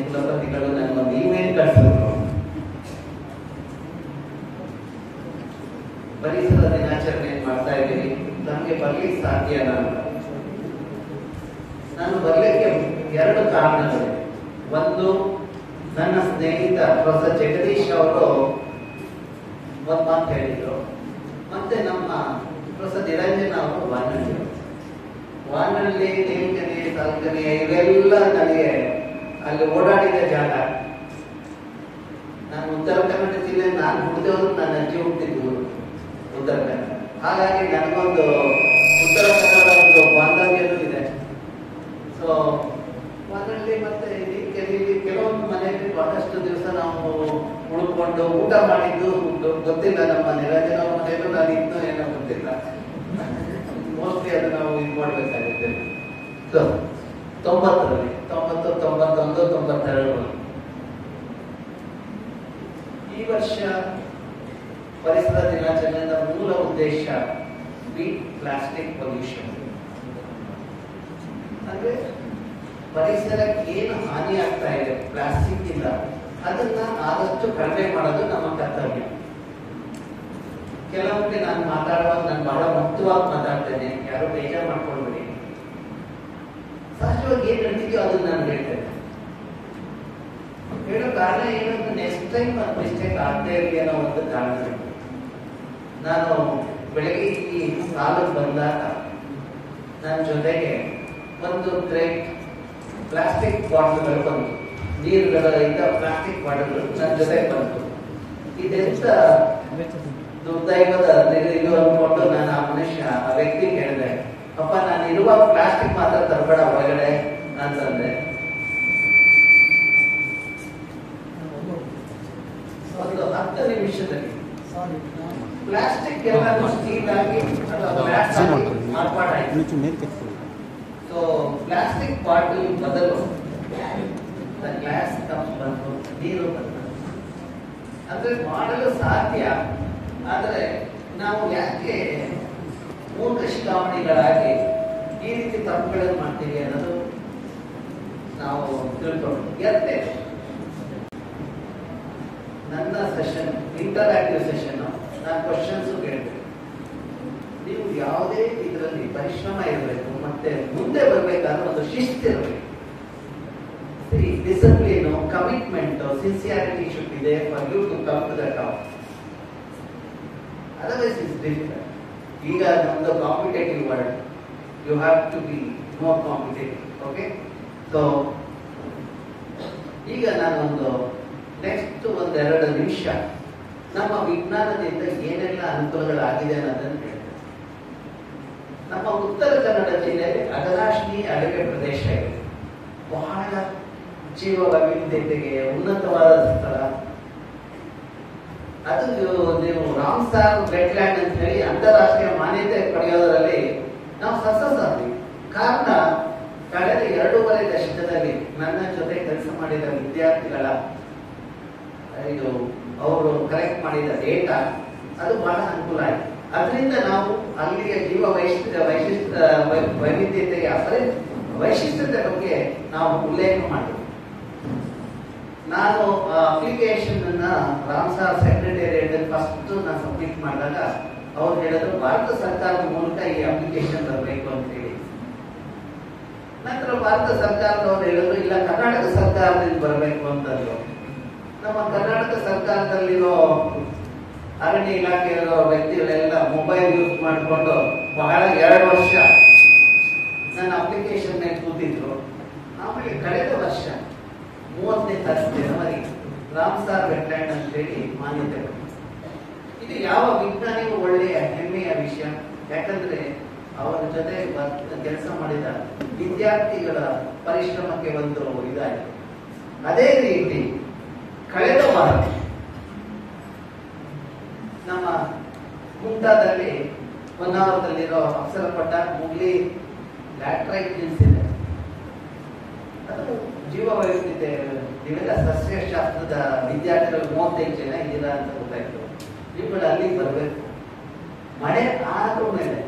ಕುಲಪತಿಗಳು ನನಗೊಂದು ಇಮೇಲ್ ಕಳಿಸಿದ್ರು. ಪರಿಸರ ದಿನಾಚರಣೆ ಮಾಡ್ತಾ ಇದ್ದೀವಿ, ನಮಗೆ ಬರ್ಲಿಕ್ಕೆ ಸಾಧ್ಯನಾ ಅಂತ. ನಾನು ಬರ್ಲಿಕ್ಕೆ ಎರಡು ಕಾರಣಗಳಿವೆ. ಒಂದು, ನನ್ನ ಸ್ನೇಹಿತ ಪ್ರೊಫೆಸರ್ ಜಗದೀಶ್ ಅವರು ಒಂದು ಮಾತು ಹೇಳಿದ್ರು, ಮತ್ತೆ ನಮ್ಮ ಪ್ರೊಫೆಸರ್ ನಿರಂಜನ್ ಅವರು ವಾನಳ್ಳಿ, ನೇಮಕನೆ, ಸಾಲ್ಕನೆ ಇವೆಲ್ಲ ನನಗೆ ಅಲ್ಲಿ ಓಡಾಡಿದ ಜಾಗ. ನಾನು ಉತ್ತರ ಕನ್ನಡ ಜಿಲ್ಲೆ, ನಾನು ಹುಟ್ಟಿದವರು ನನ್ನ ಅಜ್ಜಿ ಹುಟ್ಟಿದ್ದು ಉತ್ತರ ಕನ್ನಡ. ಹಾಗಾಗಿ ನನಗೊಂದು ಉತ್ತರ ಕನ್ನಡ ಒಂದು ಬಾಂಧವ್ಯನೂ ಇದೆ. ಸೊ ವಾನಳ್ಳಿ ಮತ್ತೆ ಕೆಲವೊಂದು ಮನೆಯಲ್ಲಿ ಬಹಳಷ್ಟು ದಿವಸ ನಾವು ಉಳ್ಕೊಂಡು ಊಟ ಮಾಡಿದ್ದು ಗೊತ್ತಿಲ್ಲ. ನಮ್ಮ ನಿರಂಜನ ಅವ್ರ ಮನೆಯಲ್ಲೂ ನಾನು ಇನ್ನೂ ಏನೋ ಗೊತ್ತಿಲ್ಲ. ಮೋಸ್ಟ್ಲಿ ಅದು ನಾವು ಇದು ಮಾಡಬೇಕಾಗುತ್ತೆ. 90ರಲ್ಲಿ 90, 91, 92 ಈ ವರ್ಷ ಪರಿಸರ ದಿನಾಚರಣೆಯ ಮೂಲ ಉದ್ದೇಶ ಬೀಟ್ ಪ್ಲಾಸ್ಟಿಕ್ ಪೊಲ್ಯೂಷನ್. ಅಂದ್ರೆ ಪರಿಸರಕ್ಕೆ ಏನು ಹಾನಿ ಆಗ್ತಾ ಇದೆ ಪ್ಲಾಸ್ಟಿಕ್ ಇಂದ, ಅದನ್ನ ಆದಷ್ಟು ಕಡಿಮೆ ಮಾಡೋದು ನಮ್ಮ ಕರ್ತವ್ಯ. ಕೆಲವೊಮ್ಮೆ ನಾನು ಮಾತಾಡುವಾಗ ನಾನು ಬಹಳ ಮುಕ್ತವಾಗಿ ಮಾತಾಡ್ತೇನೆ, ಯಾರು ಬೇಜಾರು ಮಾಡ್ಕೊಳ್ಬೇಡಿ. ಸಹಜವಾಗಿ ಏನ್ ನಡೀತೀಯೋ ಅದನ್ನ ನಾನು ಹೇಳ್ತೇನೆ. ಹೇಳೋ ಕಾರಣ ಏನಂದ್ರೆ ನೆಕ್ಸ್ಟ್ ಟೈಮ್ ಅದು ಮಿಸ್ಟೇಕ್ ಆಗದೆ ಇರಲಿ ಅನ್ನೋ ಒಂದು ಕಾರಣ. ನಾನು ಬೆಳಗ್ಗೆ ಈ ಸಾಲಕ್ಕೆ ಬಂದಾಗ ನನ್ನ ಜೊತೆಗೆ ಒಂದು ಕ್ರೇಟ್ ಪ್ಲಾಸ್ಟಿಕ್ ಬಾಟಲ್ಗಳು ಬಂತು, ನೀರುಗಳಿಂದ ಪ್ಲಾಸ್ಟಿಕ್ ಬಾಟಲ್ಗಳು ನನ್ನ ಜೊತೆಗೆ ಬಂತು. ಇದೆಂತ ದುರ್ದೈವದ ಇದು ಅಂದ್ಕೊಂಡು ನಾನು ಆ ವ್ಯಕ್ತಿ ಕೇಳಿದೆ, ಅಪ್ಪ ನಾನು ಇರುವಾಗ ಪ್ಲಾಸ್ಟಿಕ್ ಮಾತ್ರ ತರಬೇಡ ಹೊರಗಡೆ ಅಂತಂದೆ. ಒಂದು 10 ನಿಮಿಷದಲ್ಲಿ ಪ್ಲಾಸ್ಟಿಕ್ ಎಲ್ಲ ಸ್ಟೀಲ್ ಆಗಿ ಮಾರ್ಪಾಡಾಯಿತು. ಸೊ ಪ್ಲಾಸ್ಟಿಕ್ ಬಾಟಲ್ ಬದಲು ಗ್ಲಾಸ್ ಕಪ್ ಬಂತು, ನೀರು ಬಂತು. ಅಂದ್ರೆ ಮಾಡಲು ಸಾಧ್ಯ, ಆದರೆ ನಾವು ಯಾಕೆ ಮೂರ್ಖ ಶಿಖಾಮಣಿಗಳಾಗಿ ಈ ರೀತಿ ತಪ್ಪುಗಳನ್ನು ಮಾಡ್ತೀವಿ ಅನ್ನೋದು ನಾವು ತಿಳ್ಕೊಂಡು. ನನ್ನ ಸೆಷನ್ ಇಂಟರಾಕ್ಟಿವ್ ಸೆಷನ್, ನಾನು ಕ್ವಶನ್ಸ್ ಕೇಳ್ಬೇಕು. ನೀವು ಯಾವುದೇ ಇದರಲ್ಲಿ ಪರಿಶ್ರಮ ಇರಬೇಕು, ಮತ್ತೆ ಮುಂದೆ ಬರಬೇಕಾದ್ರೆ ಒಂದು ಶಿಸ್ತಿರಬೇಕು. Discipline, commitment, sincerity should be there for you to come to the top. Otherwise it's difficult. ಈಗ ನಮ್ದು competitive world, you have to be more competitive. Okay, so ಈಗ ನಾನೊಂದು ನೆಕ್ಸ್ಟ್ 1-2 ನಿಮಿಷ ನಮ್ಮ ವಿಜ್ಞಾನದಿಂದ ಏನೆಲ್ಲ ಅನುಕೂಲಗಳಾಗಿದೆ ಅನ್ನೋದನ್ನು ಹೇಳ್ತೇನೆ. ನಮ್ಮ ಉತ್ತರ ಕನ್ನಡ ಜಿಲ್ಲೆಯಲ್ಲಿ ಅಘನಾಶಿನಿ ಅಡಕೆ ಪ್ರದೇಶ ಇದೆ. ಬಹಳ ಜೀವ ವೈವಿಧ್ಯತೆಗೆ ಉನ್ನತವಾದ ಸ್ಥಳ. ಅದು ನೀವು ರಾಮ್ಸಾರ್ ವೆಟ್ಲ್ಯಾಂಡ್ ಅಂತ ಹೇಳಿ ಅಂತಾರಾಷ್ಟ್ರೀಯ ಮಾನ್ಯತೆ ಪಡೆಯೋದರಲ್ಲಿ ನಾವು ಸಕ್ಸಸ್ ಆದ್ವಿ. ಕಾರಣ, ಕಳೆದ 2.5 ದಶಕದಲ್ಲಿ ನನ್ನ ಜೊತೆ ಕೆಲಸ ಮಾಡಿದ ವಿದ್ಯಾರ್ಥಿಗಳ ಇದು ಅವರು ಕಲೆಕ್ಟ್ ಮಾಡಿದ ಡೇಟಾ ಅದು ಬಹಳ ಅನುಕೂಲ ಆಯಿತು. ಅದರಿಂದ ನಾವು ಅಲ್ಲಿಯ ಜೀವ ವೈವಿಧ್ಯತೆಯ ವೈಶಿಷ್ಟ್ಯತೆ ಬಗ್ಗೆ ನಾವು ಉಲ್ಲೇಖ ಮಾಡಿದ್ವಿ. ನಾನು ಅಪ್ಲಿಕೇಶನ್ ಅನ್ನ ರಾಮ್ಸಾರ್ ಸೆಕ್ರೆಟೇರಿಯೇಟ್ ಫಸ್ಟ್ ನಾನು ಸಬ್ಮಿಟ್ ಮಾಡಿದಾಗ ಅವ್ರು ಹೇಳಿದ್ರು ಭಾರತ ಸರ್ಕಾರದ ಮೂಲಕ ಈ ಅಪ್ಲಿಕೇಶನ್ ಬರಬೇಕು ಅಂತ ಹೇಳಿ. ನಂತರ ಭಾರತ ಸರ್ಕಾರದವ್ರು ಹೇಳಿದ್ರು ಇಲ್ಲ ಕರ್ನಾಟಕ ಸರ್ಕಾರದಿಂದ ಬರಬೇಕು ಅಂತಂದ್ರು. ನಮ್ಮ ಕರ್ನಾಟಕ ಸರ್ಕಾರದಲ್ಲಿರೋ ಅರಣ್ಯ ಇಲಾಖೆಯ ವ್ಯಕ್ತಿಗಳೆಲ್ಲ ಮೊಬೈಲ್ ಯೂಸ್ ಮಾಡಿಕೊಂಡು ಬಹಳ 2 ವರ್ಷ ನನ್ನ ಅಪ್ಲಿಕೇಶನ್ ಮೇಲೆ ಕೂತಿದ್ರು. ಆಮೇಲೆ ಕಳೆದ ವರ್ಷ 30ನೇ ಜನವರಿ ರಾಮ್ಸಾರ್ ವೆಟ್ಲ್ಯಾಂಡ್ ಅಂತ ಹೇಳಿ ಮಾನ್ಯತೆ ಬಂತು. ಇದು ಯಾವ ವಿಜ್ಞಾನಿಗೂ ಒಳ್ಳೆಯ ಹೆಮ್ಮೆಯ ವಿಷಯ. ಯಾಕಂದ್ರೆ ಅವರ ಜೊತೆ ಕೆಲಸ ಮಾಡಿದ ವಿದ್ಯಾರ್ಥಿಗಳ ಪರಿಶ್ರಮಕ್ಕೆ ಒಂದು ಇದಾಯಿತು. ಅದೇ ರೀತಿ ಕಳೆದ ವಾರ ನಮ್ಮ ಕುಮಟಾದಲ್ಲಿ ಹೊನ್ನಾವರದಲ್ಲಿರೋ ಅಪ್ಸರಪಟ್ಟ ಮುಗ್ಲಿ ಲ್ಯಾಟ್ರೈಟ್ ಹಿಲ್ಸ್ ಇದೆ. ಅದು ಜೀವ ವೈವಿಧ್ಯತೆ ಇವೆಲ್ಲ ಸಸ್ಯಶಾಸ್ತ್ರದ ವಿದ್ಯಾರ್ಥಿಗಳು 35 ಜನ ಇದ್ದೀರಾ ಅಂತ ಗೊತ್ತಾಯ್ತು. ಇವುಗಳು ಅಲ್ಲಿಗೆ ಬರಬೇಕು. ಮಳೆ ಆದ್ರೂ ಮೇಲೆ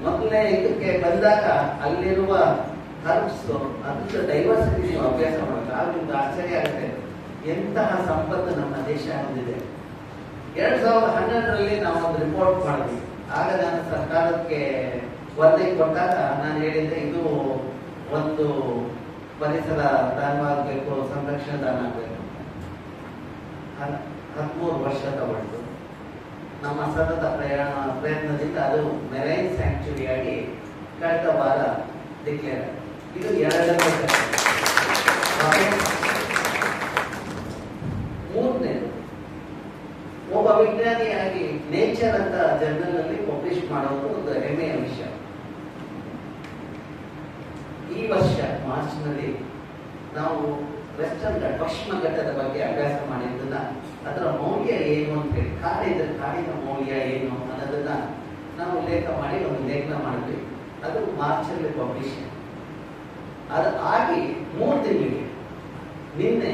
ಮೊದಲನೇ ಇದಕ್ಕೆ ಬಂದಾಗ ಅಲ್ಲಿರುವ ಹರ್ಬ್ಸ್ ಅದ್ರ ಡೈವರ್ಸಿಟಿ ನೀವು ಅಭ್ಯಾಸ ಮಾಡಬೇಕು. ಆಗ ನಿಮ್ಗೆ ಆಶ್ಚರ್ಯ ಆಗುತ್ತೆ ಎಂತಹ ಸಂಪತ್ತು ನಮ್ಮ ದೇಶ ಹೊಂದಿದೆ. 2012ರಲ್ಲಿ ನಾವು ಒಂದು ರಿಪೋರ್ಟ್ ಮಾಡಿದ್ವಿ. ಆಗ ನಾನು ಸರ್ಕಾರಕ್ಕೆ ವರದಿ ಕೊಟ್ಟಾಗ ನಾನು ಹೇಳಿದ್ದೆ ಇದು ಒಂದು ಪರಿಸರ ದಾನವಾಗಬೇಕು, ಸಂರಕ್ಷಣಾ ದಾನ ಆಗಬೇಕು. 13 ವರ್ಷ ತಗೊಂಡು ನಮ್ಮ ಸತತ ಪ್ರಯತ್ನದಿಂದ ಅದು ಮೆರೈನ್ ಸ್ಯಾಂಕ್ಚುರಿ ಆಗಿ ಕಳೆದ ವಾರ ಡಿಕ್ಲೇರ್ ಆಗಿದೆ. ಇದು 2ನೇ. ಮೂರನೇದು, ಒಬ್ಬ ವಿಜ್ಞಾನಿಯಾಗಿ ನೇಚರ್ ಅಂತ ಜರ್ನಲ್ ಅಲ್ಲಿ ಪಬ್ಲಿಷ್ ಮಾಡೋದು ಒಂದು ಹೆಮ್ಮೆಯ ವಿಷಯ. ಈ ವರ್ಷ ಮಾರ್ಚ್ನಲ್ಲಿ ನಾವು ವೆಸ್ಟರ್ನ್ ಘಟ್ಟ, ಪಶ್ಚಿಮ ಘಟ್ಟದ ಬಗ್ಗೆ ಅಭ್ಯಾಸ ಮಾಡಿದ್ದನ್ನ ಅದರ ಮೌಲ್ಯ ಏನು ಅಂತ ಹೇಳಿ, ಕಾಡಿನ ಮೌಲ್ಯ ಏನು ಅನ್ನೋದನ್ನ ನಾವು ಉಲ್ಲೇಖ ಮಾಡಿ ಒಂದು ಲೇಖನ ಮಾಡಿದ್ವಿ. ಅದು ಮಾರ್ಚಲ್ಲಿ ಪಬ್ಲಿಷ್. ಅದು ಆಗಿ 3 ತಿಂಗಳಿಗೆ ನಿನ್ನೆ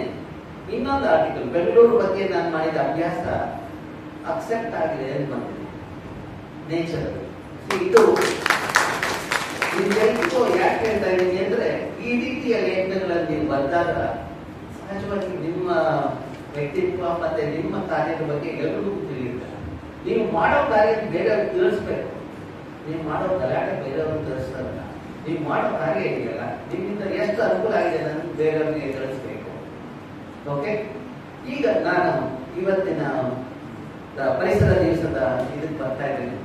ಇನ್ನೊಂದು ಆರ್ಟಿಕಲ್ ಬೆಂಗಳೂರು ಬಗ್ಗೆ ನಾನು ಮಾಡಿದ ಅಭ್ಯಾಸ ಅಕ್ಸೆಪ್ಟ್ ಆಗಿದೆ ಅಂತ ಬಂದಿದೆ ನೇಚರ್. ಇದು ಯಾಕೆ ಹೇಳ್ತಾ ಇದ್ದೀನಿ ಅಂದ್ರೆ, ಈ ರೀತಿಯ ಲೇಖನಗಳನ್ನು ನೀವು ಬಂದಾಗ ಸಹಜವಾಗಿ ನಿಮ್ಮ ವ್ಯಕ್ತಿತ್ವ ಮತ್ತೆ ನಿಮ್ಮ ಕಾರ್ಯದ ಬಗ್ಗೆ ಎಲ್ಲರಿಗೂ ತಿಳಿಯುತ್ತೆ. ನೀವು ಮಾಡೋ ಕಾರ್ಯ ಬೇರೆಯವ್ರಿಗೆ ತಿಳಿಸ್ಬೇಕು. ನೀವು ಮಾಡೋ ಗಲಾಟೆ ಬೇರೆಯವ್ರಿಗೆ ತಿಳಿಸ್ತಾರಲ್ಲ, ನೀವು ಮಾಡೋ ಕಾರ್ಯ ಇದೆಯಲ್ಲ, ನಿಮ್ಮಿಂದ ಎಷ್ಟು ಅನುಕೂಲ ಆಗಿದೆ ಅನ್ನೋದು ಬೇರೆಯವ್ರಿಗೆ ತಿಳಿಸ್ಬೇಕು. ಓಕೆ, ಈಗ ನಾನು ಇವತ್ತಿನ ಪರಿಸರ ದಿವಸದ ಇದಕ್ಕೆ ಬರ್ತಾ ಇದ್ದೇನೆ.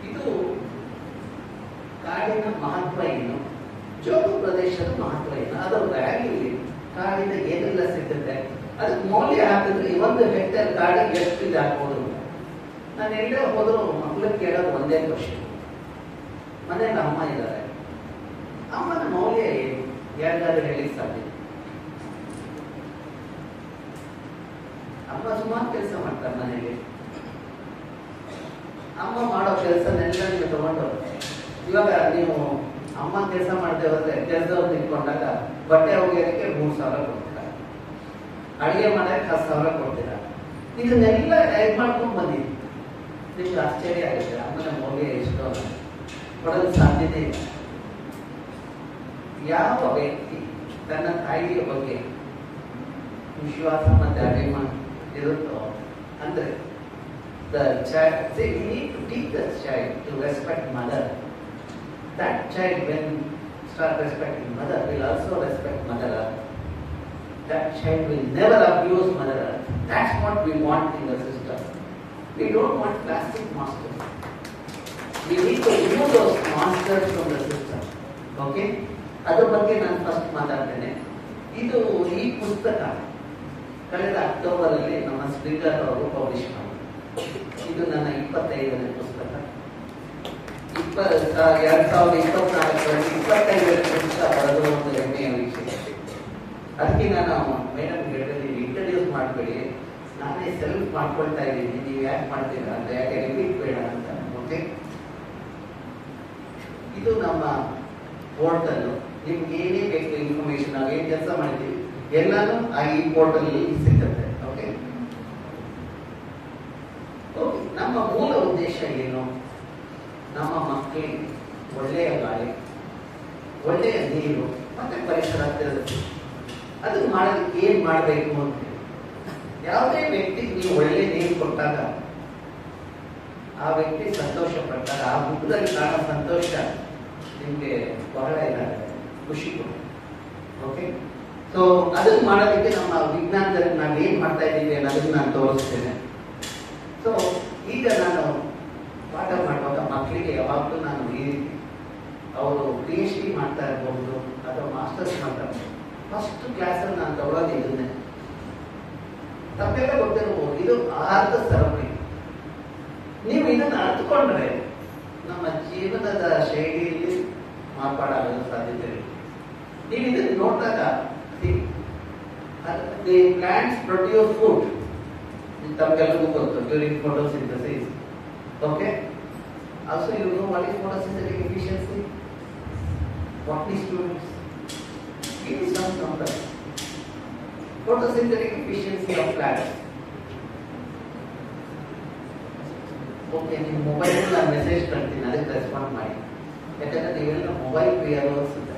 ಇದು ಕಾಡಿನ ಮಹತ್ವ ಏನು, ಜೋಗು ಪ್ರದೇಶದ ಮಹತ್ವ ಏನು, ಅದರ ವ್ಯಾಲ್ಯೂ ಏನು, ಕಾಡಿನ ಏನೆಲ್ಲ ಸಿಗುತ್ತೆ, ಅದಕ್ಕೆ ಮೌಲ್ಯ ಹಾಕಿದ್ರೆ 1 ಹೆಕ್ಟೇರ್ ಕಾಡಿಗೆ ಎಷ್ಟು ಇದು ಹಾಕ್ಬೋದು. ನಾನು ಎಲ್ಲೇ ಹೋದ್ರು ಮಕ್ಳಿಗೆ ಕೇಳೋದು ಒಂದೇ ಕ್ವಶನ್. ಮನೇಲಿ ಅಮ್ಮ ಇದ್ದಾರೆ, ಅಮ್ಮನ ಮೌಲ್ಯ ಏನು, ಯಾರಿಗಾದ್ರೂ ಹೇಳಿ ಸಾಧ್ಯ? ಅಮ್ಮ ಸುಮಾರು ಕೆಲಸ ಮಾಡ್ತಾರೆ ಮನೆಯಲ್ಲಿ. ಅಮ್ಮ ಮಾಡೋ ಕೆಲಸನೆಲ್ಲ ನೀವು ತಗೊಂಡು, ಇವಾಗ ನೀವು ಅಮ್ಮ ಕೆಲಸ ಮಾಡದೆ ಹೋದ್ರೆ ಕೆಲಸದವ್ರು ನಿಂತ್ಕೊಂಡಾಗ ಬಟ್ಟೆ ಒಗೆಯೋದಕ್ಕೆ 3,000 ಕೊಡ್ತೀರ, ಅಡಿಗೆ ಮಾಡಕ್ಕೆ 10,000 ಕೊಡ್ತೀರ. ಇದನ್ನೆಲ್ಲ ಟೈಪ್ ಮಾಡ್ಕೊಂಡು ಬಂದಿದ್ದೀವಿ. ನಿಮ್ಗೆ ಆಶ್ಚರ್ಯ ಆಗುತ್ತೆ ಅಮ್ಮನ ಮೌಲ್ಯ ಎಷ್ಟು ಕೊಡಲು ಸಾಧ್ಯತೆ ಇಲ್ಲ. ಯಾವ ವ್ಯಕ್ತಿ ತನ್ನ ತಾಯಿಯ ಬಗ್ಗೆ ವಿಶ್ವಾಸ ಮತ್ತೆ ಅಭಿಮಾನ ಇರುತ್ತೋ ಅಂದ್ರೆ the child, say we need to teach the child to respect mother. That child when start respecting mother will also respect mother earth. That child will never abuse mother earth. That's what we want in the system. We don't want plastic masters. We need to remove those masters from the system. Okay? ಅದರ ಬಗ್ಗೆ ನಾನು first ಮಾತಾಡ್ತೇನೆ. ಇದು ಈ ಪುಸ್ತಕ ಕಳೆದ October ಅಲ್ಲಿ ನಮ್ಮ ಸ್ಪೀಕರ್ ಅವರು ಪಬ್ಲಿಷ್ ಮಾಡಿದ್ರು. ಇದು ನನ್ನ 25ನೇ ಪುಸ್ತಕ. 2024ರಲ್ಲಿ 25ನೇ ಪುಸ್ತಕ ಬರೆದು ಒಂದು ಹೆಮ್ಮೆಯ ವಿಷಯ. ಅದಕ್ಕೆ ನಾನು ಮೇಡಮ್ ಹೇಳಿದ್ರೆ ಇಂಟ್ರಡ್ಯೂಸ್ ಮಾಡಬೇಡಿ, ನಾನೇ ಸೆಲ್ಫ್ ಮಾಡ್ಕೊಳ್ತಾ ಇದ್ದೀನಿ, ನೀವು ಯಾಕೆ ಮಾಡ್ತೀರಾ ಅಂತ, ಯಾಕೆ ರಿಪೀಟ್ ಬೇಡ ಅಂತ. ಓಕೆ, ಇದು ನಮ್ಮ ಪೋರ್ಟಲ್. ನಿಮ್ಗೆ ಏನೇ ಬೇಕು ಇನ್ಫಾರ್ಮೇಶನ್, ನಾವು ಏನ್ ಕೆಲಸ ಮಾಡಿದ್ದೀವಿ ಎಲ್ಲಾನು ಈ ಪೋರ್ಟಲ್ ಸಿಗುತ್ತೆ. ಓಕೆ, ನಮ್ಮ ಮೂಲ ಉದ್ದೇಶ ಏನು? ನಮ್ಮ ಮಕ್ಕಳಿಗೆ ಒಳ್ಳೆಯ ಗಾಳಿ, ಒಳ್ಳೆಯ ನೀರು ಮತ್ತೆ ಪರಿಸರ ತಿಳಿಸಿ. ಅದನ್ನ ಮಾಡೋದಕ್ಕೆ ಏನ್ ಮಾಡಬೇಕು ಅಂತ, ಯಾವುದೇ ವ್ಯಕ್ತಿಗೆ ನೀವು ಒಳ್ಳೆ ನೀರು ಕೊಟ್ಟಾಗ ಆ ವ್ಯಕ್ತಿ ಸಂತೋಷ ಪಟ್ಟಾಗ ಆ ಮುಖದಲ್ಲಿ ಕಾಣೋ ಸಂತೋಷ ನಿಮ್ಗೆ ಬಹಳ ಇದಾಗುತ್ತೆ, ಖುಷಿ ಕೊಡುತ್ತೆ. ಓಕೆ, ಸೊ ಅದನ್ನ ಮಾಡೋದಕ್ಕೆ ನಮ್ಮ ವಿಜ್ಞಾನದಲ್ಲಿ ನಾವು ಏನ್ ಮಾಡ್ತಾ ಇದ್ದೀವಿ ಅನ್ನೋದನ್ನ ನಾನು ತೋರಿಸ್ತೇನೆ. ಸೊ ಈಗ ನಾನು ಪಾಠ ಮಾಡುವಾಗ ಮಕ್ಕಳಿಗೆ ಯಾವಾಗಲೂ ನಾನು ಈ ರೀತಿ, ಅವರು PhD ಮಾಡ್ತಾ ಇರಬಹುದು ಅಥವಾ ಮಾಸ್ಟರ್ಸ್ ಮಾಡ್ತಾ ಇರ್ಬೋದು, ಫಸ್ಟ್ ಕ್ಲಾಸಲ್ಲಿ ನಾನು ತಗೊಳ್ಳೋದು ಇದನ್ನೇ. ತಪ್ಪೆಲ್ಲ ಗೊತ್ತಿರಬಹುದು, ಇದು ಆಹಾರದ ಸರಪಳಿ. ನೀವು ಇದನ್ನು ಅರ್ಥಕೊಂಡ್ರೆ ನಮ್ಮ ಜೀವನದ ಶೈಲಿಯಲ್ಲಿ ಮಾರ್ಪಾಡಾಗಲು ಸಾಧ್ಯತೆ ಇದೆ. ನೀವು ಇದನ್ನು ನೋಡಿದಾಗ ದಿ ಪ್ಲಾಂಟ್ಸ್ ಪ್ರೊಡ್ಯೂಸ್ ಫುಡ್, ತಮಗೆಲ್ಲರಿಗೂ ಗೊತ್ತು, during photosynthesis. Okay, also you know what is photosynthetic efficiency? What is students? Give me some numbers. Photosynthetic efficiency of plants. Okay, ನಿಮ್ಮ ಮೊಬೈಲ್ ನಾನು ಮೆಸೇಜ್ ಕಳ್ತೀನಿ, ಅದಕ್ಕೆ ರೆಸ್ಪಾಂಡ್ ಮಾಡಿ. ಯಾಕಂದ್ರೆ ನೀವೆಲ್ಲ ಮೊಬೈಲ್ ಪ್ರಿಯರು ಅನ್ಸುತ್ತೆ.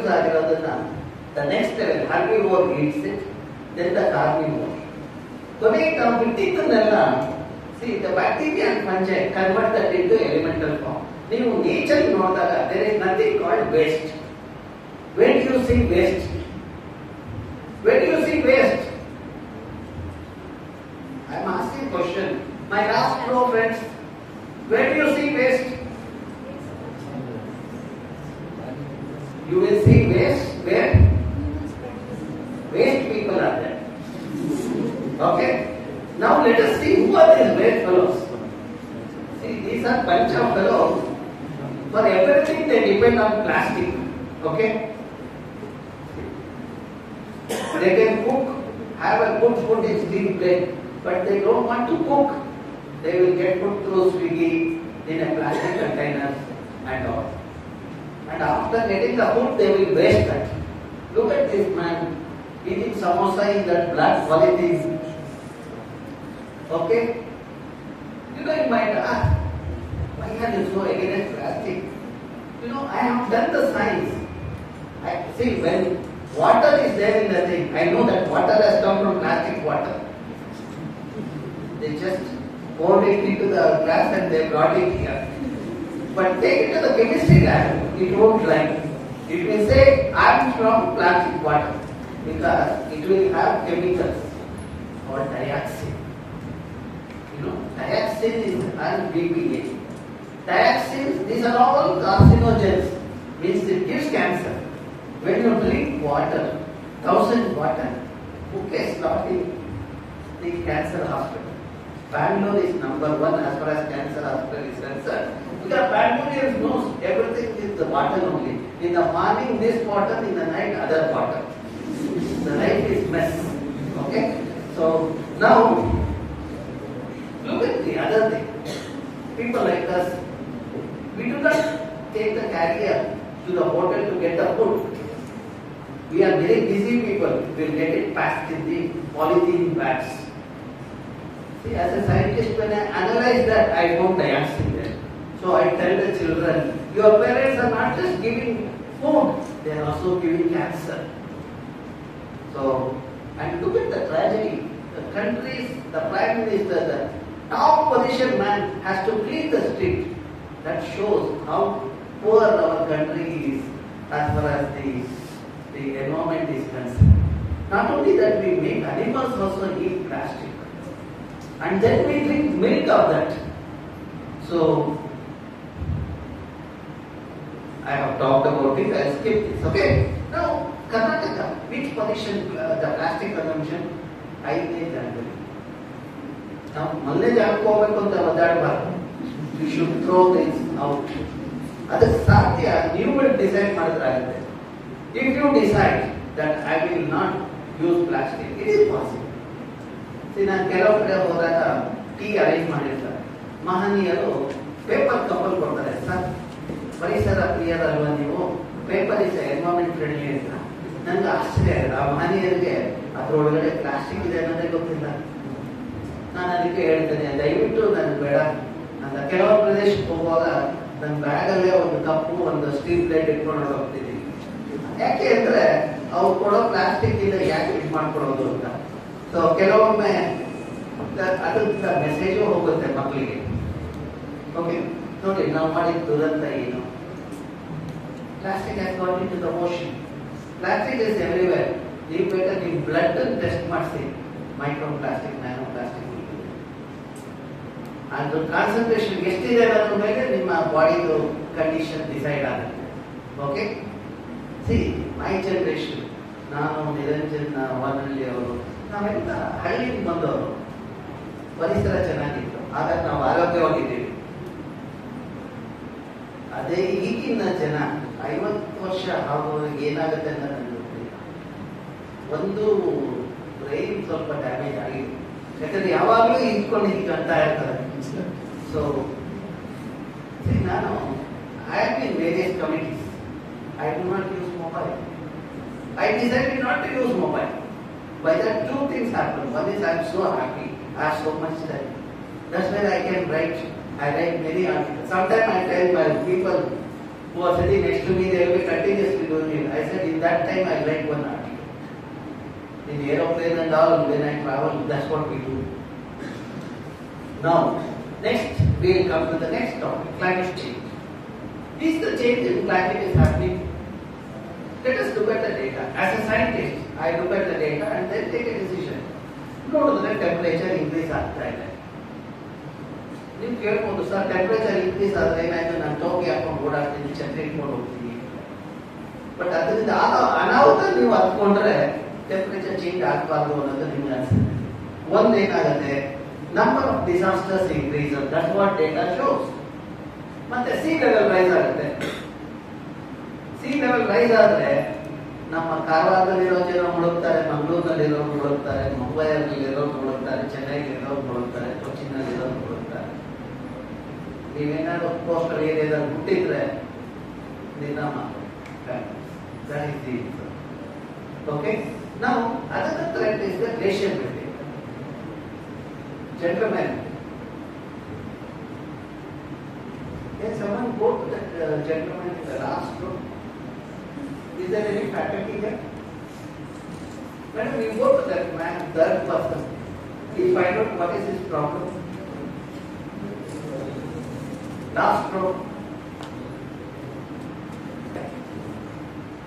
ಪ್ರೊಡ್ಯೂಸ್ ಆಗಿರೋದನ್ನ the next level herbivore eats it, then the carnivore. ಕೊನೆಗೆ ನಾವು ಬಿಟ್ಟಿದ್ದನ್ನೆಲ್ಲ see the bacteria and fungi convert that into elemental form. ನೀವು ನೇಚರ್ ನೋಡಿದಾಗ there is nothing called waste. Where do U C waste? Where do U C waste? I am asking question. My last row friends, where do you see waste? You will see waste where? Waste people are there. Okay? Now let us see who are these waste fellows. See, these are bunch of fellows. For everything they depend on plastic. Okay? They can cook, have a good food in steel plate, but they don't want to cook. They will get put through Swiggy in a plastic container and all. And after getting the food, they will waste that. Look at this man eating samosa in that black polythene. Okay? You know, you might ask, why are you so against plastic? You know, I have done the science. I see when water is there in the thing, I know that water has come from plastic water. They just poured it into the glass and they brought it here. But take it to the chemistry lab, it won't like. It will say, I'm from plastic water, because it will have chemicals called dioxin. You know, dioxin is BPA. Dioxins, these are all carcinogens, means it gives cancer. When you drink water, 1000 water, who gets locked in the cancer hospital? Bangalore is number one as far as cancer hospital is concerned. Because Bangaloreans knows everything is the water only. In the morning this water, in the night other water. The life is mess. Okay? So now look at the other thing. People like us, we do not take the carrier to the hotel to get the food. We are very busy people. We will get it packed in the polythene bags. See, as a scientist, when I analyze that, I found dioxin there. So I tell the children, your parents are not just giving food, they are also giving cancer. So, and look at the tragedy. The countries, the Prime Minister, the top position man has to clean the street. That shows how poor our country is as far as the environment is concerned. Not only that, we make animals also eat plastic. And then we drink milk of that. So, I have talked about it, I'll skip this. Okay? Now, Karnataka, which position the plastic consumption? 5ನೇ ಜಾಗದಲ್ಲಿ. ನಾವು ಮೊದಲನೇ ಜಾಗಕ್ಕೆ ಹೋಗ್ಬೇಕು ಅಂತ ಒದ್ದಾಡಬಾರ್ದು. We should throw things out. ಅದಕ್ಕೆ ಸಾಧ್ಯ ನೀವು decide ಮಾಡಿದ್ರಾಗುತ್ತೆ. If you decide that I will not use plastic, it is possible. ನಾನು ಕೆಲವು ಕಡೆ ಹೋದಾಗ ಟೀ ಅರೇಂಜ್ ಮಾಡಿರ್ತಾರೆ, ಮಹನೀಯರು ಪೇಪರ್ ಕಪ್ಪಲ್ಲಿ ಕೊಡ್ತಾರೆ. ಸರ್, ಪರಿಸರ ಪ್ರಿಯರಲ್ವ ನೀವು, ಪೇಪರ್ ಇಸ್ ಎನ್ವೈರನ್ಮೆಂಟ್ ಫ್ರೆಂಡ್ಲಿ ಅಂತ. ನನಗೆ ಆಶ್ಚರ್ಯ ಆಗಿದೆ, ಆ ಮಹನೀಯರಿಗೆ ಅದರೊಳಗಡೆ ಪ್ಲಾಸ್ಟಿಕ್ ಇದೆ ಅನ್ನೋದೇ ಗೊತ್ತಿಲ್ಲ. ನಾನು ಅದಕ್ಕೆ ಹೇಳ್ತೇನೆ, ದಯವಿಟ್ಟು ನನಗೆ ಬೇಡ ಅಂತ. ಕೆಲವು ಪ್ರದೇಶಕ್ಕೆ ಹೋಗುವಾಗ ನನ್ನ ಬ್ಯಾಗಲ್ಲೇ ಒಂದು ಕಪ್ಪು, ಒಂದು ಸ್ಟೀಲ್ ಪ್ಲೇಟ್ ಇಟ್ಕೊಂಡು ಹೋಗ್ತಿದ್ದೀನಿ. ಯಾಕೆ ಅಂದ್ರೆ ಅವ್ರು ಕೊಡೋ ಪ್ಲಾಸ್ಟಿಕ್ ಇಂದ ಯಾಕೆ ಇದು ಮಾಡ್ಕೊಡೋದು ಅಂತ. ಸೊ ಕೆಲವೊಮ್ಮೆ ಅದರಿಂದ ಮೆಸೇಜು ಹೋಗುತ್ತೆ ಮಕ್ಕಳಿಗೆ. ಓಕೆ, ನೋಡಿ ನಾವು ಮಾಡಿದ ದುರಂತ ಏನು. Plastic has got into the ocean. Plastic is everywhere. ನೀವು ಬೇಕಾದ್ರೆ ನೀವು ಬ್ಲಡ್ ಟೆಸ್ಟ್ ಮಾಡಿಸಿ, ಮೈಕ್ರೋ ಪ್ಲಾಸ್ಟಿಕ್, ನ್ಯಾನೋ ಪ್ಲಾಸ್ಟಿಕ್, ಅದ್ರ ಕಾನ್ಸಂಟ್ರೇಷನ್ ಎಷ್ಟಿದೆ ಅನ್ನೋದ್ರ ಮೇಲೆ ನಿಮ್ಮ ಬಾಡಿದು ಕಂಡೀಷನ್ ಡಿಸೈಡ್ ಆಗುತ್ತೆ. ಓಕೆ, ಸಿ ಮೈ ಜನರೇಷನ್, ನಾನು ನಿರಂಜನ್ ವಾನಳ್ಳಿ ಅವರು, ನಾವೆಲ್ಲ ಹಳ್ಳಿಗೆ ಬಂದವರು. ಪರಿಸರ ಚೆನ್ನಾಗಿತ್ತು, ಹಾಗಾಗಿ ನಾವು ಆರೋಗ್ಯವಾಗಿದ್ದೀವಿ. ಅದೇ ಈಗಿನ ಜನ 50 ವರ್ಷ ಆಗುವಾಗ ಏನಾಗುತ್ತೆ ಅಂತ ನನಗೆ ಗೊತ್ತಿಲ್ಲ. ಒಂದು ಬ್ರೈನ್ ಸ್ವಲ್ಪ ಡ್ಯಾಮೇಜ್ ಆಗಿದೆ, ಯಾಕಂದ್ರೆ ಯಾವಾಗಲೂ ಇಟ್ಕೊಂಡು ಹೀಗೆ ಅಂತ ಇರ್ತಾರೆ. ಸೊ ನಾನು I have been various committees. I do not use mobile. I decided not to use mobile. By that, two things happen. One is I am so happy. I have so much time. That's where I can write. I write many articles. Sometimes I tell my people, who are sitting next to me, they will be continuously doing it. I said, in that time, I write one article. In aeroplane and all, when I travel, that's what we do. Now, next, we will come to the next topic, climate change. Is the change in climate is happening? Let us look at the data. As a scientist, I look at the data and then take a decision. ನೋಡಿದ್ರೆ temperature increase ಆಗ್ತಾ ಇದೆ. ನೀವು ಕೇಳ್ಬೋದು, sir temperature increase ಆದ್ರೆ ಏನಾಯ್ತು, ನಾನು ಟೋಪಿ ಹಾಕೊಂಡು ಓಡಾಡ್ತೀನಿ, ಛತ್ರಿ ಇಟ್ಕೊಂಡು ಹೋಗ್ತೀನಿ. ಬಟ್ ಅದರಿಂದ ಅನಾಹುತ ನೀವು ಹತ್ಕೊಂಡ್ರೆ ಟೆಂಪರೇಚರ್ ಚೇಂಜ್ ಆಗಬಾರ್ದು ಅನ್ನೋದು ನಿಮ್ಗೆ ಅನ್ಸುತ್ತೆ. ಒಂದೇನಾಗುತ್ತೆ, number of disasters increase, that's what data shows. ಮತ್ತೆ ಸಿ ಲೆವೆಲ್ ರೈಸ್ ಆಗುತ್ತೆ. ಸಿ ಲೆವೆಲ್ ರೈಸ್ ಆದ್ರೆ ನಮ್ಮ ಕಾರವಾರದಲ್ಲಿರೋ ಜನ ಮುಳುಗ್ತಾರೆ, ಮಂಗಳೂರಿನಲ್ಲಿರೋರು ಮುಳುಗ್ತಾರೆ, ಮುಂಬೈನಲ್ಲಿರೋರು ಮುಳುಗ್ತಾರೆ, ಚೆನ್ನೈಲಿರೋರು ಮುಳುಗ್ತಾರೆ, ಕೊಚ್ಚಿನಲ್ಲಿರೋರು ಮುಳುಗ್ತಾರೆ. ನೀವೇನಾದ್ರು ಕೋಸ್ಟಲ್ ಏರಿಯಾದಲ್ಲಿ ಹುಟ್ಟಿದ್ರೆ ನಿಧಾನ. ಓಕೆ, ನಾವು ಅದರ threat is the glacier melting. Gentlemen, can someone go to that gentleman in the last row? Is there any faculty here? Madam, you go to that man, third person. Please find out what is his problem. Last row.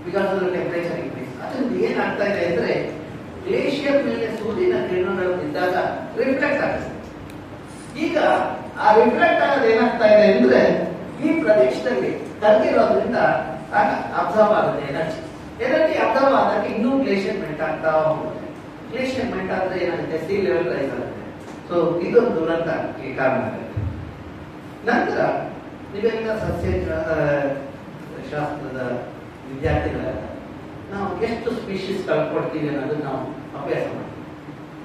Because of the temperature increase. ಅದರಿಂದ ಏನಾಗ್ತಾ ಇದೆ ಅಂದ್ರೆ, glacier ಮೇಲೆ ಸೂರ್ಯನ ಕಿರಣಗಳು ಇದ್ದಾಗ reflect ಆಗುತ್ತೆ. ಈಗ ಆ ರಿಫ್ಲೆಕ್ಟ್ ಆಗೋದು ಏನಾಗ್ತಾ ಇದೆ ಅಂದ್ರೆ, ಈ ಪ್ರದೇಶದಲ್ಲಿ ತಗ್ಗಿರೋದ್ರಿಂದ ಅಬ್ಸರ್ವ್ ಆಗುತ್ತೆ ಎನರ್ಜಿ. ಎನರ್ಜಿ ಅಬ್ಸರ್ವ್ ಆದಾಗ ಇನ್ನೂ ಗ್ಲೇಷಿಯರ್ ಮೆಲ್ಟ್ ಆಗ್ತಾ ಹೋಗುತ್ತೆ. ಗ್ಲೇಷಿಯರ್ ಮೆಲ್ಟ್ ಆದ್ರೆ ಏನಾಗುತ್ತೆ, ಸಿ ಲೆವೆಲ್ ರೈಸ್ ಆಗುತ್ತೆ. ಸೊ ಇದೊಂದು ದುರಂತಕ್ಕೆ ಕಾರಣ ಆಗುತ್ತೆ. ನಂತರ ನೀವೆಲ್ಲ ಸಸ್ಯ ಶಾಸ್ತ್ರದ ವಿದ್ಯಾರ್ಥಿಗಳೆಲ್ಲ ನಾವು ಎಷ್ಟು ಸ್ಪೀಶೀಸ್ ಕಳ್ಕೊಡ್ತೀವಿ ಅನ್ನೋದು ನಾವು ಅಭ್ಯಾಸ ಮಾಡ್ತೀವಿ.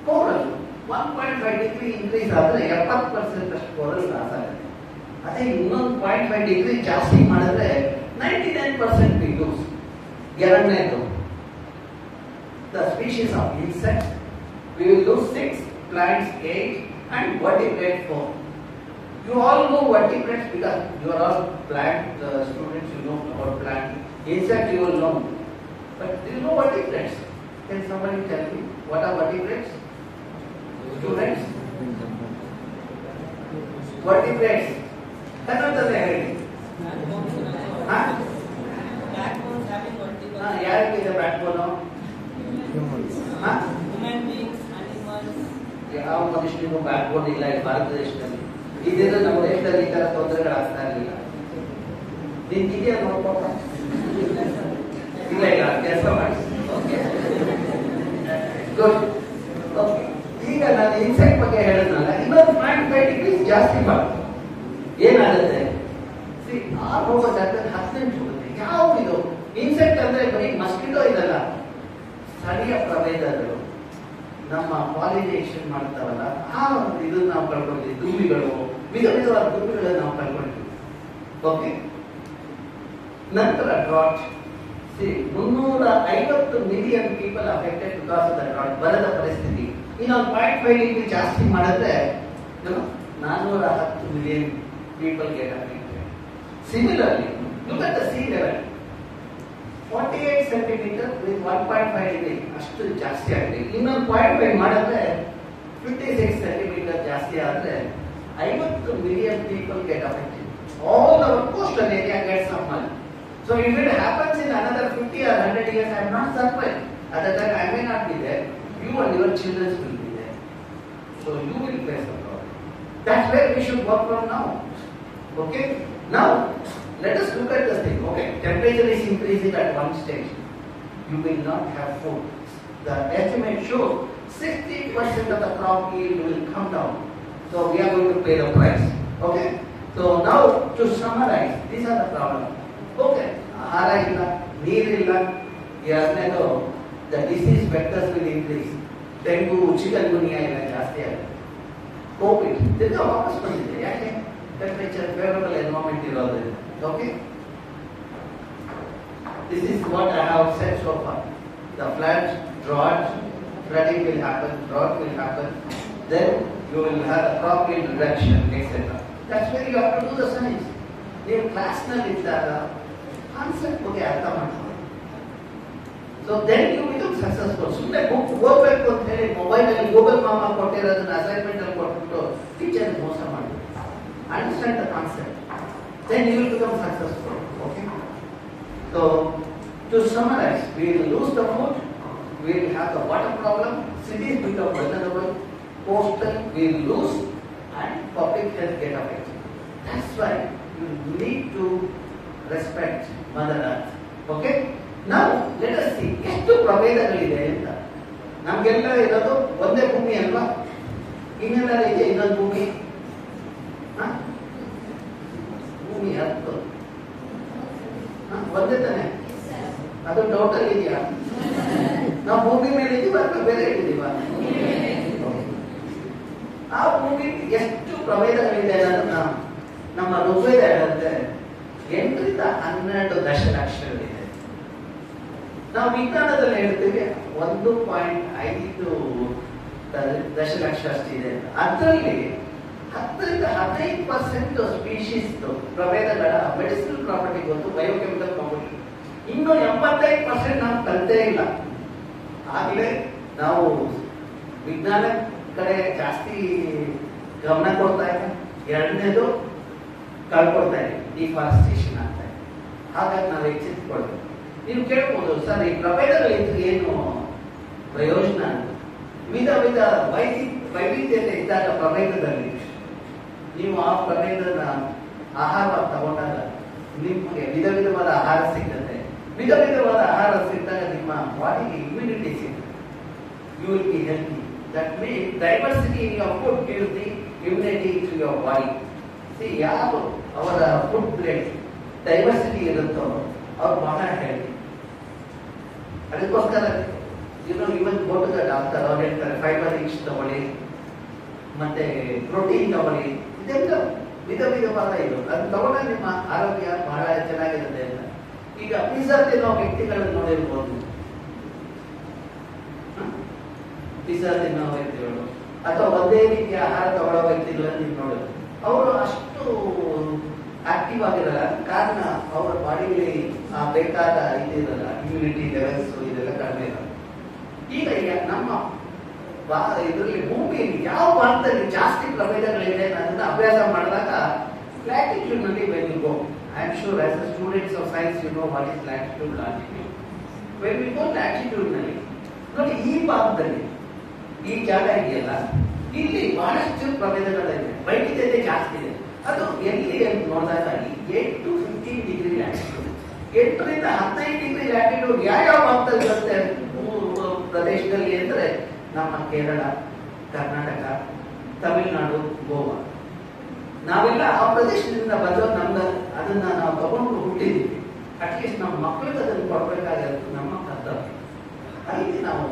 ಕೋರಲ್ 1.5 ಡಿಗ್ರಿ ಇನ್ಕ್ರೀಸ್ ಆದ್ರೆ 70% ಅಷ್ಟು ಕೋರಲ್ ಲಾಸ್ ಆಗುತ್ತೆ. ಅದೇ ಇನ್ನೊಂದು 0.5 ಡಿಗ್ರಿ ಜಾಸ್ತಿ ಮಾಡಿದ್ರೆ 99% we lose. ಎರಡನೇದು, the species of insects, we will lose 6, plants 8, and vertebrates 4. You all know vertebrates because you are all plant students, you know about plant. Insect you will know. But do you know vertebrates? Can somebody tell me what are vertebrates? Students? Vertebrates. ಕನ್ನಡದಲ್ಲಿ ಹೇಳಿ. ಯಾರಿಗಿದೆ ಬ್ಯಾಕ್ಬೋನು? ಯಾವ ಮನುಷ್ಯನಿಗೂ backbone ಇಲ್ಲ ಈ ಭಾರತ ದೇಶದಲ್ಲಿ. ಇದರಿಂದ ನಮ್ಮ ದೇಶದಲ್ಲಿ ಈ ತರ ತೊಂದರೆಗಳಾಗ್ತಾ ಇರಲಿಲ್ಲ. ನಿಂತಿದೆಯಾ ನೋಡ್ಕೊಳ? ಇಲ್ಲ ಇಲ್ಲ, ಕೆಲಸ ಮಾಡಿ. ಗುಡ್. ಓಕೆ, ಈಗ ನಾನು ಇನ್ಸೆಕ್ಟ್ ಬಗ್ಗೆ ಹೇಳಿದ್ನಲ್ಲ, ಇನ್ನೊಂದು 0.5 ಡಿಗ್ರಿ ಜಾಸ್ತಿ ಮಾಡಿ ಏನಾಗುತ್ತೆ, ಆ ರೋಗ ಜಾಗದಲ್ಲಿ 10 ನಿಮಿಷ ಹೋಗುತ್ತೆ. ಯಾವ ಇದು ಇನ್ಸೆಕ್ಟ್ ಅಂದ್ರೆ ಬರೀ ಮಸ್ಕಿಟೋ ಇದಲ್ಲ, ಸ್ಥಳೀಯ ಪ್ರಭೇದಗಳು ನಮ್ಮ ಪಾಲಿನೇಷನ್ ಮಾಡ್ತಾವಲ್ಲ, ಆ ಇದನ್ನ ನಾವು ಕಳ್ಕೊಂಡಿದ್ದೀವಿ. ದುಂಬಿಗಳು, ವಿಧ ವಿಧವಾದ ದುಂಬಿಗಳನ್ನು ನಾವು ಕಳ್ಕೊಂಡಿದ್ದೀವಿ. ಓಕೆ, ನಂತರ drought. 350 million people affected because of the drought. ಬರದ ಪರಿಸ್ಥಿತಿ. ಇನ್ನೊಂದು 0.5 ಡಿಗ್ರಿ ಜಾಸ್ತಿ ಮಾಡಿದ್ರೆ 410 million people get affected. Similarly, look at the sea level. 48 centimetre with 1.5 degree ಅಷ್ಟು ಜಾಸ್ತಿ ಆಗಿದೆ. ಇನ್ನೊಂದು 0.5 ಮಾಡಿದ್ರೆ 56 ಸೆಂಟಿಮೀಟರ್ ಜಾಸ್ತಿ ಆದ್ರೆ 50 million people get affected. All our coastal area gets affected. So if it happens in another 50 or 100 years, I am not surprised. At that time I may not be there. You and your children will be there. So you will face the problem. That's where we should work from now. Okay? Now, let us look at this thing. Okay, temperature is increasing at one stage. You will not have food. The estimate shows 60% of the crop yield will come down. So we are going to pay the price. Okay? So now to summarize, these are the problems. Okay, ಆಹಾರ ಇಲ್ಲ, ನೀರಿಲ್ಲ, ಎರಡನೇದು the disease vectors will increase. Dengue, chikungunya ಎಲ್ಲ ಜಾಸ್ತಿ ಆಗುತ್ತೆ. Covid ತಿರ್ಗಾ ವಾಪಸ್ ಬಂದಿದೆ. ಯಾಕೆ? ಟೆಂಪರೇಚರ್ ಫೇವರಬಲ್ ಎನ್ವೈರನ್ಮೆಂಟ್ ಇರೋದ್ರಿಂದ. Okay, this is what I have said so far. The flood, drought, flooding will happen, drought will happen, then you will have a crop yield reduction, etc. That's where you have to do the science. ನೀವು ಕ್ಲಾಸ್ನಲ್ಲಿ ಇದ್ದಾಗ concept ಬಗ್ಗೆ ಅರ್ಥ ಮಾಡ್ಕೊಳ್ಳಿ. So then you become successful. ಸುಮ್ಮನೆ book ಓದಬೇಕು ಅಂತ ಹೇಳಿ ಮೊಬೈಲ್ ಅಲ್ಲಿ ಗೂಗಲ್ ಮಾಮ ಕೊಟ್ಟಿರೋದನ್ನ ಅಸೈನ್ಮೆಂಟ್ ಅಲ್ಲಿ ಕೊಟ್ಬಿಟ್ಟು ಟೀಚರ್ ಮೋಸ ಮಾಡಬೇಕು. Understand the concept, then you will become successful. Okay, so to summarise, we will lose the food, we will have the water problem, cities become vulnerable, coastal we will lose, and public health get affected. That's why you need to respect Mother Earth. Okay, now let us see ಎಷ್ಟು ಪ್ರಭೇದಗಳಿದೆ ಅಂತ. ನಮಗೆಲ್ಲ ಇರೋದು ಒಂದೇ ಭೂಮಿ ಅಲ್ವಾ? ಇನ್ನೆಲ್ಲ ಇದೆ ಇನ್ನೊಂದು ಭೂಮಿ? ಭೂಮಿ ಅರ್ಥ ಒಂದೇ ತಾನೆ? ಅದು ಟೋಟಲ್ ಇದೆಯಾ? ನಾವು ಭೂಮಿ ಮೇಲೆ ಇದೀವ ಅಥವಾ ಬೇರೆ ಇದ್ದೀವ? ಆ ಭೂಮಿ ಎಷ್ಟು ಪ್ರಭೇದಗಳಿದೆ ಅನ್ನೋದನ್ನ ನಮ್ಮ ಋಗ್ವೇದ ಹೇಳುತ್ತೆ 8ರಿಂದ 12 ದಶಲಕ್ಷಗಳಿದೆ. ನಾವು ವಿಜ್ಞಾನದಲ್ಲಿ ಹೇಳ್ತೀವಿ 1.5 ದಶಲಕ್ಷ ಅಷ್ಟಿದೆ. ಅದರಲ್ಲಿ 10ರಿಂದ 15% ಸ್ಪೀಶೀಸ್ ಪ್ರಭೇದಗಳ ಮೆಡಿಸಿನಲ್ ಪ್ರಾಪರ್ಟಿ ಗೊತ್ತು, ಬಯೋಕೆಮಿಕಲ್ ಪ್ರಾಪರ್ಟಿ. ಇನ್ನು 85% ನಾವು ಕಲಿತೇ ಇಲ್ಲ. ಆಗಲೇ ನಾವು ವಿಜ್ಞಾನ ಕಡೆ ಜಾಸ್ತಿ ಗಮನ ಕೊಡ್ತಾ ಇಲ್ಲ. ಎರಡನೇದು ಕಳ್ಕೊಡ್ತಾ ಇದೆ, ಡಿಫಾರೆಸ್ಟೇಷನ್ ಆಗ್ತಾ ಇದೆ. ಹಾಗಾಗಿ ನಾವು ಎಚ್ಚೆತ್ತುಕೊಳ್ಬೇಕು. ನೀವು ಕೇಳ್ಬೋದು, ಸರ್ ಈ ಪ್ರಭೇದಗಳಿಂದ ಏನು ಪ್ರಯೋಜನ ಅಂತ. ವಿಧ ವಿಧ ವೈವಿಧ್ಯತೆ ಇದ್ದಾಗ ಪ್ರಭೇದದಲ್ಲಿ ನೀವು ಆ ಪ್ರಭೇದದ ಆಹಾರವಾಗಿ ತಗೊಂಡಾಗ ನಿಮಗೆ ವಿಧ ವಿಧವಾದ ಆಹಾರ ಸಿಗ್ತದೆ. ವಿಧ ವಿಧವಾದ ಆಹಾರ ಸಿಕ್ಕಿದಾಗ ನಿಮ್ಮ ಬಾಡಿಗೆ ಇಮ್ಯುನಿಟಿ ಸಿಗ್ತದೆ. You will be healthy. That means diversity in your food gives the immunity to your body. See, ಯಾರು ಅವರ ಫುಡ್ ಪ್ಲೇಟ್ ಡೈವರ್ಸಿಟಿ ಇರುತ್ತೋ ಅವ್ರು ಬಹಳ ಹೆಲ್ತಿ. ಅದಕ್ಕೋಸ್ಕರ ಇವನ್ ಗೋಟದ ಡಾಕ್ಟರ್ ಅವ್ರು ಹೇಳ್ತಾರೆ ಫೈಬರ್ ರಿಚ್ ತಗೊಳ್ಳಿ, ಮತ್ತೆ ಪ್ರೋಟೀನ್ ತಗೊಳ್ಳಿ. ಇದೆಲ್ಲ ವಿಧ ವಿಧವಾದ ಇದು. ಅದು ತಗೊಂಡ್ರೆ ನಿಮ್ಮ ಆರೋಗ್ಯ ಬಹಳ ಚೆನ್ನಾಗಿರುತ್ತೆ ಅಂತ. ಈಗ ಪಿಜ್ಜಾ ತಿನ್ನೋ ವ್ಯಕ್ತಿಗಳನ್ನು ನೋಡಿರ್ಬೋದು. ಪಿಜ್ಜಾ ತಿನ್ನೋ ವ್ಯಕ್ತಿಗಳು ಅಥವಾ ಒಂದೇ ರೀತಿಯ ಆಹಾರ ತಗೊಳ್ಳೋ ವ್ಯಕ್ತಿಗಳನ್ನು ನೀವು ನೋಡೋದು, ಅವರು ಅಷ್ಟು ಆಕ್ಟಿವ್ ಆಗಿರಲ್ಲ. ಕಾರಣ ಅವರ ಬಾಡಿಯಲ್ಲಿ ಬೇಕಾದ ಇದಿರಲ್ಲ, ಇಮ್ಯುನಿಟಿ ಲೆವೆಲ್ಸ್ ಇದೆಲ್ಲ ಕಡಿಮೆ ಇರಲ್ಲ. ಈಗ ನಮ್ಮ ಇದರಲ್ಲಿ ಭೂಮಿಯಲ್ಲಿ ಯಾವ ಭಾಗದಲ್ಲಿ ಜಾಸ್ತಿ ಪ್ರಭೇದಗಳಿದೆ ಅನ್ನೋದನ್ನ ಅಭ್ಯಾಸ ಮಾಡಿದಾಗ ಲ್ಯಾಟಿಟ್ಯೂಡ್ ನಲ್ಲಿ when you go, I am sure as a students of science you know what is latitude, latitude. When you go latitude ನಲ್ಲಿ ನೋಡಿ, ಈ ಭಾಗದಲ್ಲಿ ಈ ಜಾಗ ಇದೆಯಲ್ಲ, ಇಲ್ಲಿ ಬಹಳಷ್ಟು ಪ್ರಭೇದಗಳಿದೆ, ವೈವಿಧ್ಯತೆ ಜಾಸ್ತಿ ಇದೆ. ಅದು ಎಲ್ಲಿ ಅಂತ ನೋಡಿದಾಗ 8 to 15 ಡಿಗ್ರಿ ಲ್ಯಾಟಿಟ್ಯೂಡ್, 8ರಿಂದ 15 ಡಿಗ್ರಿ ಲ್ಯಾಟಿಟ್ಯೂಡ್ ಯಾವ ಭಾಗದಲ್ಲಿ ಇರುತ್ತೆ ಪ್ರದೇಶದಲ್ಲಿ ಅಂದ್ರೆ ನಮ್ಮ ಕೇರಳ, ಕರ್ನಾಟಕ, ತಮಿಳುನಾಡು, ಗೋವಾ. ನಾವೆಲ್ಲ ಆ ಪ್ರದೇಶದಿಂದ ಬಂದವರು. ನಮ್ಗೆ ಅದನ್ನ ನಾವು ತಗೊಂಡು ಹುಟ್ಟಿದ್ವಿ. ಅಟ್ಲೀಸ್ಟ್ ನಮ್ಮ ಮಕ್ಕಳಿಗೆ ಅದನ್ನು ಕೊಡ್ಬೇಕಾಗಿರೋದು ನಮ್ಮ ಕರ್ತವ್ಯ. ಅಲ್ಲಿ ನಾವು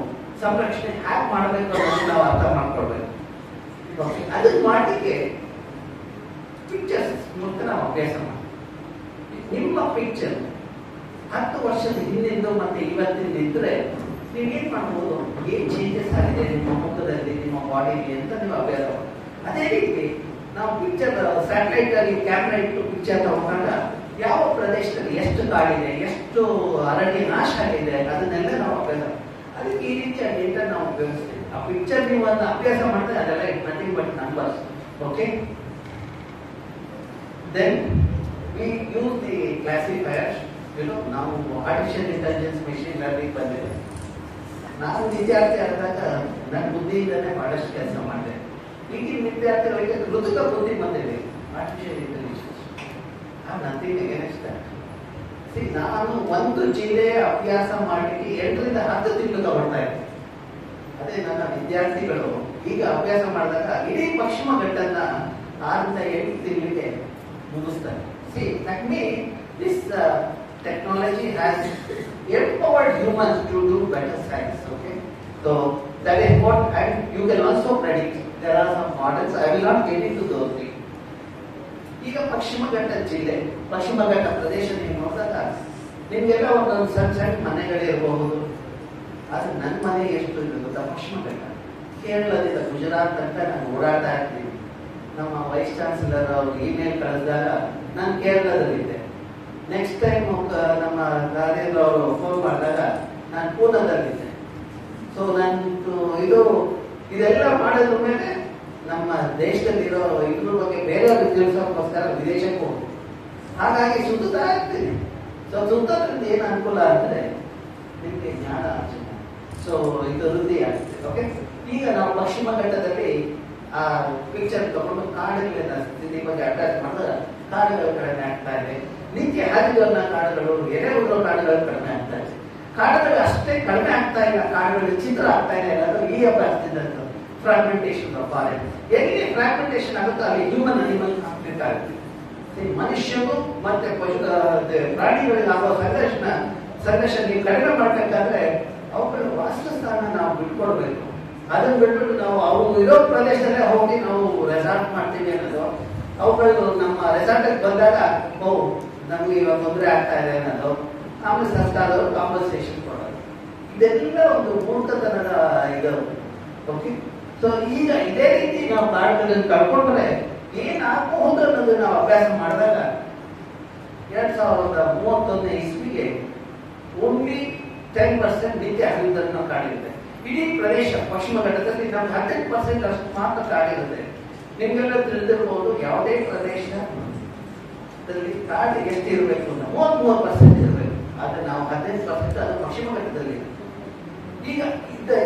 ಸಂರಕ್ಷಣೆ ಹ್ಯಾಕ್ ಮಾಡಬೇಕು ಅನ್ನೋದು ನಾವು ಅರ್ಥ ಮಾಡ್ಕೊಳ್ಬೇಕು. ಅದನ್ನ ಮಾಡಲಿಕ್ಕೆ ಪಿಕ್ಚರ್ಸ್ ಮೂಲಕ ನಾವು ಅಭ್ಯಾಸ ಮಾಡಿ. ನಿಮ್ಮ ಪಿಕ್ಚರ್ 10 ವರ್ಷದ ಹಿಂದಿಂದು ಮತ್ತೆ ಇವತ್ತಿಂದ ಇದ್ರೆ ನೀವೇನ್ ಮಾಡ್ಬೋದು, ಏನ್ ಚೇಂಜಸ್ ಆಗಿದೆ ನಿಮ್ಮ ಮುಖದಲ್ಲಿ, ನಿಮ್ಮ ಬಾಡಿಲಿ ಅಂತ ನೀವು ಅಭ್ಯಾಸ ಮಾಡಿ. ಅದೇ ರೀತಿ ನಾವು ಪಿಕ್ಚರ್ ಸ್ಯಾಟಲೈಟ್ ಅಲ್ಲಿ ಕ್ಯಾಮ್ರಾ ಇಟ್ಟು ಪಿಕ್ಚರ್ ತಗೊಂಡಾಗ ಯಾವ ಪ್ರದೇಶದಲ್ಲಿ ಎಷ್ಟು ಕಾಡಿದೆ, ಎಷ್ಟು ಅರಣ್ಯ ನಾಶ ಆಗಿದೆ ಅದನ್ನೆಲ್ಲ ನಾವು ಅಭ್ಯಾಸ ಮಾಡಿ. ಅದಕ್ಕೆ ಈ ರೀತಿಯ ಡೇಟಾ ನಾವು ಉಪಯೋಗಿಸ್ತೀವಿ. ಆ ಪಿಕ್ಚರ್ ನೀವು ಅದನ್ನ ಅಭ್ಯಾಸ ಮಾಡಿದ್ರೆ ಅದೆಲ್ಲ it nothing but numbers. Okay, then we use the classifiers. ನಾವು ಆರ್ಟಿಫಿಷಿಯಲ್ ಇಂಟೆಲಿಜೆನ್ಸ್, ಮೆಷಿನ್ ಲರ್ನಿಂಗ್ ಬಂದಿದೆ. ನಾನು ವಿದ್ಯಾರ್ಥಿ ಆದಾಗ ನನ್ನ ಬುದ್ಧಿಯಿಂದನೇ ಬಹಳಷ್ಟು ಕೆಲಸ ಮಾಡಿದೆ. ಈಗಿನ ವಿದ್ಯಾರ್ಥಿಗಳಿಗೆ ಕೃತಕ ಬುದ್ಧಿ ಬಂದಿದೆ, artificial intelligence. Nothing against that. C, ನಾನು ಒಂದು ಜಿಲ್ಲೆ ಅಭ್ಯಾಸ ಮಾಡಲಿಕ್ಕೆ 8ರಿಂದ 10 ತಿಂಗಳು ತಗೊಳ್ತಾ ಇದ್ದೆ. ಅದೇ ನನ್ನ ವಿದ್ಯಾರ್ಥಿಗಳು ಈಗ ಅಭ್ಯಾಸ ಮಾಡಿದಾಗ ಇಡೀ ಪಶ್ಚಿಮ ಘಟ್ಟನ್ನ 6ರಿಂದ 8 ತಿಂಗಳಿಗೆ ಮುಗಿಸ್ತಾರೆ. See, that means this technology has empowered humans to do better science. Okay, so that is what, and you can also predict. There are some models. I will not get into those things. ಈಗ ಪಶ್ಚಿಮ ಘಟ್ಟ ಜಿಲ್ಲೆ, ಪಶ್ಚಿಮ ಘಟ್ಟ ಪ್ರದೇಶ ನೀವು ನೋಡಿದಾಗ ನಿಮ್ಗೆಲ್ಲ ಒಂದೊಂದು ಸಣ್ಣ ಸಣ್ಣ ಮನೆಗಳಿರಬಹುದು. ಆದ್ರೆ ನನ್ನ ಮನೆ ಎಷ್ಟು ಗೊತ್ತಾ? ಪಶ್ಚಿಮ ಘಟ್ಟ. ಕೇರಳದಿಂದ ಗುಜರಾತ್ ತನಕ ನಾನು ಓಡಾಡ್ತಾ ಇರ್ತೀನಿ. ನಮ್ಮ ವೈಸ್ ಚಾನ್ಸಲರ್ ಅವರು ಇಮೇಲ್ ಕಳಿಸಿದಾಗ ನಾನು ಕೇರಳದಲ್ಲಿದ್ದೆ. ನೆಕ್ಸ್ಟ್ ಟೈಮ್ ನಮ್ಮ ರಾಜೇಂದ್ರ ಅವರು ಫೋನ್ ಮಾಡಿದಾಗ ನಾನು ಪೂನಾದಲ್ಲಿದ್ದೆ. ಸೊ ನಾನು ಇದೆಲ್ಲ ಮಾಡಿದ್ರ ಮೇಲೆ ನಮ್ಮ ದೇಶದಲ್ಲಿರೋ ಇದ್ರ ಬಗ್ಗೆ ಬೇರೆಯವ್ರಿಗೆ ತಿಳಿಸೋಕ್ಕೋಸ್ಕರ ವಿದೇಶಕ್ಕೆ ಹೋಗಿ ಹಾಗಾಗಿ ಸುತ್ತಾ ಇರ್ತೀನಿ. ಸೊ ಸುತ್ತೋದ್ರಿಂದ ಏನು ಅನುಕೂಲ ಅಂದರೆ ನಿಮಗೆ ಜ್ಞಾನ ಅರ್ಜುನ, ಸೊ ಇದು ವೃದ್ಧಿ ಆಗ್ತದೆ. ಓಕೆ, ಈಗ ನಾವು ಪಶ್ಚಿಮ ಘಟ್ಟದಲ್ಲಿ ಆ ಪಿಕ್ಚರ್ ತಗೊಂಡು ಕಾಡುಗಳ ಸ್ಥಿತಿ ಬಗ್ಗೆ ಅಟ್ಯಾಚ್ ಮಾಡಿದ್ರೆ ಕಾಡುಗಳು ಕಡಿಮೆ ಆಗ್ತಾ ಇದೆ. ನಿತ್ಯ ಹರಿದವನ್ನ ಕಾಡುಗಳು, ಎರೆಹುಳು ಕಾಡುಗಳು ಕಡಿಮೆ ಆಗ್ತಾ ಇದೆ. ಕಾಡುಗಳು ಅಷ್ಟೇ ಕಡಿಮೆ ಆಗ್ತಾ ಇಲ್ಲ, ಕಾಡುಗಳು ಚಿತ್ರ ಆಗ್ತಾ ಇದೆ ಅನ್ನೋದು ಈ ಅಭ್ಯಾಸದಿಂದ ಫ್ರಾಗ್ಮೆಂಟೇಶನ್ ಆಫ್ ಫಾರೆಸ್ಟ್. ಎಲ್ಲಿ ಫ್ರಾಗ್ಮೆಂಟೇಶನ್ ಆಗುತ್ತೋ ಅಲ್ಲಿ ಹ್ಯೂಮನ್ ಅನಿಮಲ್ ಕಾನ್ಫ್ಲಿಕ್ಟ್ ಆಗುತ್ತೆ. ಮನುಷ್ಯರು ಮತ್ತೆ ಪ್ರಾಣಿಗಳಿಗೆ ಆಗೋ ಸಂಘರ್ಷ ನೀವು ಕಡಿಮೆ ಮಾಡ್ಬೇಕಾದ್ರೆ ಅವುಗಳ ವಾಸಸ್ಥಾನ ನಾವು ಬಿಟ್ಕೊಡ್ಬೇಕು. ಅದನ್ನ ಬಿಟ್ಬಿಟ್ಟು ನಾವು ಅವು ಇರೋ ಪ್ರದೇಶದಲ್ಲೇ ಹೋಗಿ ನಾವು ರೆಸಾರ್ಟ್ ಮಾಡ್ತೀವಿ ಅನ್ನೋದು, ಅವುಗಳು ನಮ್ಮ ರೆಸಾರ್ಟ್ ಬಂದಾಗ ನಮ್ಗೆ ಇವಾಗ ತೊಂದರೆ ಆಗ್ತಾ ಇದೆ ಅನ್ನೋದು, ಆಮೇಲೆ ಸರ್ಕಾರದವರು ಕಾಂಪನ್ಸೇಷನ್ ಕೊಡೋದು, ಇದೆಲ್ಲ ಒಂದು ಮೂರ್ಖತನದ ಇದು. ಓಕೆ, ಸೊ ಈಗ ಇದೇ ರೀತಿ ನಾವು ಕಾಡುಗಳನ್ನು ಕಳ್ಕೊಂಡ್ರೆ ಏನಾಗಬಹುದು ಅನ್ನೋದು ನಾವು ಅಭ್ಯಾಸ ಮಾಡಿದಾಗ 2031 ಇಸ್ವಿಗೆ ಓನ್ಲಿ 10% ನಿತ್ಯ ಹರಿದನ್ನು ಕಾಡಿರುತ್ತೆ. ಇಡೀ ಪ್ರದೇಶ ಪಶ್ಚಿಮ ಘಟ್ಟದಲ್ಲಿ ನಮ್ಗೆ 18% ಅಷ್ಟು ಮಾತ್ರ ಕಾಡಿರುತ್ತೆ. ನಿಮ್ಗೆಲ್ಲ ತಿಳಿದಿರ್ಬೋದು, ಯಾವುದೇ ಪ್ರದೇಶದಲ್ಲಿ ಕಾಡು ಎಷ್ಟು ಇರಬೇಕು ಅಂತ 33% ಇರಬೇಕು. ಆದ್ರೆ ನಾವು 18% ಅದು ಪಶ್ಚಿಮ ಘಟ್ಟದಲ್ಲಿ. ಈಗ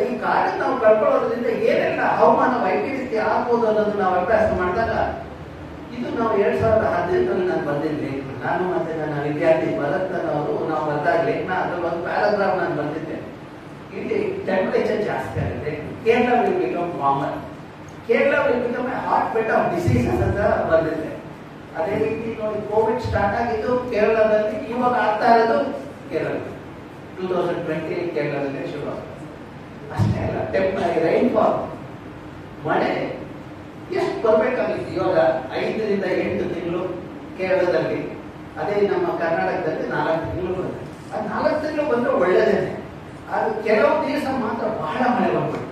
ಈ ಕಾಡನ್ನು ನಾವು ಕಳ್ಕೊಳ್ಳೋದ್ರಿಂದ ಏನೆಲ್ಲ ಹವಾಮಾನ ವೈಪರೀತ್ಯ ಆಗ್ಬೋದು ಅನ್ನೋದು ನಾವು ಅಭ್ಯಾಸ ಮಾಡಿದಾಗ, ಇದು ನಾವು 2018 ನಾನು ಬಂದಿದ್ದೆ. ನಾನು ಮತ್ತೆ ನನ್ನ ವಿದ್ಯಾರ್ಥಿ ಭರತನ್ ಅವರು ನಾವು ಬರ್ದಾಗ ಲೇಖನ ಅದ್ರಲ್ಲಿ ಒಂದು ಪ್ಯಾರಾಗ್ರಾಫ್ ನಾನು ಬಂದಿದ್ದೆ. ಇಲ್ಲಿ ಟೆಂಪರೇಚರ್ ಜಾಸ್ತಿ ಆಗುತ್ತೆ, Kerala will become warmer, Kerala will become A hot bed of diseases ಅಂತ ಬಂದಿದೆ. ಅದೇ ರೀತಿ ನೋಡಿ, ಕೋವಿಡ್ ಸ್ಟಾರ್ಟ್ ಆಗಿದ್ದು ಕೇರಳದಲ್ಲಿ, ಇವಾಗ ಆಗ್ತಾ ಇರೋದು ಕೇರಳ 2020 ಕೇರಳದಲ್ಲಿ ಶುರು ಆಗುತ್ತೆ. ಅಷ್ಟೇ ಅಲ್ಲ, ರೈನ್ಫಾಲ್ ಮಳೆ ಎಷ್ಟು ಬರ್ಬೇಕಾಗಿತ್ತು ಇವಾಗ 5 ರಿಂದ 8 ತಿಂಗಳು ಕೇರಳದಲ್ಲಿ. ಅದೇ ನಮ್ಮ ಕರ್ನಾಟಕದಲ್ಲಿ 4 ತಿಂಗಳು ಬರುತ್ತೆ. ಅದು 4 ತಿಂಗಳು ಬಂದ್ರೆ ಒಳ್ಳೆದೇನೆ. ಅದು ಕೆಲವು ದಿವಸ ಮಾತ್ರ ಬಹಳ ಮಳೆ ಬರ್ಬೇಕು.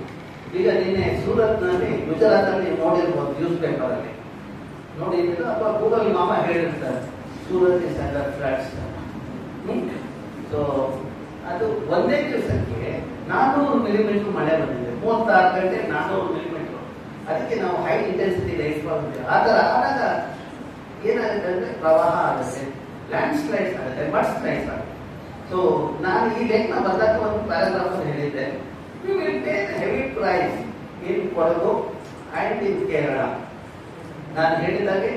ಈಗ ನಿನ್ನೆ ಸೂರತ್ನಲ್ಲಿ, ಗುಜರಾತ್ ಅಲ್ಲಿ ನೋಡಿರ್ಬೋದು, ನ್ಯೂಸ್ ಪೇಪರ್ ಅಲ್ಲಿ ನೋಡಿದ್ರು ಅಥವಾ ಗೂಗಲ್ ಮಾಮ ಹೇಳಿರ್ತಾರೆ, Surat is under floods. So ಅದು ಒಂದೇ ದಿವಸಕ್ಕೆ 400 ಮಿಲಿಮೀಟರ್ ಮಳೆ ಬಂದಿದೆ, 36 ಗಂಟೆ 400 ಮಿಲಿಮೀಟರ್. ಅದಕ್ಕೆ ನಾವು ಹೈ ಇಂಟೆನ್ಸಿಟಿ ರೈನ್ಫಾಲ್ ಅಂತೀವಿ. ಆ ಥರ ಆದಾಗ ಏನಾಗುತ್ತೆ ಅಂದ್ರೆ ಪ್ರವಾಹ ಆಗುತ್ತೆ, ಲ್ಯಾಂಡ್ ಸ್ಲೈಡ್ಸ್ ಆಗುತ್ತೆ, ಮಡ್ ಸ್ಲೈಡ್ಸ್ ಆಗುತ್ತೆ. ಸೊ ನಾನು ಈ ಲೇಖನ ಬಂದಾಗ ಒಂದು ಪ್ಯಾರಾಗ್ರಾಫ್ ಅಲ್ಲಿ ಹೇಳಿದ್ದೆ, you will pay the heavy price in Kodagu and in Kerala. ನಾನು ಹೇಳಿದಾಗೆ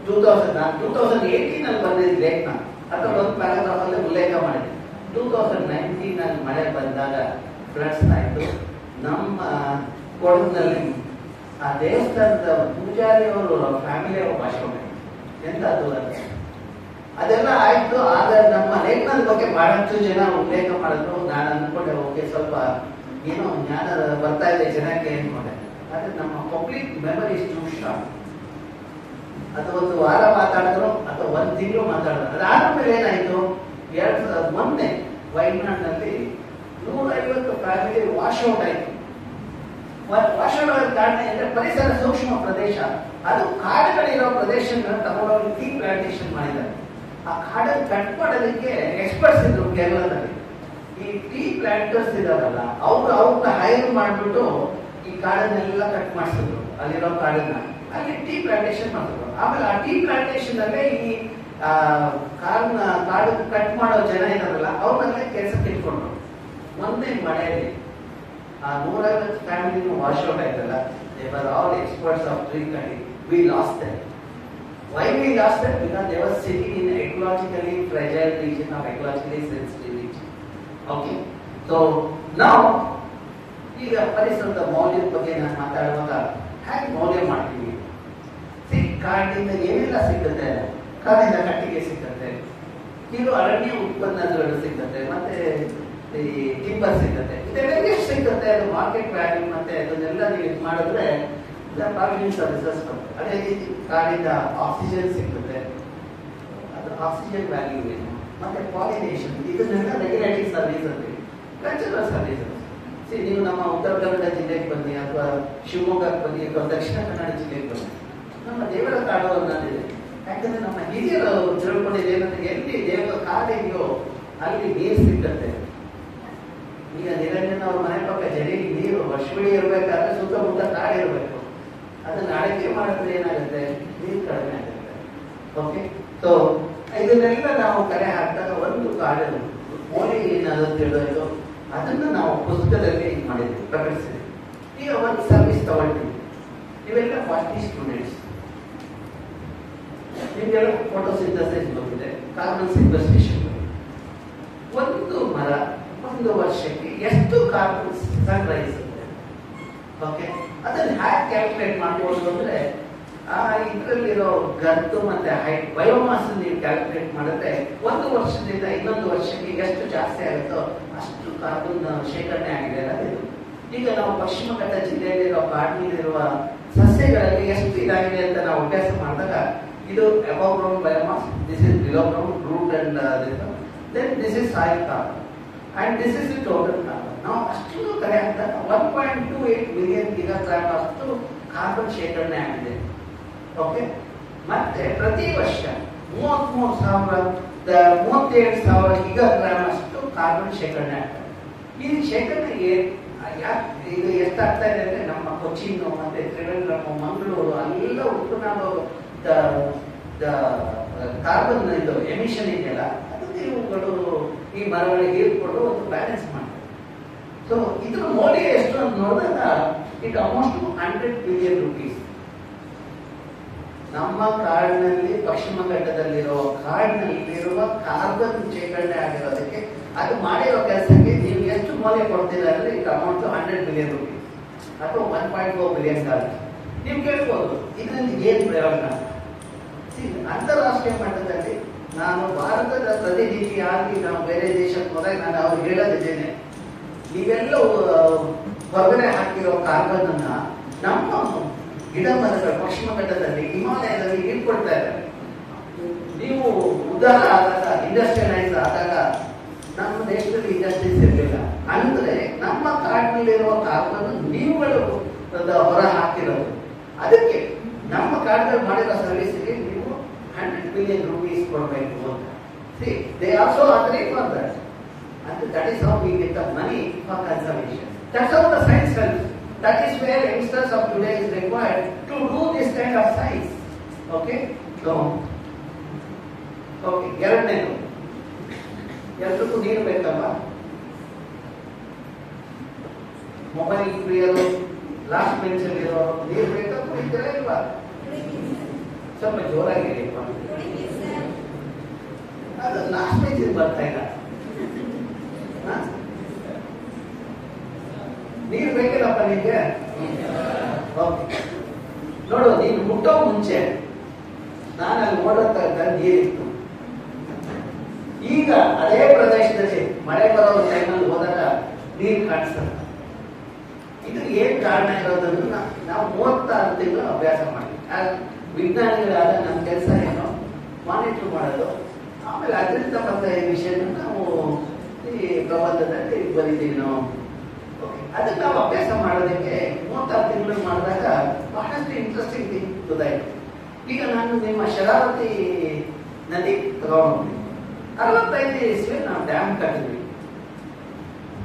2018 ಅಲ್ಲಿ ಬಂದಿದ್ದ ಲೇಖನ ಅಥವಾ ಒಂದು ಪ್ಯಾರಾಗ್ರಾಫ್ ಅಲ್ಲಿ ಉಲ್ಲೇಖ ಮಾಡಿದೆ. 2019 ಅಲ್ಲಿ ಮಳೆ ಬಂದಾಗ ಫ್ಲಡ್ಸ್ ಆಯ್ತು. ನಮ್ಮ ಕೊಡಗಿನಲ್ಲಿ ಆ ದೇವಸ್ಥಾನದ ಪೂಜಾರಿ ಅವರು ಫ್ಯಾಮಿಲಿ ಅವರು ಭಾಷಣ ಎಂತ ದೂರ ಅದೆಲ್ಲ ಆಯ್ತು. ಆದ್ರೆ ನಮ್ಮ ಲೇಖನದ ಬಗ್ಗೆ ಬಹಳಷ್ಟು ಜನ ಉಲ್ಲೇಖ ಮಾಡಿದ್ರು. ನಾನು ಅಂದ್ಕೊಂಡೆ ಓಕೆ, ಸ್ವಲ್ಪ ಏನೋ ಜ್ಞಾನ ಬರ್ತಾ ಇದೆ ಜನಕ್ಕೆ ಅನ್ಕೊಂಡೆ. ಆದ್ರೆ ನಮ್ಮ public memory is two short. ಅದು ಒಂದು ವಾರ ಮಾತಾಡಿದ್ರು ಅಥವಾ 1 ತಿಂಗಳು ಮಾತಾಡಿದ್ರು. ಅದಾದ್ಮೇಲೆ ಏನಾಯ್ತು, 2001 ವೈನಾಡ್ನಲ್ಲಿ 150 ಫ್ಯಾಮಿಲಿ ವಾಶ್ ಔಟ್ ಆಯ್ತು. ವಾಶ್ ಔಟ್ ಆದ ಕಾರಣ ಅಂದ್ರೆ ಪರಿಸರ ಸೂಕ್ಷ್ಮ ಪ್ರದೇಶ, ಅದು ಕಾಡುಗಳಿರೋ ಪ್ರದೇಶಗಳನ್ನ ತಗೊಂಡೋಗಿ ಟೀ ಪ್ಲಾಂಟೇಶನ್ ಮಾಡಿದ್ದಾರೆ. ಆ ಕಾಡನ್ನು ಕಟ್ ಮಾಡೋದಕ್ಕೆ ಎಕ್ಸ್ಪರ್ಟ್ಸ್ ಇದ್ರು ಕೇರಳದಲ್ಲಿ. ಈ ಟೀ ಪ್ಲಾಂಟರ್ಸ್ ಇದಾರಲ್ಲ, ಅವ್ರನ್ನ ಹೈರ್ ಮಾಡ್ಬಿಟ್ಟು ಈ ಕಾಡನ್ನೆಲ್ಲ ಕಟ್ ಮಾಡಿಸಿದ್ರು. ಅಲ್ಲಿರೋ ಕಾಡನ್ನ ಅಲ್ಲಿ ಟೀ ಪ್ಲಾಂಟೇಶನ್ ಮಾಡಿದ್ರು. ಆಮೇಲೆ ಆ ಟೀ ಪ್ಲಾಂಟೇಶನ್ ಅಲ್ಲೇ ಈ ಕಾಡು ಕಟ್ ಮಾಡೋ ಜನ ಇದಾರಲ್ಲ, ಅವ್ರನ್ನೆಲ್ಲ ಕೆಲಸಕ್ಕೆ ಇಟ್ಕೊಂಡ್ರು. ಒಂದೇ ಮಳೆಯಲ್ಲಿ ಆ 150 ಫ್ಯಾಮಿಲಿನೂ ವಾಶ್ ಔಟ್ ಆಯ್ತಲ್ಲ. They were all experts of tree cutting. V last them. Why we lost them? Because they were sitting in ecologically fragile region or ecologically sensitive region. Okay. So now, ಈಗ ಪರಿಸರದ ಮೌಲ್ಯದ ಬಗ್ಗೆ ನಾನು ಮಾತಾಡುವಾಗ ಹೇಗೆ ಮೌಲ್ಯ ಮಾಡ್ತೀವಿ? ಕಾಡಿನಿಂದ ಏನೆಲ್ಲ ಸಿಗುತ್ತೆ? ಕಾಡಿಂದ ಕಟ್ಟಿಗೆ ಸಿಗುತ್ತೆ, ಕಿರು ಅರಣ್ಯ ಉತ್ಪನ್ನಗಳು ಸಿಗುತ್ತೆ, ಮತ್ತೆ ಈ ಟಿಂಬರ್ ಸಿಗುತ್ತೆ. ಇದೆಲ್ಲ ಎಷ್ಟು ಸಿಗುತ್ತೆ? ಅದು ಮಾರ್ಕೆಟ್ ವ್ಯಾಲ್ಯೂ ಮತ್ತೆ ಅದನ್ನೆಲ್ಲ ನೀವು ಇದು ಮಾಡಿದ್ರೆ ಸರ್ವಿಸಸ್. ಅದೇ ರೀತಿ ಕಾಡಿಂದ ಆಕ್ಸಿಜನ್ ಸಿಗುತ್ತೆ, ಅದು ಆಕ್ಸಿಜನ್ ವ್ಯಾಲ್ಯೂ ಏನು, ಮತ್ತೆ ಪಾಲಿನೇಷನ್, ಇದನ್ನೆಲ್ಲ ರೆಗ್ಯುಲೇಟರಿ ಸರ್ವಿಸ್ ಅಂತೀವಿ, ಕಲ್ಚರಲ್ ಸರ್ವಿಸಸ್. ನೀವು ನಮ್ಮ ಉತ್ತರ ಕನ್ನಡ ಜಿಲ್ಲೆಗೆ ಬನ್ನಿ ಅಥವಾ ಶಿವಮೊಗ್ಗಕ್ಕೆ ಬನ್ನಿ ಅಥವಾ ದಕ್ಷಿಣ ಕನ್ನಡ ಜಿಲ್ಲೆಗೆ ಬನ್ನಿ, ನಮ್ಮ ದೇವರ ಕಾಡು ಅನ್ನೋದಿದೆ. ಯಾಕಂದ್ರೆ ನಮ್ಮ ಹಿರಿಯರು ತಿಳ್ಕೊಂಡಿದ್ದು ಏನಂದ್ರೆ ಎಲ್ಲಿ ದೇವರ ಕಾಡಿದೆಯೋ ಅಲ್ಲಿ ನೀರು ಸಿಕ್ಕತ್ತೆ. ಈಗ ನಿರಂಜನ ಅವ್ರ ಮನೆ ಪಕ್ಕ ಜರಿಗೆ ನೀರು ವರ್ಷವಿಡೀ ಇರ್ಬೇಕಾದ್ರೆ ಸುತ್ತಮುತ್ತ ಕಾಡು ಇರಬೇಕು. ಅದನ್ನ ಅಳತೆ ಮಾಡಿದ್ರೆ ಏನಾಗುತ್ತೆ, ನೀರು ಕಡಿಮೆ ಆಗುತ್ತೆ. ಓಕೆ, ಸೊ ಇದನ್ನೆಲ್ಲ ನಾವು ಕರೆ ಹಾಕಿದಾಗ ಒಂದು ಕಾಡು ಮೋಲಿ ಏನಾದ್ರು ತಿಳಿದೋಯ್ತು, ಅದನ್ನ ನಾವು ಪುಸ್ತಕದಲ್ಲಿ ಇದು ಮಾಡಿದ್ವಿ, ಪ್ರಕಟಿಸಿದ್ವಿ. ಈಗ ಒಂದು ಸರ್ವಿಸ್ ತಗೊಳ್ತೀವಿ, ಇವೆಲ್ಲ 40 ಸ್ಟೂಡೆಂಟ್ಸ್, ನಿಮಗೆಲ್ಲ ಫೋಟೋಸಿಂಥಸಿಸ್ ಗೊತ್ತಿದೆ, ಕಾರ್ಬನ್ ಸಿಕ್ವೆಸ್ಟ್ರೇಷನ್. ಒಂದು ಮರ ಒಂದು ವರ್ಷಕ್ಕೆ ಎಷ್ಟು ಕಾರ್ಬನ್ ಸಂಗ್ರಹಿಸುತ್ತೆ. ಓಕೆ, ಅದನ್ನ ಹ್ಯಾಕ್ ಕ್ಯಾಲ್ಕುಲೇಟ್ ಮಾಡ್ಬೋದು ಅಂದ್ರೆ ಆ ಇದರಲ್ಲಿರೋ ಗತ್ತು ಮತ್ತೆ ಹೈಟ್ ಬಯೋಮಾಸ್ ನೀವು ಕ್ಯಾಲ್ಕುಲೇಟ್ ಮಾಡಿದ್ರೆ ಒಂದು ವರ್ಷದಿಂದ ಇನ್ನೊಂದು ವರ್ಷಕ್ಕೆ ಎಷ್ಟು ಜಾಸ್ತಿ ಆಗುತ್ತೋ ಅಷ್ಟು ಕಾರ್ಬನ್ ಶೇಖರಣೆ ಆಗಿದೆ ಅನ್ನೋದು. ಈಗ ನಾವು ಪಶ್ಚಿಮ ಘಟ್ಟ ಜಿಲ್ಲೆಯಲ್ಲಿರೋ ಕಾಡಿನಲ್ಲಿರುವ ಸಸ್ಯಗಳಲ್ಲಿ ಎಷ್ಟು ಇದಾಗಿದೆ ಅಂತ ನಾವು ಅಭ್ಯಾಸ ಮಾಡಿದಾಗ ಇದು above ground biomass, this is below ground root and then this is soil carbon and this is the total carbon. ನಾವು ಅಷ್ಟು ಕರೆ ಹಾಕಿದಾಗ 1.28 ಮಿಲಿಯನ್ ಗಿಗಾಗ್ರಾಮ್ ಅಷ್ಟು ಕಾರ್ಬನ್ ಶೇಖರಣೆ ಆಗಿದೆ. ಓಕೆ, ಮತ್ತೆ ಪ್ರತಿ ವರ್ಷ 37,000 ಗಿಗಾಗ್ರಾಮ್ ಅಷ್ಟು ಕಾರ್ಬನ್ ಶೇಖರಣೆ ಆಗ್ತದೆ. ಈ ಶೇಖರಣೆಗೆ ಇದು ಎಷ್ಟಾಗ್ತಾ ಇದೆ ಅಂದ್ರೆ ನಮ್ಮ ಕೊಚ್ಚಿನ್ ಮತ್ತೆ ತ್ರಿವೇಂದ್ರಮ್, ಮಂಗಳೂರು ಅಲ್ಲೆಲ್ಲ ಉತ್ಪನ್ನ ಕಾರ್ಬನ್ ಇದು ಎಮಿಷನ್ ಇದೆಯಲ್ಲ, ಅದಕ್ಕೆ ಇವುಗಳು ಈ ಮರಗಳಿಗೆ ಹೀರ್ಕೊಂಡು ಒಂದು ಬ್ಯಾಲೆನ್ಸ್ ಮಾಡ್ತಾರೆ. ಸೊ ಇದ್ರ ಮೌಲ್ಯ ಎಷ್ಟು ಅಂತ ನೋಡಿದಾಗ ಇಟ್ ಆಲ್ಮೋಸ್ಟ್ 100 ಬಿಲಿಯನ್ ರುಪೀಸ್. ನಮ್ಮ ಕಾಡಿನಲ್ಲಿ ಪಶ್ಚಿಮ ಘಟ್ಟದಲ್ಲಿರುವ ಕಾಡಿನಲ್ಲಿರುವ ಕಾರ್ಬನ್ ಶೇಖರಣೆ ಆಗಿರೋದಕ್ಕೆ ಅದು ಮಾಡಿರೋ ಕೆಲಸಕ್ಕೆ ನೀವು ಎಷ್ಟು ಮೌಲ್ಯ ಕೊಡ್ತೀರಾ ಅಂದ್ರೆ ಇಟ್ ಅಮೌಂಟ್ 100 ಬಿಲಿಯನ್ ರುಪೀಸ್ ಅಥವಾ 1.4 ಬಿಲಿಯನ್ ಡಾಲರ್. ನೀವು ಕೇಳ್ಬೋದು ಇದರಿಂದ ಏನ್ ಪ್ರಯೋಜನ. ಅಂತಾರಾಷ್ಟ್ರೀಯ ಮಟ್ಟದಲ್ಲಿ ನಾನು ಭಾರತದ ಪ್ರತಿನಿಧಿಯಾಗಿ ನಾವು ಬೇರೆ ದೇಶಕ್ಕೆ ಹೋದಾಗ ನಾನು ಅವ್ರಿಗೆ ಹೇಳೋದಿದ್ದೇನೆ, ನೀವೆಲ್ಲ ಹೊರಗಡೆ ಹಾಕಿರೋ ಕಾರ್ಬನ್ ಅನ್ನ ನಮ್ಮ ಗಿಡ ಮರಗಳು ಪಶ್ಚಿಮ ಘಟ್ಟದಲ್ಲಿ ಹಿಮಾಲಯದಲ್ಲಿ ಇಟ್ಕೊಳ್ತಾ ಇದ್ದಾರೆ. ನೀವು ಉದಾರ ಆದಾಗ ಇಂಡಸ್ಟ್ರಿಯಲೈಸ್ ಆದಾಗ ನಮ್ಮ ದೇಶದಲ್ಲಿ ಇಂಡಸ್ಟ್ರೀಸ್ ಇರಲಿಲ್ಲ ಅಂದ್ರೆ ನಮ್ಮ ಕಾಡಿನಲ್ಲಿರುವ ಕಾರ್ಬನ್ ನೀವುಗಳು ಹೊರ ಹಾಕಿರೋದು. ಅದಕ್ಕೆ ನಮ್ಮ ಕಾಡುಗಳು ಮಾಡಿರೋ ಸರ್ವಿಸ್ಗೆ ನೀವು 100 ಬಿಲಿಯನ್ ರುಪೀಸ್ ಕೊಡಬೇಕು ಅಂತ. See, they also agree for that. And that is how we get the money for conservation. That's how the science helps. That is where youngsters of today is required to do this kind of science. Okay? So, okay, ಎರಡನೇದು ಎಲ್ರಿಗೂ ನೀರು ಬೇಕಲ್ವಾ. Mobile ಪ್ರಿಯರು last bench ಅಲ್ಲಿರೋ ನೀರು ಬೇಕಾ, ಕುಡಿತೀರಾ ಇಲ್ವಾ? ಸ್ವಲ್ಪ ಜೋರಾಗಿ ಅದು ಲಾಸ್ಟ್ ಬೆಂಚ್ ಬರ್ತಾ ಇಲ್ಲ. ನೀರು ಬೇಕಿಲ್ಲಪ್ಪ ನಿಮಗೆ. ನೋಡು, ನೀನು ಮುಟ್ಟೋ ಮುಂಚೆ ನಾನು ಅಲ್ಲಿ ನೋಡೋದಾಗ ನೀರಿತ್ತು. ಈಗ ಅದೇ ಪ್ರದೇಶದಲ್ಲಿ ಮಳೆ ಬರೋ ಟೈಮಲ್ಲಿ ಹೋದಾಗ ನೀರು ಕಾಣಿಸ್ತದೆ. ಇದು ಏನ್ ಕಾರಣ ಇರೋದನ್ನು ನಾವು 36 ತಿಂಗಳು ಅಭ್ಯಾಸ ಮಾಡಿ ವಿಜ್ಞಾನಿಗಳಾದ ನಮ್ಮ ಕೆಲಸ ಏನು ಮಾನಿಟರ್ ಮಾಡೋದು. ಆಮೇಲೆ ಅದರಿಂದ ಬಂದ ಈ ವಿಷಯನ ನಾವು ಈ ಪ್ರಬಂಧದಲ್ಲಿ ಬರೀತೀವಿ ನಾವು. ಅದಕ್ಕೆ ನಾವು ಅಭ್ಯಾಸ ಮಾಡೋದಕ್ಕೆ 36 ತಿಂಗಳು ಮಾಡಿದಾಗ ಬಹಳಷ್ಟು ಇಂಟ್ರೆಸ್ಟಿಂಗ್ ಥಿಂಗ್ ಗೊತ್ತಾಯ್ತು. ಈಗ ನಾನು ನಿಮ್ಮ ಶರಾವತಿ ನದಿ ತಗೊಂಡು 65 ಇಸ್ವಿ ನಾವು ಡ್ಯಾಮ್ ಕಟ್ಟಿದ್ವಿ.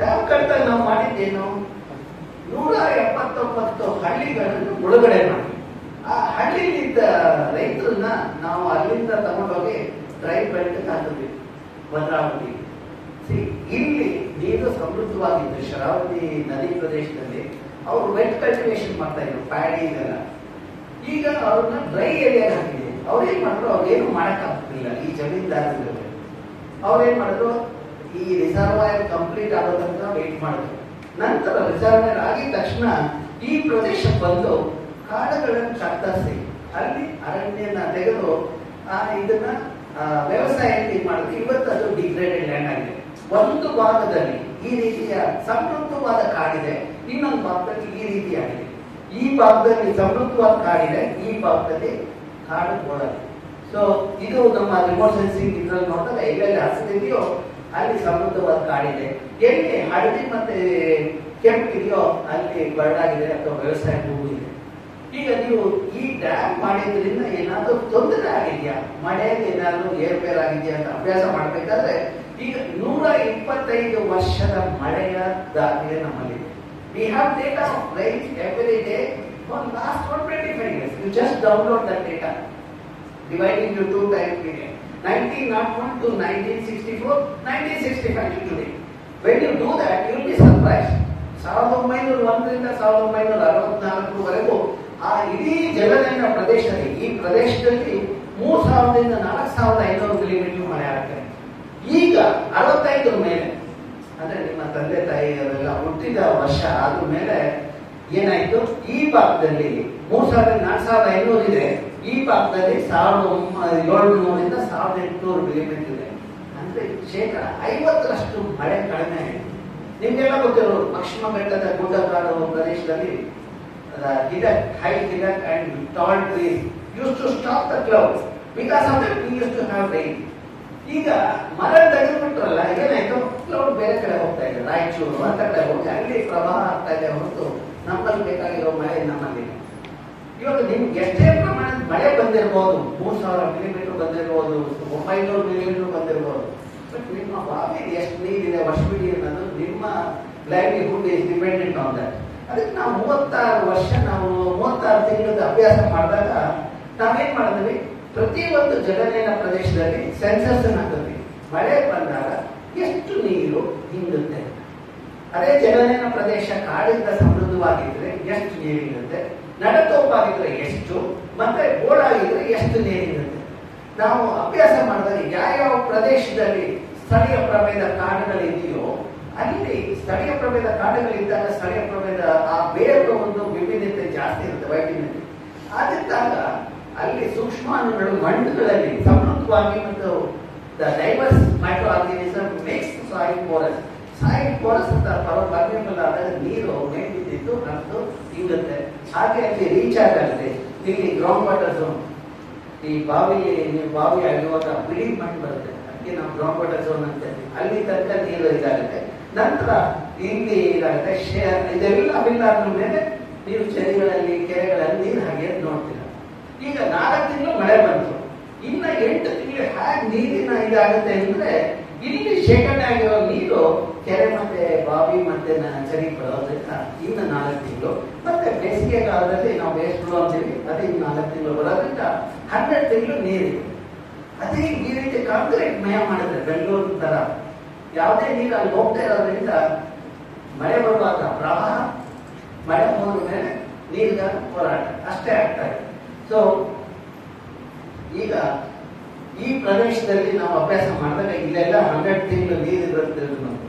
ಡ್ಯಾಮ್ ಕಟ್ಟಿದಾಗ ನಾವು ಮಾಡಿದ್ದೇನು, 179 ಹಳ್ಳಿಗಳನ್ನು ಮುಳುಗಡೆ ಮಾಡಿ ಆ ಹಳ್ಳಿಲಿದ್ದ ರೈತರನ್ನ ನಾವು ಅಲ್ಲಿಂದ ತಗೊಂಡೋಗಿ ಡ್ರೈ ಬೆಲ್ಟ್ ಹಾಕಿದ್ವಿ ಭದ್ರಾವತಿ. ಇಲ್ಲಿ ನೀರು ಸಮೃದ್ಧವಾಗಿತ್ತು ಶರಾವತಿ ನದಿ ಪ್ರದೇಶದಲ್ಲಿ. ಅವರು ವೆಟ್ ಕಲ್ಟಿವೇಶನ್ ಮಾಡ್ತಾ ಇದ್ರು, ಪ್ಯಾಡಿ ಇದೆಲ್ಲ. ಈಗ ಅವ್ರನ್ನ ಡ್ರೈ ಏರಿಯಾಗೆ ಹಾಕಿದ್ವಿ. ಅವ್ರೇನ್ ಮಾಡಿದ್ರು, ಅವ್ರೇನು ಮಾಡಕ್ಕಾಗ್ತಿಲ್ಲ ಈ ಜಮೀನ್ದಾರರು. ಅವ್ರೇನ್ ಮಾಡಿದ್ರು, ಈ ರಿಸರ್ವಾಯರ್ ಕಂಪ್ಲೀಟ್ ಆಗೋ ತನಕ ವೇಟ್ ಮಾಡಿದ್ರು. ನಂತರ ರಿಸರ್ವಾಯರ್ ಆಗಿದ ತಕ್ಷಣ ಈ ಪ್ರದೇಶಕ್ಕೆ ಬಂದು ಕಾಡುಗಳನ್ನು ಕತ್ತರಿಸಿ ಅಲ್ಲಿ ಅರಣ್ಯನ ತೆಗೆದು ಇದನ್ನ ವ್ಯವಸಾಯಕ್ಕೆ ಮಾಡಿದ್ರು. ಇವತ್ತು ಅದು ಡಿಗ್ರೇಡೆಡ್ ಲ್ಯಾಂಡ್ ಆಗಿದೆ. ಒಂದು ಭಾಗದಲ್ಲಿ ಈ ರೀತಿಯ ಸಮೃದ್ಧವಾದ ಕಾಡಿದೆ, ಇನ್ನೊಂದು ಭಾಗದಲ್ಲಿ ಈ ರೀತಿಯಾಗಿದೆ. ಈ ಭಾಗದಲ್ಲಿ ಸಮೃದ್ಧವಾದ ಕಾಡಿದೆ, ಈ ಭಾಗದಲ್ಲಿ ಕಾಡು ಗೋಳಾಗಿದೆ. ಸೊ ಇದು ನಮ್ಮ ರಿಮೋಟ್ ಸೆನ್ಸಿಂಗ್ ಇದ್ರಲ್ಲಿ ನೋಡಿದಾಗ ಎಲ್ಲೆಲ್ಲಿ ಹಸಿರಿದೆಯೋ ಅಲ್ಲಿ ಸಮೃದ್ಧವಾದ ಕಾಡಿದೆ, ಎಲ್ಲಿ ಹಳದಿ ಮತ್ತೆ ಕೆಂಪು ಇದೆಯೋ ಅಲ್ಲಿ ಬರಡಾಗಿದೆ ಅಥವಾ ವ್ಯವಸಾಯ ಭೂಮಿ ಇದೆ. ಈಗ ನೀವು ಈ ಡ್ಯಾಮ್ ಮಾಡಿದ್ರಿಂದ ಏನಾದರೂ ತೊಂದರೆ ಆಗಿದೆ ಆಗಿದೆಯಾ, ಮಳೆಯಲ್ಲಿ ಏನಾದ್ರು ಏರ್ಪೇರ್ ಆಗಿದೆಯಾ ಅಂತ ಅಭ್ಯಾಸ ಮಾಡ್ಬೇಕಾದ್ರೆ ಈಗ 125 ವರ್ಷದ ಮಳೆಯ ದಾಖಲೆ ನಮ್ಮಲ್ಲಿದೆ. We have data of rain every day for last 25 years. You just download that data, dividing into 2 time period. 1901 to 1964, 1965 to today. When you do that, you will be surprised. 1901ರಿಂದ 1964ವರೆಗೂ ಆ ಇಡೀ ಜಲನಯನ ಪ್ರದೇಶದಲ್ಲಿ, ಈ ಪ್ರದೇಶದಲ್ಲಿ 3000ರಿಂದ 4500 ಮಿಲಿಮೀಟರ್ ಮಳೆ ಆಗ್ತದೆ. ಈಗ 65 ಮೇಲೆ, ಅಂದ್ರೆ ನಿಮ್ಮ ತಂದೆ ತಾಯಿ ಅವರೆಲ್ಲ ಹುಟ್ಟಿದ ವರ್ಷ ಆದ ಮೇಲೆ ಏನಾಯ್ತು, ಈ ಭಾಗದಲ್ಲಿ 3000ರಿಂದ 4500 ಇದೆ, ಈ ಭಾಗದಲ್ಲಿ 1700ರಿಂದ 1800 ಮಿಲಿಮೀಟರ್ ಇದೆ. ಅಂದ್ರೆ 50% ಮಳೆ ಕಡಿಮೆ ಆಗಿದೆ. ನಿಮ್ಗೆಲ್ಲ ಗೊತ್ತಿರೋ ಪಶ್ಚಿಮ ಘಟ್ಟದ ಗುಡ್ಡಗಾಡು ಪ್ರದೇಶದಲ್ಲಿ high hillock and tall trees used to stop the clouds. Because of that we used to have rain. ಈಗ ಮರ ತೆಗೆದುಬಿಟ್ರಲ್ಲ, ಏನಾಯ್ತು, ಕ್ಲೌಡ್ ಬೇರೆ ಕಡೆ ಹೋಗ್ತಾ ಇದೆ, ರಾಯಚೂರು ಅಂತ ಕಡೆ ಹೋಗಿ ಅಲ್ಲಿ ಪ್ರವಾಹ ಆಗ್ತಾ ಇದೆ ಹೊರತು ನಮ್ಮಲ್ಲಿ ಬೇಕಾಗಿರೋ ಮಳೆ ನಮ್ಮಲ್ಲಿ. ಇವಾಗ ನಿಮ್ಗೆ ಎಷ್ಟೇ ಪ್ರಮಾಣದ ಮಳೆ ಬಂದಿರಬಹುದು, 3000 ಮಿಲಿಮೀಟರ್ ಬಂದಿರಬಹುದು, 500 ಮಿಲಿಮೀಟರ್ ಬಂದಿರಬಹುದು, ಬಟ್ ನಿಮ್ಮ ಬಾವಿಗೆ ಎಷ್ಟು ನೀರಿದೆ, ವರ್ಷವಿಡೀ ಅನ್ನೋದು ನಿಮ್ಮ livelihood is dependent on that. ಅದಕ್ಕೆ ನಾವು 36 ತಿಂಗಳದ ಅಭ್ಯಾಸ ಮಾಡಿದಾಗ ನಾವೇನ್ ಮಾಡಿದ್ವಿ, ಪ್ರತಿ ಒಂದು ಜಲನಯನ ಪ್ರದೇಶದಲ್ಲಿ ಸೆನ್ಸಸ್ ಹಾಕಿದ್ವಿ. ಮಳೆ ಬಂದಾಗ ಎಷ್ಟು ನೀರು ಹಿಂಡುತ್ತೆ, ಅದೇ ಜಲನಯನ ಪ್ರದೇಶ ಕಾಡಿಂದ ಸಮೃದ್ಧವಾಗಿದ್ರೆ ಎಷ್ಟು ನೀರು ಹಿಂಡುತ್ತೆ, ನಡತೋಪಾಗಿದ್ರೆ ಎಷ್ಟು, ಮತ್ತೆ ಬೋಳಾಗಿದ್ರೆ ಎಷ್ಟು ನೀರು ಹಿಂಡುತ್ತೆ. ನಾವು ಅಭ್ಯಾಸ ಮಾಡಿದಾಗ ಯಾವ ಪ್ರದೇಶದಲ್ಲಿ ಸ್ಥಳೀಯ ಪ್ರಭೇದ ಕಾಡುಗಳಿದೆಯೋ ಅಲ್ಲಿ ಸ್ಥಳೀಯ ಪ್ರಭೇದ ಕಾಡುಗಳಿದ್ದಾಗ ಸ್ಥಳೀಯ ಪ್ರಭೇದ ಆ ಬೇರೆ ಒಂದು ವಿವಿಧತೆ ಜಾಸ್ತಿ ಇರುತ್ತೆ, ವೈವಿಧ್ಯತೆ. ಆದಿದ್ದಾಗ ಅಲ್ಲಿ ಸೂಕ್ಷ್ಮಾಣುಗಳು ಮಣ್ಣುಗಳಲ್ಲಿ ಸಮೃದ್ಧವಾಗಿ ಮತ್ತು the diverse microorganism makes soil porous. Soil porous ಅಂತ ಪರ್ಮಿಯಬಲ್ ಆದಾಗ ನೀರು ಮೇಲ್ಬಿದ್ದು ಹರಿದು ಹಿಂಗುತ್ತೆ, ಹಾಗೆ ಅಲ್ಲಿ ರೀಚಾರ್ಜ್ ಆಗುತ್ತೆ. ಇಲ್ಲಿ ಗ್ರೌಂಡ್ ವಾಟರ್ ಝೋನ್, ಈ ನೀವು ಬಾವಿ ಅಗಿಯುವಾಗ ಬಿಳಿ ಮಣ್ಣು ಬರುತ್ತೆ, ಅದಕ್ಕೆ ನಾವು ಗ್ರೌಂಡ್ ವಾಟರ್ ಝೋನ್ ಅಂತ ಅಲ್ಲಿ ತನಕ ನೀರು ಇದಾಗುತ್ತೆ. ನಂತರ ಇಲ್ಲಿ ಇದಾಗುತ್ತೆ ಇದೆಲ್ಲ ಅವಿಲ್ಲ ಆದ್ರ ಮೇಲೆ ನೀವು ಚಳಿಗಳಲ್ಲಿ ಕೆರೆಗಳಲ್ಲಿ ನೀರು ಹಾಗೆ ನೋಡ್ತೀರ. ಈಗ 4 ತಿಂಗಳು ಮಳೆ ಬಂತು, ಇನ್ನ 8 ತಿಂಗಳು ಹೇಗೆ ನೀರಿನ ಇದಾಗುತ್ತೆ ಅಂದ್ರೆ ಇಲ್ಲಿ ಶೇಖರಣೆ ಆಗಿರೋ ನೀರು ಕೆರೆ ಮತ್ತೆ ಬಾವಿ ಮತ್ತೆ ಚಳಿ ಬರೋದ್ರಿಂದ ಇನ್ನು 4 ತಿಂಗಳು, ಮತ್ತೆ ಬೇಸಿಗೆ ಕಾಲದಲ್ಲಿ ನಾವು ಬೇಸ್ಬಿಡೋ ಅಂತೀವಿ, ಅದೇ ಇನ್ನು 4 ತಿಂಗಳು ಬರೋದ್ರಿಂದ 12 ತಿಂಗಳು ನೀರಿದೆ. ಅದೇ ಈ ರೀತಿ ಕಾಂಕ್ರೀಟ್ ಮಯ ಮಾಡಿದ್ರೆ ಬೆಂಗಳೂರು ತರ ಯಾವುದೇ ನೀರು ಅಲ್ಲಿ ಹೋಗ್ತಾ ಇರೋದ್ರಿಂದ ಮಳೆ ಬರುವಾಗ ಪ್ರವಾಹ, ಮಳೆ ಹೋದ ಮೇಲೆ ನೀರಿನ ಹೋರಾಟ ಅಷ್ಟೇ ಆಗ್ತಾ ಇದೆ. ಸೊ ಈಗ ಈ ಪ್ರದೇಶದಲ್ಲಿ ನಾವು ಅಭ್ಯಾಸ ಮಾಡಿದಾಗ ಇಲ್ಲೆಲ್ಲ 12 ತಿಂಗಳು ನೀರು ಇರುತ್ತೆ,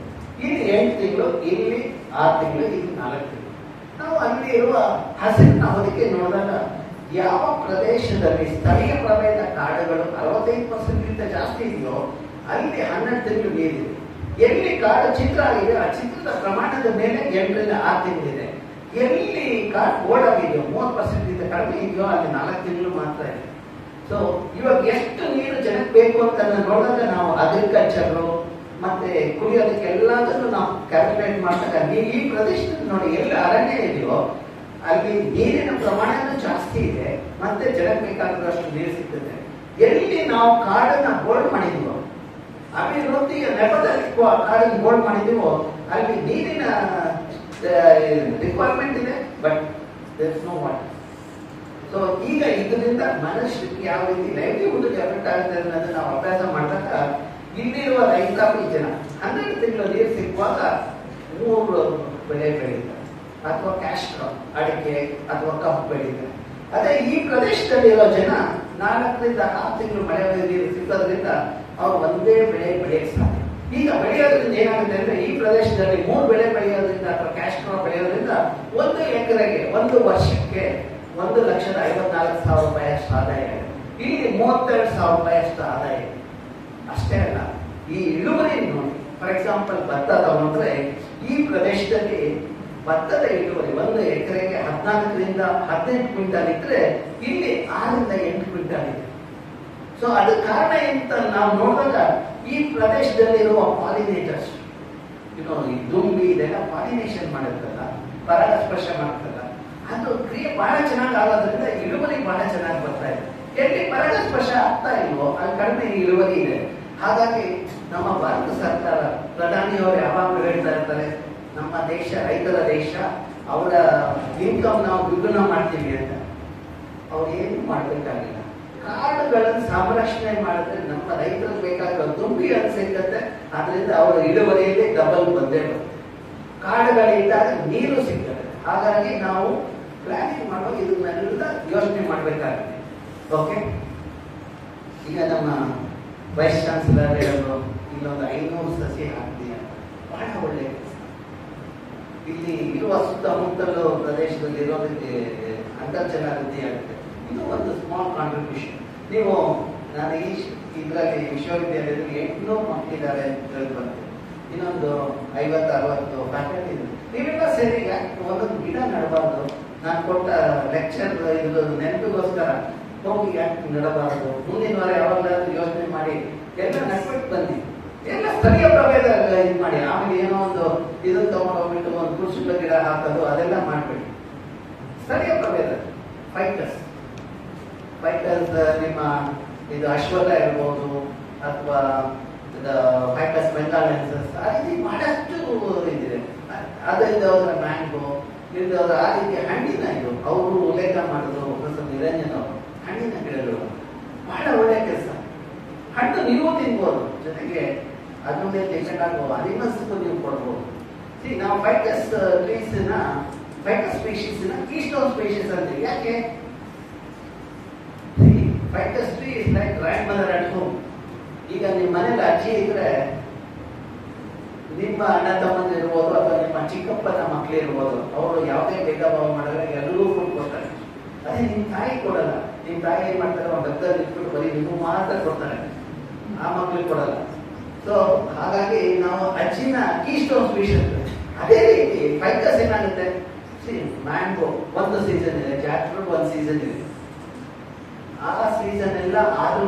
ಇಲ್ಲಿ 8 ತಿಂಗಳು, ಇಲ್ಲಿ 6 ತಿಂಗಳು, ಇಲ್ಲಿ 4 ತಿಂಗಳು. ನಾವು ಅಲ್ಲಿ ಇರುವ ಹಸಿರಿನ ಹೊದಿಕೆ ನೋಡಿದಾಗ ಯಾವ ಪ್ರದೇಶದಲ್ಲಿ ಸ್ಥಳೀಯ ಪ್ರಭೇದ ಕಾಡುಗಳು 65% ಜಾಸ್ತಿ ಇದೆಯೋ ಅಲ್ಲಿ 12 ತಿಂಗಳು ನೀರಿದೆ. ಎಲ್ಲಿ ಕಾಡು ಚಿತ್ರ ಆಗಿದೆ ಆ ಚಿತ್ರದ ಪ್ರಮಾಣದ ಮೇಲೆ 8ರಿಂದ 6 ತಿಂಗಳಿದೆ. ಎಲ್ಲಿ ಕಾಡು ಓಡಾಗಿದೆಯೋ 30% ಕಡಿಮೆ ಇದೆಯೋ ಅಲ್ಲಿ 4 ತಿಂಗಳು ಮಾತ್ರ ಇದೆ. ಸೊ ಇವಾಗ ಎಷ್ಟು ನೀರು ಜನಕ್ಕೆ ಬೇಕು ಅಂತ ನೋಡಿದಾಗ ನಾವು ಅಗ್ರಿಕಲ್ಚರ್ ಮತ್ತೆ ಕುಡಿಯೋದಕ್ಕೆ ಎಲ್ಲದನ್ನು ನಾವು ಕ್ಯಾಲ್ಕುಲೇಟ್ ಮಾಡಿದಾಗ ಈ ಪ್ರದೇಶದಲ್ಲಿ ನೋಡಿ ಎಲ್ಲಿ ಅರಣ್ಯ ಇದೆಯೋ ಅಲ್ಲಿ ನೀರಿನ ಪ್ರಮಾಣನೂ ಜಾಸ್ತಿ ಇದೆ, ಮತ್ತೆ ಜನಕ್ಕೆ ಬೇಕಾದಷ್ಟು ನೀರು ಸಿಗ್ತದೆ. ಎಲ್ಲಿ ನಾವು ಕಾಡನ್ನ ಹೋಲ್ಡ್ ಮಾಡಿದೀವೋ, ಅಭಿವೃದ್ಧಿಯ ನೆಪದಲ್ಲಿ ಕಾಡನ್ನು ಹೋಲ್ಡ್ ಮಾಡಿದೀವೋ ಅಲ್ಲಿ ನೀರಿನ ರಿಕ್ವೈರ್ಮೆಂಟ್ ಇದೆ, but there is no water. So ಈಗ ಇದರಿಂದ ಮನುಷ್ಯರಿಗೆ ಯಾವ ರೀತಿ ಲೈವ್ಲಿಹುಡ್ ಎಫೆಕ್ಟ್ ಆಗುತ್ತೆ ಅನ್ನೋದು ನಾವು ಅಭ್ಯಾಸ ಮಾಡಿದಾಗ ಇಲ್ಲಿರುವ ರೈತಾಪಿ ಜನ 12 ತಿಂಗಳು ನೀರು ಸಿಗುವಾಗ 3 ಬೆಳೆ ಬೆಳೀತಾರೆ, ಅಥವಾ ಕ್ಯಾಶ್ ಕ್ರಾಪ್, ಅಡಿಕೆ ಅಥವಾ ಕಬ್ಬು ಬೆಳೀತಾರೆ. ಅದೇ ಈ ಪ್ರದೇಶದಲ್ಲಿರೋ ಜನ 4ರಿಂದ 6 ತಿಂಗಳು ಮಳೆ ನೀರು ಸಿಗೋದ್ರಿಂದ ಅವ್ರು ಒಂದೇ ಬೆಳೆ ಬೆಳೆಯಕ್ಕೆ ಸಾಧ್ಯ. ಈಗ ಬೆಳೆಯೋದ್ರಿಂದ ಏನಾಗುತ್ತೆ ಅಂದ್ರೆ ಈ ಪ್ರದೇಶದಲ್ಲಿ 3 ಬೆಳೆ ಬೆಳೆಯೋದ್ರಿಂದ ಅಥವಾ ಕ್ಯಾಶ್ ಕ್ರಾಪ್ ಬೆಳೆಯೋದ್ರಿಂದ 1 ಎಕರೆಗೆ 1 ವರ್ಷಕ್ಕೆ 1,54,000 ರೂಪಾಯಿ ಅಷ್ಟು ಆದಾಯ ಇದೆ. ಇಲ್ಲಿ 32,000 ರೂಪಾಯಿ ಅಷ್ಟು ಆದಾಯ ಇದೆ. ಅಷ್ಟೇ ಅಲ್ಲ, ಈ ಇಳುವರಿ ನೋಡಿ, ಫಾರ್ ಎಕ್ಸಾಂಪಲ್ ಭತ್ತ ತಗೊಂಡ್ರೆ ಈ ಪ್ರದೇಶದಲ್ಲಿ ಭತ್ತದ ಇಳುವರಿ 1 ಎಕರೆಗೆ 14ರಿಂದ 18 ಕ್ವಿಂಟಲ್ ಇದ್ರೆ ಇಲ್ಲಿ 6ರಿಂದ 8 ಕ್ವಿಂಟಲ್ ಇದೆ. ಸೊ ಅದಕ್ಕೆ ಕಾರಣ ಅಂತ ನಾವು ನೋಡಿದಾಗ ಈ ಪ್ರದೇಶದಲ್ಲಿರುವ ಪಾಲಿನೇಟರ್ಸ್, ಈ ದುಂಬಿ ಇದೆಲ್ಲ ಪಾಲಿನೇಷನ್ ಮಾಡಿರ್ತಲ್ಲ, ಪರಾಗಸ್ಪರ್ಶ ಮಾಡ್ತಲ್ಲ, ಅದು ಕ್ರಿಯೆ ಬಹಳ ಚೆನ್ನಾಗಿ ಆಗೋದ್ರಿಂದ ಇಳುವರಿ ಬಹಳ ಚೆನ್ನಾಗಿ ಬರ್ತಾ ಇದೆ. ಎಲ್ಲಿ ಪರಾಗಸ್ಪರ್ಶ ಆಗ್ತಾ ಇಲ್ವೋ ಅಲ್ಲಿ ಕಡಿಮೆ ಇಳುವರಿ ಇದೆ. ಹಾಗಾಗಿ ನಮ್ಮ ಭಾರತ ಸರ್ಕಾರ ಪ್ರಧಾನಿಯವರು ಯಾವಾಗಲೂ ಹೇಳ್ತಾ ಇರ್ತಾರೆ, ನಮ್ಮ ದೇಶ ರೈತರ ದೇಶ, ಅವರ ಇನ್ಕಮ್ ನಾವು ದ್ವಿಗುಣ ಮಾಡ್ತೀವಿ ಅಂತ. ಅವ್ರು ಏನು ಮಾಡ್ಬೇಕಾಗಿಲ್ಲ. ಕಾಡುಗಳನ್ನು ಸಂರಕ್ಷಣೆ ಮಾಡಿದ್ರೆ ನಮ್ಮ ರೈತರಿಗೆ ಬೇಕಾಗಿರೋ ದುಂಬಿ ಸಿಕ್ಕತ್ತೆ, ಅದರಿಂದ ಅವರ ಇಳುವರಿಯಲ್ಲಿ ಡಬಲ್ ಬಂದೇ ಬರುತ್ತೆ. ಕಾಡುಗಳಿದ್ದಾಗ ನೀರು ಸಿಗ್ತದೆ. ಹಾಗಾಗಿ ನಾವು ಪ್ಲಾನಿಂಗ್ ಮಾಡುವಾಗ ಇದನ್ನೆಲ್ಲ ಯೋಚನೆ ಮಾಡಬೇಕಾಗುತ್ತೆ. ಓಕೆ, ಈಗ ನಮ್ಮ ವೈಸ್ ಚಾನ್ಸಲರ್ ಹೇಳೋದು ಇಲ್ಲೊಂದು 500 ಸಸಿ ಹಾಕ್ತೀಯ, ಬಹಳ ಒಳ್ಳೆಯ ಕೆಲಸ. ಇಲ್ಲಿ ಇರುವ ಸುತ್ತಮುತ್ತಲು ಪ್ರದೇಶದಲ್ಲಿ ಇರೋದಕ್ಕೆ ಅಂತರ್ಜಲ ವೃದ್ಧಿ ಆಗುತ್ತೆ. ಇದು ಒಂದು ಸ್ಮಾಲ್ ಕಾಂಟ್ರಿಬ್ಯೂಷನ್. ನೀವು ನಾನು ಇದರಲ್ಲಿ ವಿಶ್ವವಿದ್ಯಾಲಯದಲ್ಲಿ 800 ಮಕ್ಕಳಿದ್ದಾರೆ ಅಂತ ಬಂತು, ಇನ್ನೊಂದು 50-60 ಫ್ಯಾಕಲ್ಟಿ ಇದೆ. ನೀವೆಲ್ಲ ಸೇರಿ ಒಂದೊಂದು ಗಿಡ ನಡಬಾರ್ದು? ನಾನು ಕೊಟ್ಟ ಲೆಕ್ಚರ್ ಇದು ನೆನಪಿಗೋಸ್ಕರ ಹೋಗಿ ಯಾಕೆ ನಡಬಾರದು? ಮುಂದಿನ ವಾರ ಯಾವಾಗಲಾದ್ರೂ ಯೋಚನೆ ಮಾಡಿ ಎಲ್ಲ ನಡ್ಬಿಟ್ಟು ಬನ್ನಿ. ಎಲ್ಲ ಸ್ಥಳೀಯ ಪ್ರಭೇದ ಇದು ಮಾಡಿ. ಆಮೇಲೆ ಏನೋ ಒಂದು ಇದನ್ನ ತಗೊಂಡೋಗ್ಬಿಟ್ಟು ಒಂದು ಕುರುಸುಗಳ ಗಿಡ ಹಾಕೋದು ಅದೆಲ್ಲ ಮಾಡ್ಬೇಡಿ. ಸ್ಥಳೀಯ ಪ್ರಭೇದ ಫೈಟರ್ಸ್ ನಿಮ್ಮ ಇದು ಅಶ್ವಥ ಇರ್ಬೋದು, ಅಥವಾ ಫೈಟರ್ಸ್ ಬೆಂಗಾಲೆನ್ಸಸ್, ಆ ರೀತಿ ಬಹಳಷ್ಟು ಇದಿದೆ. ಅದರಿಂದ ಅವರ ಮ್ಯಾಂಗೋ ಇಲ್ಲದವರ ಆ ರೀತಿ ಹಣ್ಣಿನ ಇದು ಅವರು ಉಲ್ಲೇಖ ಮಾಡಿದ್ರು ಪ್ರೊಫೆಸರ್ ನಿರಂಜನ್ ಅವರು. ಹಣ್ಣಿನ ಗಿಡಗಳು ಬಹಳ ಒಳ್ಳೆಯ ಕೆಲಸ. ಹಣ್ಣು ನೀವು ತಿನ್ಬೋದು, ಜೊತೆಗೆ ಅದ್ರ ಮೇಲೆ ಡಿಪೆಂಡ್ ಆಗುವ ಅನಿಮಲ್ಸ್ಗೂ ನೀವು ಕೊಡ್ಬೋದು. ನಾವು ಫೈಟಸ್ ಟ್ರೀಸ್ನ ಫೈಟಸ್ ಸ್ಪೀಶೀಸ್ನ ಕೀಸ್ಟೋನ್ ಸ್ಪೀಶೀಸ್ ಅಂತೀವಿ. ಯಾಕೆ? Ficus tree is like grandmother at home. ಈಗ ನಿಮ್ಮ ಮನೇಲಿ ಅಜ್ಜಿ ಇದ್ರೆ ನಿಮ್ಮ ಅಣ್ಣ ತಮ್ಮಂದು ಇರ್ಬೋದು, ಅಥವಾ ನಿಮ್ಮ ಚಿಕ್ಕಪ್ಪನ ಮಕ್ಳು ಇರ್ಬೋದು, ಅವರು ಯಾವುದೇ ಭೇದ ಭಾವ ಮಾಡಿದ್ರೆ ಎಲ್ಲರೂ ಫುಡ್ ಕೊಡ್ತಾರೆ. ಅದೇ ನಿಮ್ ತಾಯಿ ಕೊಡಲ್ಲ. ನಿಮ್ ತಾಯಿ ಏನ್ ಮಾಡ್ತಾರೆ, ಒಂದು ಡಬ್ಬದಲ್ಲಿ ಇಟ್ಬಿಟ್ಟು ಬರೀ ನೀವು ಮಾತ್ರ ಕೊಡ್ತಾರೆ, ಆ ಮಕ್ಳಿಗೆ ಕೊಡಲ್ಲ. ಸೊ ಹಾಗಾಗಿ ನಾವು ಅಜ್ಜಿನ ಕೀಸ್ಟೋನ್ ಸ್ಪೀಶೀಸ್. ಅದೇ ರೀತಿ ಫೈಟಸ್ ಏನಾಗುತ್ತೆ, ಮ್ಯಾಂಗೋ ಒಂದು ಸೀಸನ್ ಇದೆ, ಜಾಕ್ಫ್ರೂಟ್ ಒಂದು ಸೀಸನ್ ಇದೆ. ಆ ಸೀಸನ್ ಎಲ್ಲ ಆದ್ರೂ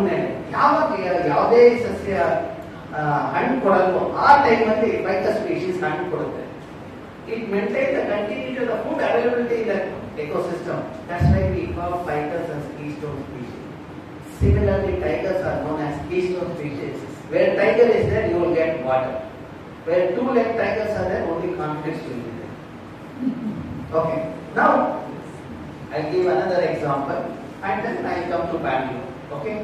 ಯಾವಾಗ ಯಾವುದೇ ಸಸ್ಯ ಹಣ್ಣು ಕೊಡಲ್ವೋ ಆ ಟೈಮಲ್ಲಿ ಫೈಟಸ್ ಸ್ಪೀಶೀಸ್ ಹಣ್ಣು ಕೊಡುತ್ತೆ. It maintain the continuity of the food availability in the ecosystem. That's why we call fighters as keystone species. Similarly, tigers are known as keystone species. Where tiger is there, you will get water. Where two-legged tigers are there, only conflicts will be there. Okay. Now, I'll give another example, and then I'll come to Bangalore. Okay.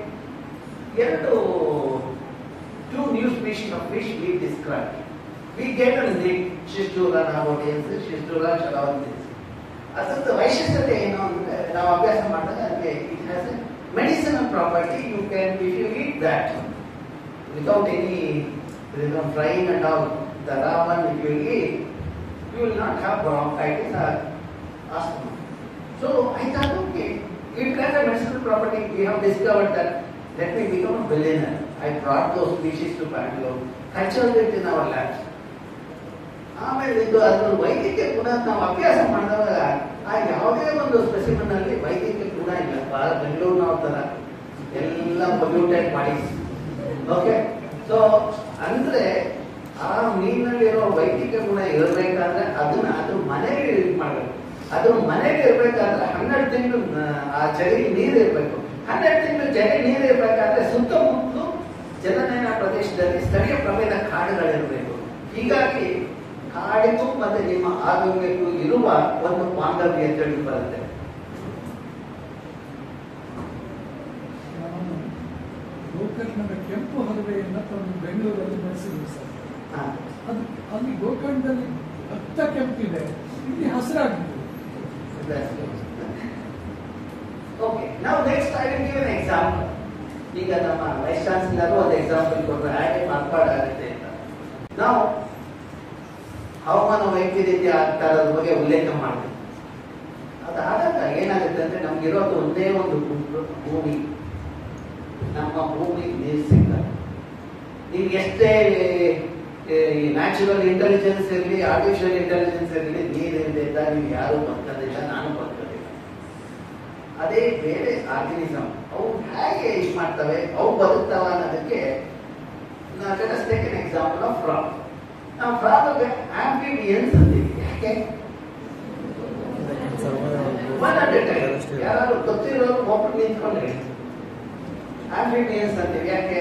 Here two new species of fish we described. We get a name, Schistula navodensis, Schistula chalavensis. ಅದರ ವೈಶಿಷ್ಟ್ಯತೆ ಏನು ಅಂದ್ರೆ, ನಾವು ಅಭ್ಯಾಸ ಮಾಡಿದಾಗ ಅದಕ್ಕೆ it has a medicinal property. You can if you eat that without any frying and all, the raw one if you eat, you will not have bronchitis or asthma. So I thought, okay, it has a medicinal property. We have discovered that. Let me become a billionaire. I brought those species to Bangalore, cultured it in our labs. ಆಮೇಲೆ ಇದು ಅದರ ವೈದ್ಯಕೀಯ ಗುಣ ನಾವು ಅಭ್ಯಾಸ ಮಾಡಿದಾಗ ಆ ಯಾವುದೇ ಒಂದು ಸ್ಪೆಸಿಮನ್ ಅಲ್ಲಿ ವೈದ್ಯಕೀಯ ಗುಣ ಇಲ್ಲ. ಬೆಂಗಳೂರಿನ ತರ ಎಲ್ಲ ಪೊಲ್ಯೂಟೆಡ್ ಬಾಡೀಸ್. ಓಕೆ, ಸೊ ಅಂದ್ರೆ ಆ ಮೀನಲ್ಲಿರೋ ವೈದ್ಯಕೀಯ ಗುಣ ಇರಬೇಕಾದ್ರೆ ಅದನ್ನ ಅದ್ರ ಮನೆಗೆ ಯೂಸ್ ಮಾಡಬೇಕು. ಅದ್ರ ಮನೆಗೆ ಇರ್ಬೇಕಾದ್ರೆ 12 ತಿಂಗಳು ಆ ಚಳಿ ನೀರು ಇರಬೇಕು. 12 ತಿಂಗಳು ಚಳಿ ನೀರು ಇರಬೇಕಾದ್ರೆ ಸುತ್ತಮುತ್ತಲು ಜಲನಯನ ಪ್ರದೇಶದಲ್ಲಿ ಸ್ಥಳೀಯ ಪ್ರಭೇದ ಕಾಡುಗಳಿರಬೇಕು. ಹೀಗಾಗಿ ಕಾಡಿಗೂ ಮತ್ತೆ ನಿಮ್ಮ ಆರೋಗ್ಯಕ್ಕೂ ಇರುವ ಒಂದು ಬಾಂಧವ್ಯ ತಿಳಿದು ಬರುತ್ತೆ. ಗೋಕರ್ಣದ ಕೆಂಪು ಹಲವೆಯನ್ನು ತಂದು ಬೆಂಗಳೂರಲ್ಲಿ ಬೆಳೆಸಿದ್ರು ಸರ್. ಅದು ಅಲ್ಲಿ ಗೋಕರ್ಣದಲ್ಲಿ ಭತ್ತ ಕೆಂಪಿದೆ, ಇಲ್ಲಿ ಹಸಿರಾಗಿದೆ. ಓಕೆ, ನಾವು next I will give an example. ಈಗ ನಮ್ಮ ವೈಸ್ ಚಾನ್ಸಲರ್ ಒಂದು ಎಕ್ಸಾಂಪಲ್ ಕೊಟ್ಟರೆ ಹಾಗೆ ಮಾರ್ಪಾಡಾಗುತ್ತೆ ಅಂತ. ನಾವು ಹವಾಮಾನ ವೈಪರೀತ್ಯ ಆಗ್ತಾ ಇರೋದ್ರ ಬಗ್ಗೆ ಉಲ್ಲೇಖ ಮಾಡ್ತೀವಿ. ಅದಾದಾಗ ಏನಾಗುತ್ತೆ ಅಂದ್ರೆ ನಮ್ಗಿರೋದು ಒಂದೇ ಒಂದು ಭೂಮಿ. ನಮ್ಮ ಭೂಮಿ ನೀರು ಸಿಗ್ತದೆ. ನೀವು ಎಷ್ಟೇ ನ್ಯಾಚುರಲ್ ಇಂಟೆಲಿಜೆನ್ಸ್ ಇರಲಿ, ಆರ್ಟಿಫಿಷಿಯಲ್ ಇಂಟೆಲಿಜೆನ್ಸ್ ಇರಲಿ, ನೀರಿಲ್ಲದ ನೀವು ಯಾರು ಬದುಕೋದಿಲ್ಲ, ನಾನು ಬದುಕೋದಿಲ್ಲ. ಅದೇ ಬೇರೆ ಆರ್ಗನಿಸಮ್ ಅವು ಹೇಗೆ ಇಷ್ಟು ಮಾಡ್ತವೆ, ಅವು ಬದುಕ್ತಾವ ಅನ್ನೋದಕ್ಕೆ ಎಕ್ಸಾಂಪಲ್ ಆಫ್ ಫ್ರಾಗ್. ನಾವು ಫ್ರಾಗ್ ಆಂಫಿಬಿಯನ್ಸ್ ಅಂತೀವಿ. ಯಾಕೆ? ಯಾರು ಗೊತ್ತಿರೋರು ಒಬ್ಬರು ನಿಂತ್ಕೊಂಡ್ರೆ ಆಂಫಿಬಿಯನ್ಸ್ ಅಂತೀವಿ. ಯಾಕೆ?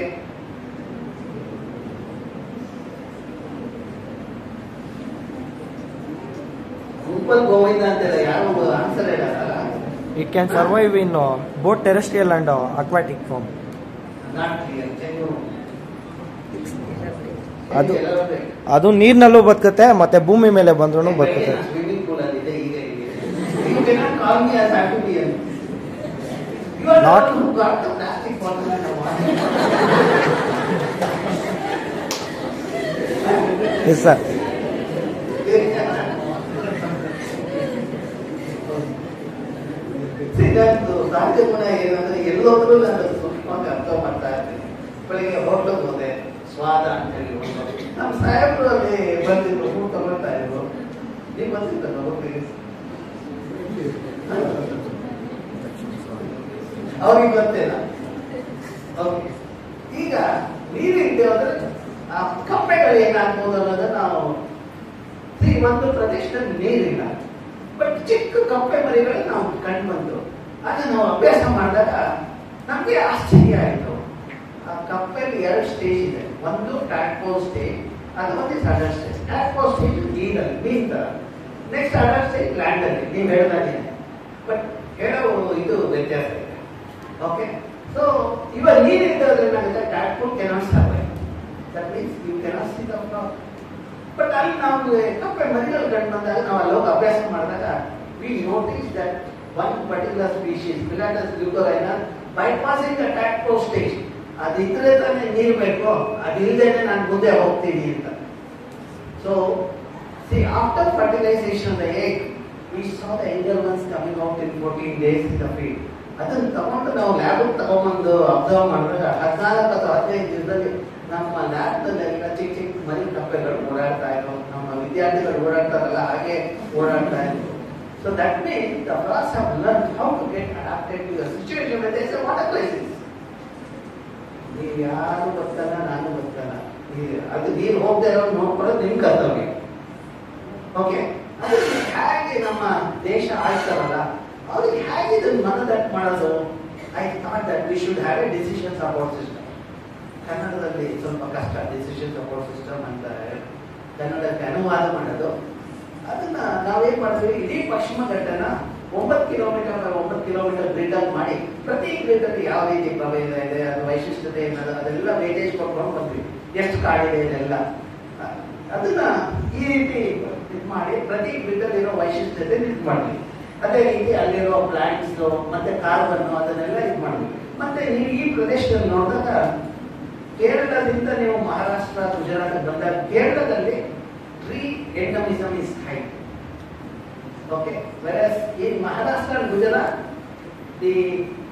ಗುಂಪಲ್ ಗೋವಿಂದ ಅಂತೆಲ್ಲ ಯಾರು ಆನ್ಸರ್ ಹೇಳಲ್ಲ. It can survive in both terrestrial and aquatic form. Not clear. ಅದು ನೀರಿನಲ್ಲೂ ಬದುಕುತ್ತೆ ಮತ್ತೆ ಭೂಮಿ ಮೇಲೆ ಬಂದ್ರೂ ಬದುಕುತ್ತೆ. ಸ್ವಿಮ್ಮಿಂಗ್ ಪೂಲ್ ಅಲ್ಲಿದೆ ಈಗ you can call me as amphibian. You are not got the plastic bottle and water. Yes sir. ಸಿದ್ಧಾಂತ ಸಾಧ್ಯ ಗುಣ ಏನಂದ್ರೆ ಎಲ್ಲೋದ್ರೂ ನಾನು ಸೂಕ್ಷ್ಮವಾಗಿ ಅರ್ಥ ಮಾಡ್ತಾ ಇರ್ತೀನಿ. ಬೆಳಿಗ್ಗೆ ಹೋಟ್ಲಿಗೆ ಹೋದೆ, ಸ್ವಾದ ಅಂತ ಹೇಳಿ ನಮ್ಮ ಸಾಹೇಬರು ಅಲ್ಲಿ ಬಂದಿದ್ರು, ಊಟ ತಗೊಳ್ತಾ ಇದ್ರು. ನೀವು ಬಂದಿದ್ದಲ್ಲ ಹೋಗ್ತೀವಿ, ಅವ್ರಿಗೆ ಗೊತ್ತಿಲ್ಲ. ಓಕೆ, ಈಗ ನೀರಿದ್ದೇವೆ ಅಂದ್ರೆ ಆ ಕಪ್ಪೆಗಳು ಏನಾಗ್ಬೋದು ಅನ್ನೋದನ್ನ ನಾವು ಒಂದು ಪ್ರದೇಶದಲ್ಲಿ ನೀರಿಲ್ಲ, ಬಟ್ ಚಿಕ್ಕ ಕಪ್ಪೆ ಮರಿಗಳು ನಾವು ಕಂಡು ಬಂತು. ಅದನ್ನ ನಾವು ಅಭ್ಯಾಸ ಮಾಡಿದಾಗ ನಮ್ಗೆ ಆಶ್ಚರ್ಯ ಆಯ್ತು. ಆ ಕಪ್ಪೆಯಲ್ಲಿ 2 ಸ್ಟೇಜ್ ಇದೆ. ಒಂದು ಟ್ಯಾಡ್ಪೋಲ್ ಸ್ಟೇಜ್, ಅದು ಒಂದು ಅಡಲ್ಟ್ ಸ್ಟೇಜ್. ಟ್ಯಾಡ್ಪೋಲ್ ಸ್ಟೇಜ್ ನೀರಲ್ಲಿ, ನೀರ್ ತರ. ನೆಕ್ಸ್ಟ್ ಅಡಲ್ಟ್ ಸ್ಟೇಜ್ ಲ್ಯಾಂಡ್ ಅಲ್ಲಿ, ನೀವು ಹೇಳ್ದಾಗೆ. ಬಟ್ ಹೇಳೋ ಇದು ವ್ಯತ್ಯಾಸ ಇದೆ. ಓಕೆ, ಸೊ ಇವಾಗ ನೀರಿದ್ದೋದ್ರೆ ಏನಾಗುತ್ತೆ, tadpole cannot survive. That means you cannot see the frog. But ಅಲ್ಲಿ ನಾವು ಕಪ್ಪೆ ಮರಿಗಳು ಕಂಡು ಬಂದಾಗ ನಾವು ಅಲ್ಲಿ ಹೋಗಿ ಅಭ್ಯಾಸ ಮಾಡಿದಾಗ we notice that one particular species Philautus ಗ್ಲುಕೋರೈನಾ ಬೈಪಾಸಿಂಗ್ ದ ಟ್ಯಾಡ್ಪೋಲ್ ಸ್ಟೇಜ್. ಅದಿದ್ರೆ ತಾನೇ ನೀರು ಬೇಕು, ಅದಿಲ್ಲದೇನೆ ನಾನು ಮುಂದೆ ಹೋಗ್ತೀನಿ ಅಂತ. So see after fertilisation the egg we saw the younger ones coming out in 14 days in the field. ಅದನ್ನ ತಗೊಂಡು ನಾವು ಲ್ಯಾಬ್ ತಗೊಂಡ್ಬಂದು ಅಬ್ಸರ್ವ್ ಮಾಡಿದಾಗ 14 ಅಥವಾ 15 ದಿನದಲ್ಲಿ ನಮ್ಮ ಲ್ಯಾಬ್ನಲ್ಲೆಲ್ಲ ಚಿಕ್ಕ ಚಿಕ್ಕ ಮರಿ ಕಪ್ಪೆಗಳು ಓಡಾಡ್ತಾ ಇದ್ರು. ನಮ್ಮ ವಿದ್ಯಾರ್ಥಿಗಳು ಓಡಾಡ್ತಾರಲ್ಲ ಹಾಗೆ ಓಡಾಡ್ತಾ ಇದ್ರು. So that means the frogs have learned how to get adapted to a situation when there is a water crisis. ನೀವು ಯಾರು ಗೊತ್ತಲ್ಲ, ನಾನು ಗೊತ್ತಲ್ಲ, ಅದು ನೀರು ಹೋಗದೆ ಇರೋ ನೋಡ್ಕೊಳ್ಳೋದು ನಿಮ್ ಕರ್ತವ್ಯ. ಓಕೆ, ಅದಕ್ಕೆ ಹೇಗೆ ನಮ್ಮ ದೇಶ ಆಳ್ತಾರಲ್ಲ ಅವ್ರಿಗೆ ಹೇಗೆ ಇದನ್ನು ಮನದಟ್ಟು ಮಾಡೋದು? I thought that we should have A decision support system. ಕನ್ನಡದಲ್ಲಿ ಸ್ವಲ್ಪ ಕಷ್ಟ, ಡಿಸಿಷನ್ ಸಪೋರ್ಟ್ ಸಿಸ್ಟಮ್ ಅಂತ ಕನ್ನಡಕ್ಕೆ ಅನುವಾದ ಮಾಡೋದು. ಅದನ್ನ ನಾವೇನ್ ಮಾಡ್ತೀವಿ, ಇಡೀ ಪಶ್ಚಿಮ ಘಟ್ಟನ 9 ಕಿಲೋಮೀಟರ್ ಗ್ರಿಡ್ ಆಗಿ ಮಾಡಿ, ಪ್ರತಿ ಗ್ರಿಡ್ ಅಲ್ಲಿ ಯಾವ ರೀತಿ ಪ್ರಭೇದ ಇದೆ, ಅದು ವೈಶಿಷ್ಟ್ಯತೆ ಏನದ, ಅದೆಲ್ಲ ವೇಟೇಜ್ ಕೊಟ್ಕೊಂಡು ಬಂದ್ವಿ. ಎಷ್ಟು ಕಾಡಿದೆ ಇದೆಲ್ಲ, ಅದನ್ನ ಈ ರೀತಿ ಇದು ಮಾಡಿ ಪ್ರತಿ ಗ್ರಿಡ್ ಅಲ್ಲಿ ಇರೋ ವೈಶಿಷ್ಟ್ಯತೆ ಇದು ಮಾಡ್ತೀವಿ. ಅದೇ ರೀತಿ ಅಲ್ಲಿರೋ ಪ್ಲಾಂಟ್ಸ್ ಮತ್ತೆ ಕಾರ್ಬನ್ ಅದನ್ನೆಲ್ಲ ಇದು ಮಾಡ್ತೀವಿ. ಮತ್ತೆ ನೀವು ಈ ಪ್ರದೇಶದಲ್ಲಿ ನೋಡಿದಾಗ ಕೇರಳದಿಂದ ನೀವು ಮಹಾರಾಷ್ಟ್ರ, ಗುಜರಾತ್ ಬಂದಾಗ ಕೇರಳದಲ್ಲಿ tree ಎಂಡಮಿಸಮ್ is high. Okay, whereas in Maharashtra and Gujarat, the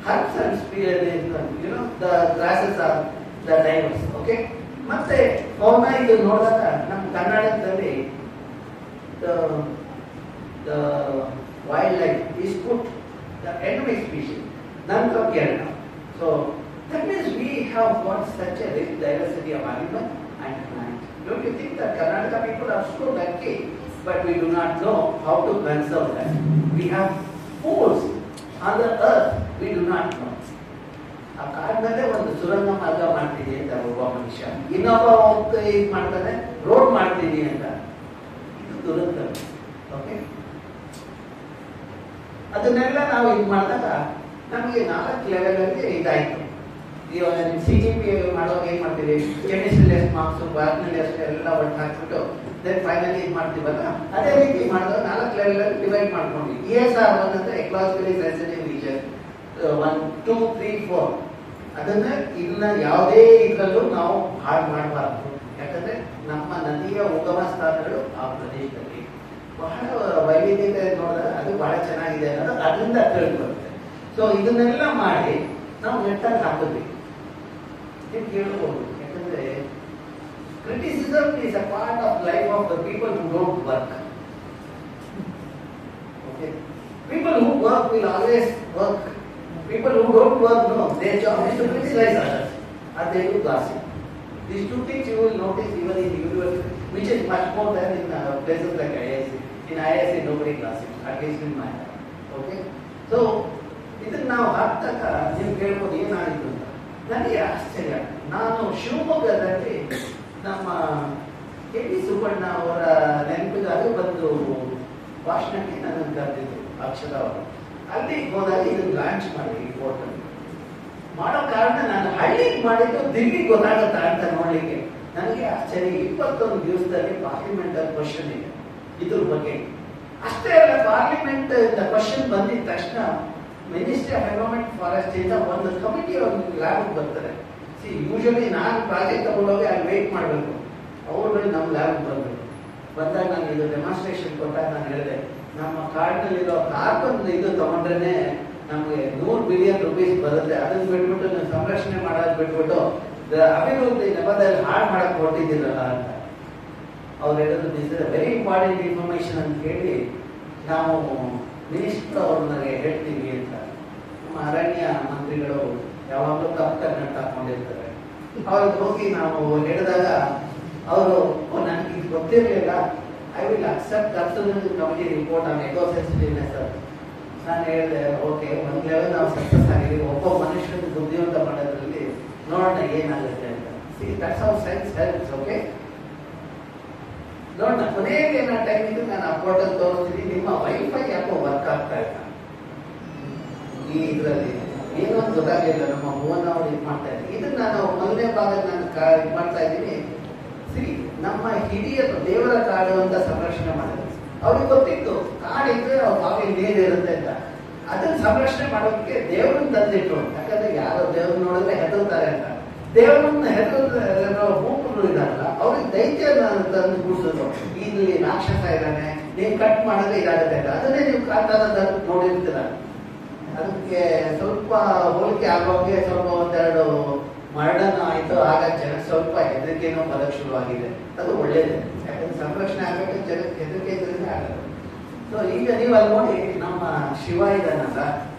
herbs and the grasses are the diverse. Okay, ಮತ್ತೆ fauna ಇದು ನೋಡಿದಾಗ ನಮ್ಮ ಕರ್ನಾಟಕದಲ್ಲಿ the wildlife is put the endemic species, none from Kerala. So that means we have got such a rich diversity of animal and plant. Don't you think that Karnataka people are so lucky? But we do not know how to conserve that. We have fools on the earth, we do not know. ಆ ಕಾಡಿನಲ್ಲೇ ಒಂದು ಸುರಂಗ ಮಾರ್ಗ ಮಾಡ್ತೀನಿ ಅಂತ ಒಬ್ಬ ಮನುಷ್ಯ, ಇನ್ನೊಬ್ಬ ಹೋಗ್ತಾ ಇದು ಮಾಡ್ತಾನೆ ರೋಡ್ ಮಾಡ್ತೀನಿ ಅಂತ. ಇದು ದುರಂತ. ಓಕೆ, ಅದನ್ನೆಲ್ಲ ನಾವು ಇದು ಮಾಡಿದಾಗ ನಮಗೆ 4 ಲೆವೆಲಲ್ಲಿ ಇದಾಯ್ತು. ಇವಾಗ CGP ಮಾಡುವಾಗ ಏನ್ ಮಾಡ್ತೀವಿ, chemistry less marks, botany less ಎಲ್ಲ ಒಟ್ಟು ಹಾಕ್ಬಿಟ್ಟು ದೆನ್ ಫೈನಲಿ ಇದು ಮಾಡ್ತೀವಲ್ಲ, ಅದೇ ರೀತಿ ಮಾಡಿದಾಗ 4 ಲೆವೆಲ್ ಅಲ್ಲಿ ಡಿವೈಡ್ ಮಾಡ್ಕೊಂಡ್ವಿ. ESR 1 ಅಂದ್ರೆ ಎಕಲಾಜಿಕಲಿ ಸೆನ್ಸಿಟಿವ್ ರೀಜನ್ 1, 2, 3, 4. ಅದನ್ನ ಇನ್ನ ಯಾವುದೇ ಇದ್ರಲ್ಲೂ ನಾವು ಹಾಳು ಮಾಡಬಾರ್ದು. ಯಾಕಂದ್ರೆ ನಮ್ಮ ನದಿಯ ಉಗಮ ಸ್ಥಾನಗಳು ಆ ಪ್ರದೇಶದಲ್ಲಿ ಬಹಳ ವೈವಿಧ್ಯತೆ ನೋಡಿದಾಗ ಅದು ಬಹಳ ಚೆನ್ನಾಗಿದೆ ಅನ್ನೋದು ಅದರಿಂದ ತಿಳ್ಕೊಳುತ್ತೆ. ಸೊ ಇದನ್ನೆಲ್ಲ ಮಾಡಿ ನಾವು ನೆಟ್ಟಾಗಿ ಹಾಕಿದ್ವಿ. ನೀವು ಕೇಳಬಹುದು, ಯಾಕಂದ್ರೆ criticism is a part of life of the people who don't work. Okay, people who work will always work. People who don't work, no, their job is to criticize others and they do gossip. These 2 things you will notice even in university, which is much more than in places like IISc. In IISc nobody gossips, at least in my time. Okay, so ಇದನ್ನ ನಾವು ಹಾಕ್ದಾಗ ನೀವು ಕೇಳ್ಬೋದು ಏನಾಯಿತು ಅಂತ. ನನಗೆ ಆಶ್ಚರ್ಯ. ನಾನು ಶಿವಮೊಗ್ಗದಲ್ಲಿ ನಮ್ಮ ಕೆ ಟಿ ಸುಬ್ಬಣ್ಣ ಅವರ ನೆನಪಿಗಾಗಿ ಬಂದು ಭಾಷಣಕ್ಕೆ ನನ್ನನ್ನು ಕರೆದಿದ್ದು ಅಕ್ಷರ ಅವರು. ಅಲ್ಲಿ ಹೋದಾಗ ಇದನ್ನು ಲಾಂಚ್ ಮಾಡಿ ಈ ಪೋರ್ಟಲ್ ಮಾಡೋ ಕಾರಣ ನಾನು ಹಳ್ಳಿಗೆ ಮಾಡಿದ್ದು ದಿಲ್ಲಿಗೆ ಗೊತ್ತಾಗುತ್ತಾ ಅಂತ ನೋಡ್ಲಿಕ್ಕೆ ನನಗೆ ಆಶ್ಚರ್ಯ. 21 ದಿವಸದಲ್ಲಿ ಪಾರ್ಲಿಮೆಂಟ್ ಅಲ್ಲಿ ಕ್ವಶನ್ ಇದೆ ಇದ್ರ ಬಗ್ಗೆ. ಅಷ್ಟೇ ಅಲ್ಲ, ಪಾರ್ಲಿಮೆಂಟ್ ಕ್ವಶನ್ ಬಂದಿದ ತಕ್ಷಣ ಮಿನಿಸ್ಟ್ರಿ ಆಫ್ ಎನ್ವೈರನ್ಮೆಂಟ್ ಫಾರೆಸ್ಟ್ ಇಂದ ಒಂದು ಕಮಿಟಿ ಅವ್ರಿಗೆ ಲ್ಯಾಬ್ ಬರ್ತಾರೆ. ಯೂಶಲಿ ನಾನು ಪ್ರಾಜೆಕ್ಟ್ ತಗೊಂಡೋಗಿ ಅಲ್ಲಿ ವೇಟ್ ಮಾಡಬೇಕು, ಅವ್ರುಗಳು ನಮ್ಮ ಲ್ಯಾಬ್ ಬಂದರು. ಬಂದಾಗ ನಾನು ಇದು ಡೆಮಾನ್ಸ್ಟ್ರೇಷನ್ ಕೊಟ್ಟಾಗ ನಾನು ಹೇಳಿದೆ, ನಮ್ಮ ಕಾರ್ಡ್ನಲ್ಲಿರೋ ಕಾರ್ಬನ್ ಇದು ತಗೊಂಡ್ರೇನೆ ನಮಗೆ 100 ಬಿಲಿಯನ್ ರೂಪೀಸ್ ಬರುತ್ತೆ. ಅದನ್ನ ಬಿಟ್ಬಿಟ್ಟು ನೀವು ಸಂರಕ್ಷಣೆ ಮಾಡೋದು ಬಿಟ್ಬಿಟ್ಟು ಅಭಿವೃದ್ಧಿ ನೆಪದಲ್ಲಿ ಹಾಳು ಮಾಡಕ್ ಹೊರಟಿದ್ದೀರಲ್ಲ ಅಂತ ಅವ್ರು ಹೇಳಿದ್ರು. This is very important information ಅಂತ ಹೇಳಿ ನಾವು ಮಿನಿಸ್ಟರ್ ಅವ್ರನ್ನಾಗೆ ಹೇಳ್ತೀವಿ ಅಂತ. ನಮ್ಮ ಅರಣ್ಯ ಮಂತ್ರಿಗಳು ಯಾವಾಗಲೂ ಕಪ್ಪು ಕನ್ನಡ ಹಾಕೊಂಡಿರ್ತಾರೆ. ಅವ್ರಿಗೆ ಹೋಗಿ ನಾವು ಹೇಳಿದಾಗ ಅವರು ನನಗೆ ಇದು ಗೊತ್ತಿರಲಿಲ್ಲ, I will accept consultative committee report on eco sensitiveness. ನಾನು ಹೇಳಿದೆ, ಓಕೆ, ಒಂದು ಲೆವೆಲ್ ನಾವು ಸಕ್ಸಸ್ ಆಗಿದ್ದೀವಿ, ಒಬ್ಬ ಮನುಷ್ಯನ ಬುದ್ಧಿವಂತ ಮಾಡೋದ್ರಲ್ಲಿ ನೋಡೋಣ ಏನಾಗುತ್ತೆ ಅಂತ. See that's how science helps. Okay, ನೋಡೋಣ. ಕೊನೆಗೆ ಏನೋ ಟೈಮ್ ಇದ್ದು ನಾನು ಆ ಪೋರ್ಟಲ್ ತೋರಿಸ್ತೀನಿ. ನಿಮ್ಮ ವೈಫೈ ಯಾಕೋ ವರ್ಕ್ ಆಗ್ತಾ ಇಲ್ಲ ಈ ಇದರಲ್ಲಿ, ಏನೋ ಗೊತ್ತಾಗಲಿಲ್ಲ. ನಮ್ಮ ಭುವನ ಅವ್ರು ಇದು ಮಾಡ್ತಾ ಇದ್ದೀನಿ. ಇದನ್ನ ನಾನು ಮೊದಲನೇ ಭಾಗ ನಾನು ಇದು ಮಾಡ್ತಾ ಇದ್ದೀನಿ. ಸಿ, ನಮ್ಮ ಹಿರಿಯರು ದೇವರ ಕಾಡು ಅಂತ ಸಂರಕ್ಷಣೆ ಮಾಡಿದ್ರು. ಅವ್ರಿಗೆ ಗೊತ್ತಿತ್ತು ಕಾಡಿದ್ರೆ ಅವ್ರ ಬಾವಿ ನೀರು ಇರುತ್ತೆ ಅಂತ. ಅದನ್ನ ಸಂರಕ್ಷಣೆ ಮಾಡೋದಕ್ಕೆ ದೇವ್ರನ್ನ ತಂದಿಟ್ರು. ಯಾಕಂದ್ರೆ ಯಾರೋ ದೇವ್ರ ನೋಡಿದ್ರೆ ಹೆದರ್ತಾರೆ ಅಂತ. ದೇವರನ್ನ ಹೆದರ ಭೂಪರು ಇದಾರಲ್ಲ, ಅವ್ರಿಗೆ ದೈತ್ಯ ತಂದು ಕೂಡಿಸಿದ್ರು. ಇಲ್ಲಿ ರಾಕ್ಷಸ ಇದ್ದಾನೆ, ನೀವು ಕಟ್ ಮಾಡಿದ್ರೆ ಇದಾಗುತ್ತೆ ಅಂತ. ಅದನ್ನೇ ನೀವು ಕಾಂತಾರದ ನೋಡಿರ್ತೀರ. ಅದಕ್ಕೆ ಸ್ವಲ್ಪ ಹೋಲಿಕೆ ಆಗೋಗೆ ಸ್ವಲ್ಪ ಒಂದೆರಡು ಮರಣ ಆಯ್ತು. ಆಗ ಜನಕ್ಕೆ ಸ್ವಲ್ಪ ಹೆದರಿಕೆನೋ ಬರಕ್ ಶುರುವಾಗಿದೆ. ಅದು ಒಳ್ಳೇದೇ, ಯಾಕಂದ್ರೆ ಸಂರಕ್ಷಣೆ ಆಗಬೇಕು, ಜನಕ್ಕೆ ಹೆದರಿಕೆ ಇದ್ರಿಂದ ಆಗಲ್ಲ. ಸೊ ಈಗ ನೀವು ಅಲ್ಲಿ ನೋಡಿ, ನಮ್ಮ ಶಿವ ಇದಾನಲ್ಲ,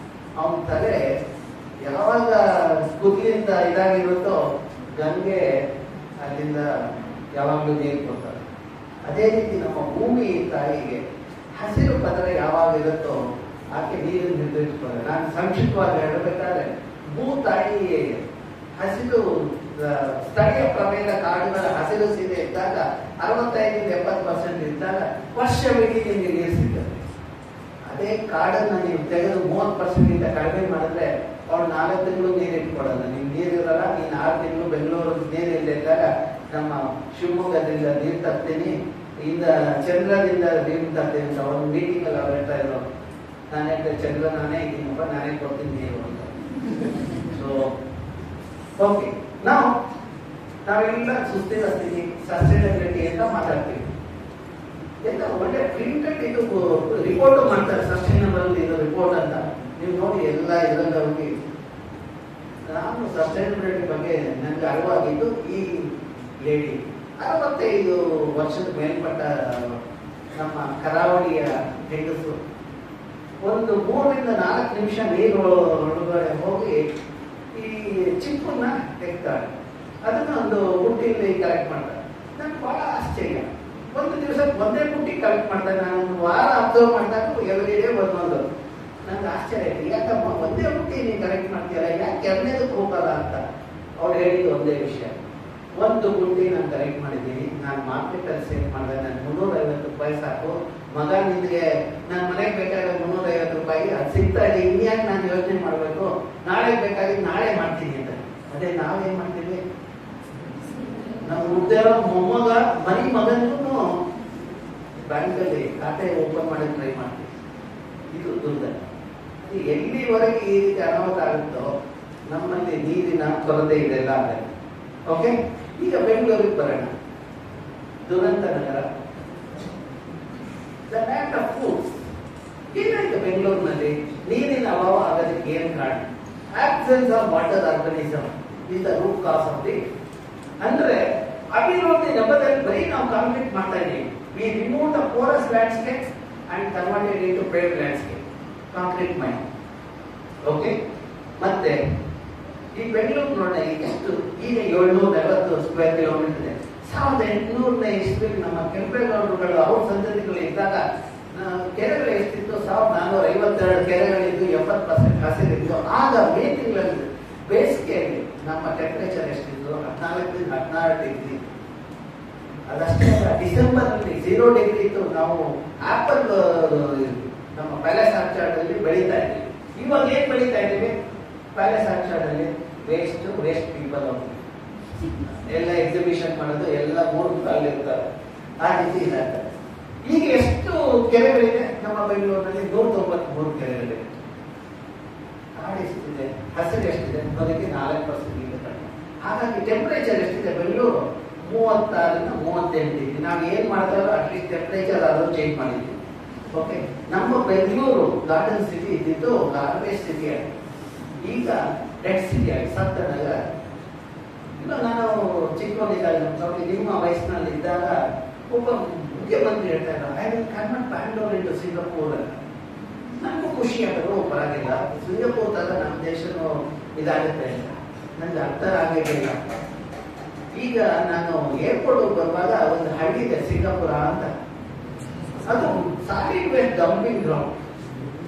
ಅವನ ತಲೆ ಯಾವಾಗ ಕುದಿಯಿಂದ ಇದಾಗಿರುತ್ತೋ ಗಂಗೆ ಅಲ್ಲಿಂದ ಯಾವಾಗಲೂ ನೀರು ಕೊಡ್ತಾರೆ. ಅದೇ ರೀತಿ ನಮ್ಮ ಭೂಮಿ ತಾಯಿಗೆ ಹಸಿರು ಪದರ ಯಾವಾಗ ಇರುತ್ತೋ ಆಕೆ ನೀರನ್ನು ನಿರ್ಧರಿಸ್ತಾರೆ. ನಾನು ಸಂಕ್ಷಿಪ್ತವಾಗಿ ಹೇಳಬೇಕಾದ್ರೆ, ಭೂ ತಾಯಿ ಹಸಿರು ಸ್ಥಳೀಯ ಪ್ರಭೇದ ಕಾಡುಗಳ ಹಸಿರು ಸೀರೆ ಇದ್ದಾಗ 65-70% ಇದ್ದಾಗ ವರ್ಷವಿಡೀ ನಿಮಗೆ ನೀರು ಸಿಗ್ತದೆ. ಅದೇ ಕಾಡನ್ನ ನೀವು ತೆಗೆದು 30% ಕಡಿಮೆ ಮಾಡಿದ್ರೆ ಅವ್ರು 4 ತಿಂಗಳು ನೀರು ಇಟ್ಕೊಡಲ್ಲ. ನಿಮ್ಗೆ ನೀರು ಇರಲ್ಲ. ನೀನು 6 ತಿಂಗಳು ಬೆಂಗಳೂರು ನೀರು ಇದ್ದಾಗ ನಮ್ಮ ಶಿವಮೊಗ್ಗದಿಂದ ನೀರು ತರ್ತೀನಿ, ಇಂದ ಚಂದ್ರದಿಂದ ನೀರು ತರ್ತೀನಿ ಅಂತ ಒಂದು ಮೀಟಿಂಗ್ ಅಲ್ಲಿ ಅವ್ರು ಹೇಳ್ತಾ ಇದ್ರು. ನಾನು ಹೇಳಿದೆ, ಚಂದ್ರ ನಾನೇ ಇದ್ದೀನಪ್ಪ, ನಾನೇ ಕೊಡ್ತೀನಿ ನೀರು ಅಂತ. ಸೊ ಓಕೆ, ನಾವೆಲ್ಲ ಸುಸ್ಥಿರ ಸ್ಥಿತಿ, ಸಸ್ಟೈನಬಿಲಿಟಿ ಅಂತ ಮಾತಾಡ್ತೀವಿ. ಎಲ್ಲ ಒಳ್ಳೆ ಪ್ರಿಂಟೆಡ್ ಇದು ರಿಪೋರ್ಟ್ ಮಾಡ್ತಾರೆ, ಸಸ್ಟೈನಬಲ್ ಇದು ರಿಪೋರ್ಟ್ ಅಂತ. ನೀವು ನೋಡಿ ಎಲ್ಲ ಇದರಲ್ಲಿ ಹೋಗಿ. ನಾನು ಸಸ್ಟೈನಬಿಲಿಟಿ ಬಗ್ಗೆ ನನಗೆ ಅರಿವಾಗಿದ್ದು ಈ ಲೇಡಿ 65 ವರ್ಷದ ಮೇಲ್ಪಟ್ಟ ನಮ್ಮ ಕರಾವಳಿಯ ಹೆಂಗಸು ಒಂದು 3 ರಿಂದ 4 ನಿಮಿಷ ನೀರು ಒಳಗಡೆ ಹೋಗಿ ಈ ಚಿಪ್ಪನ್ನ ತೆಗ್ತಾರೆ. ಅದನ್ನ ಒಂದು ಬುಟ್ಟಿಯಲ್ಲಿ ಕಲೆಕ್ಟ್ ಮಾಡ್ತಾರೆ. ನನ್ಗೆ ಬಹಳ ಆಶ್ಚರ್ಯ. ಒಂದು ದಿವಸ ಒಂದೇ ಬುಟ್ಟಿ ಕಲೆಕ್ಟ್ ಮಾಡ್ತಾರೆ. ನಾನು ಒಂದು ವಾರ ಅಬ್ಸರ್ವ್ ಮಾಡಿದಾಗ ಎವ್ರಿಡೇ ಒಂದೊಂದು. ನಂಗೆ ಆಶ್ಚರ್ಯ, ಯಾಕಮ್ಮ ಒಂದೇ ಬುಟ್ಟಿ ನೀವು ಕಲೆಕ್ಟ್ ಮಾಡ್ತೀರಾ, ಯಾಕೆ ಎರಡನೇದಕ್ಕೆ ಹೋಗಲ್ಲ ಅಂತ. ಅವ್ರು ಹೇಳಿದ್ದು ಒಂದೇ ವಿಷಯ, ಒಂದು ಬುಟ್ಟಿ ನಾನು ಕಲೆಕ್ಟ್ ಮಾಡಿದ್ದೀನಿ, ನಾನು ಮಾರ್ಕೆಟಲ್ಲಿ ಸೇಲ್ ಮಾಡಿದೆ, ನಾನು 350 ರೂಪಾಯಿ ಸಾಕು. ಮಗ ನಿಮಗೆ ನನ್ನ ಮನೆಗೆ ಬೇಕಾದ್ರೆ 350 ರೂಪಾಯಿ ಅದು ಸಿಗ್ತಾ ಇದೆ, ಇನ್ಯಾಕೆ ನಾನು ಯೋಚನೆ ಮಾಡಬೇಕು, ನಾಳೆ ಬೇಕಾಗಿ ನಾಳೆ ಮಾಡ್ತೀನಿ ಅಂತ. ಅದೇ ನಾವೇನ್ ಮಾಡ್ತೀವಿ, ನಾವು ಹುಡ್ದಿರೋ ಮೊಮ್ಮಗ ಮರಿ ಮಗನಿಗೂ ಬ್ಯಾಂಕಲ್ಲಿ ಖಾತೆ ಓಪನ್ ಮಾಡಿ ಟ್ರೈ ಮಾಡ್ತೀವಿ. ಇದು ದುರ್ದೈವ. ಎಲ್ಲಿವರೆಗೆ ಈ ರೀತಿ ಅನಾಹುತ ಆಗುತ್ತೋ ನಮ್ಮಲ್ಲಿ ನೀರಿನ ಕೊರತೆ ಇದೆಲ್ಲ ಆದರೆ. ಓಕೆ, ಈಗ ಬೆಂಗಳೂರಿಗೆ ಬರೋಣ. ದುರಂತ ನಗರ, ದ ಲ್ಯಾಂಡ್ ಆಫ್ ಫುಡ್ಸ್. ಏನಾಯ್ತು ಬೆಂಗಳೂರಿನಲ್ಲಿ ನೀರಿನ ಅಭಾವ ಆಗೋದಕ್ಕೆ ಏನು ಕಾರಣ? Absence of water organism is the root cause of the. ಅಂದ್ರೆ ಅಭಿವೃದ್ಧಿ ನೆಪದಲ್ಲಿ ಬರೀ ನಾವು ಕಾಂಕ್ರೀಟ್ ಮಾಡ್ತಾ ಇದ್ದೀವಿ. We remove the porous landscape and converted into paved landscape, concrete mine. Okay, ಮತ್ತೆ ಈ ಬೆಂಗಳೂರು ನೋಡೋಣ, ಎಷ್ಟು ಈಗ 740 ಸ್ಕ್ವೇರ್ ಕಿಲೋಮೀಟರ್ ಇದೆ. 1800ನೇ ಇಸ್ವಿಯಲ್ಲಿ ನಮ್ಮ ಕೆಂಪೇಗೌಡರುಗಳು ಅವ್ರ ಸಂತತಿಗಳು ಇದ್ದಾಗ ಕೆರೆಗಳು ಎಷ್ಟಿತ್ತು? 1452 ಕೆರೆಗಳಿದ್ದು, 70% ಹಸಿರಿತ್ತು. ಆಗ ಮೇ ತಿಂಗಳಲ್ಲಿ ಬೇಸಿಗೆಯಲ್ಲಿ ನಮ್ಮ 14 16 ಡಿಗ್ರಿ. ಅದಷ್ಟೇ ಅಲ್ಲ, ಡಿಸೆಂಬರ್ ಅಲ್ಲಿ 0 ಡಿಗ್ರಿ ಇತ್ತು. ನಾವು ಆಪಲ್ ನಮ್ಮ ಪ್ಯಾಲೇಸ್ ಆರ್ಚಾರ್ಡ್ ಅಲ್ಲಿ ಬೆಳೀತಾ ಇದ್ವಿ. ಇವಾಗ ಏನ್ ಬೆಳೀತಾ ಇದೀವಿ? ಪ್ಯಾಲೇಸ್ ಆರ್ಚಾರ್ಡ್ ಅಲ್ಲಿ ವೇಸ್ಟ್ ಪೀಪಲ್ ಎಲ್ಲ ಎಕ್ಸಿಬಿಷನ್ ಮಾಡೋದು, ಎಲ್ಲ 3 ಕಾಲ್ ಇರ್ತಾರೆ. ಆ ರೀತಿ ಇದಾಗ್ತದೆ. ಈಗ ಎಷ್ಟು ಕೆರೆಗಳಿದೆ ನಮ್ಮ ಬೆಂಗಳೂರಿನಲ್ಲಿ? 193 ಕೆರೆಗಳಿವೆ. ಕಾಡು ಎಷ್ಟಿದೆ, ಹಸಿರು ಎಷ್ಟಿದೆ? ಬದುಕಿ 4% ಈಗ ಕಡಿಮೆ. ಹಾಗಾಗಿ ಟೆಂಪರೇಚರ್ ಎಷ್ಟಿದೆ ಬೆಂಗಳೂರು? 36 38 ಡಿಗ್ರಿ. ನಾವು ಏನ್ ಮಾಡ್ತಾರೋ ಅಟ್ಲೀಸ್ಟ್ ಟೆಂಪರೇಚರ್ ಆದ್ರೂ ಚೇಂಜ್ ಮಾಡಿದ್ವಿ. ಓಕೆ, ನಮ್ಮ ಬೆಂಗಳೂರು ಗಾರ್ಡನ್ ಸಿಟಿ ಇದ್ದಿದ್ದು ಗಾರ್ಬೇಜ್ ಸಿಟಿ ಆಗಿ, ಈಗ ಡೆಡ್ ಸಿಟಿ ಆಗಿ, ಸತ್ತ ನಗರ. ಇಲ್ಲ, ನಾನು ಚಿಕ್ಕವನಿದ್ದಾಗ ನಿಮ್ಮ ವಯಸ್ಸಿನಲ್ಲಿ ಇದ್ದಾಗ ಒಬ್ಬ ಮುಖ್ಯಮಂತ್ರಿ ಹೇಳ್ತಾ ಇದ್ದಾರೆ, I will convert Bangalore into Singapore ಅಂತ. ನನಗೂ ಖುಷಿ ಆಗೋದು, ಪರವಾಗಿಲ್ಲ, ಸಿಂಗಪೂರ್ ತರ ನಮ್ಮ ದೇಶನೂ ಇದಾಗುತ್ತೆ ಅಂತ ನನಗೆ ಅರ್ಥ ಆಗಿರಲಿಲ್ಲ. ಈಗ ನಾನು ಏರ್ಪೋರ್ಟ್ ಬರುವಾಗ ಒಂದು ಹಳ್ಳಿ ಇದೆ ಸಿಂಗಾಪುರ ಅಂತ, ಅದು ಸಾಲಿಡ್ ವೇಸ್ಟ್ ಡಂಪಿಂಗ್ ಗ್ರೌಂಡ್.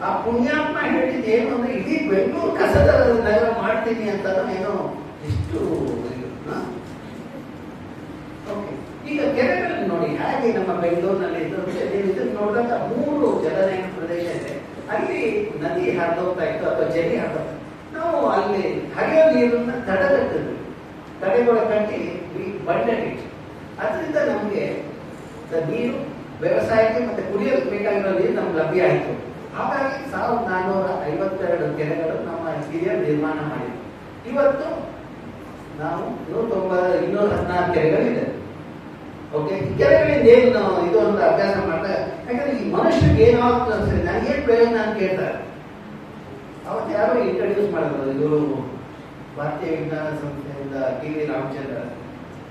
ಆ ಪುಣ್ಯಾತ್ಮ ಹೇಳಿದ್ದು ಏನು ಅಂದ್ರೆ ಇಡೀ ಬೆಂಗಳೂರು ಕಸದ ನಗರ ಮಾಡ್ತೀನಿ ಅಂತ ಏನೋ ಇಷ್ಟು. ಓಕೆ, ಈಗ ಕೆರೆಗಳನ್ನು ನೋಡಿ ಹೇಗೆ ನಮ್ಮ ಬೆಂಗಳೂರಿನಲ್ಲಿ ನೀವು ಇದನ್ನು ನೋಡಿದಾಗ 3 ಜಲನಯನ ಪ್ರದೇಶ ಇದೆ. ಅಲ್ಲಿ ನದಿ ಹರಿದೋಗ್ತಾ ಇತ್ತು ಅಥವಾ ಜರಿ ಹರಿದೋಗ್ತಾ, ನಾವು ಅಲ್ಲಿ ಹರಿಯೋ ನೀರನ್ನ ತಡೆಗಳ ಕಟ್ಟಿ ಬಂಡಡಿ. ಅದರಿಂದ ನಮಗೆ ನೀರು ವ್ಯವಸಾಯಕ್ಕೆ ಮತ್ತೆ ಕುಡಿಯೋಕೆ ಬೇಕಾಗಿರೋ ನೀರು ನಮ್ಗೆ ಲಭ್ಯ ಆಯಿತು. ಹಾಗಾಗಿ 1452 ಕೆರೆಗಳು ನಮ್ಮ ಹಿರಿಯರು ನಿರ್ಮಾಣ ಮಾಡಿದ್ರು. ಇವತ್ತು ನಾವು 216 ಕೆರೆಗಳಿದೆ. ಓಕೆ, ಈ ಕೆರೆಗಳಿಂದ ಏನು ಇದು ಅಂತ ಅಭ್ಯಾಸ ಮಾಡ್ತಾರೆ. ಯಾಕಂದ್ರೆ ಈ ಮನುಷ್ಯರಿಗೆ ಏನಾಗ್ತದೆ ಅನ್ಸರಿ, ನನಗೇನು ಪ್ರಯೋಜನ ಅಂತ ಕೇಳ್ತಾರೆ. ಅವತ್ತು ಯಾರೋ ಇಂಟ್ರಡ್ಯೂಸ್ ಮಾಡಿದ್ರು, ಇವರು ಭಾರತೀಯ ವಿಜ್ಞಾನ ಸಂಸ್ಥೆಯಿಂದ ಟಿ ವಿ ರಾಮಚಂದ್ರ.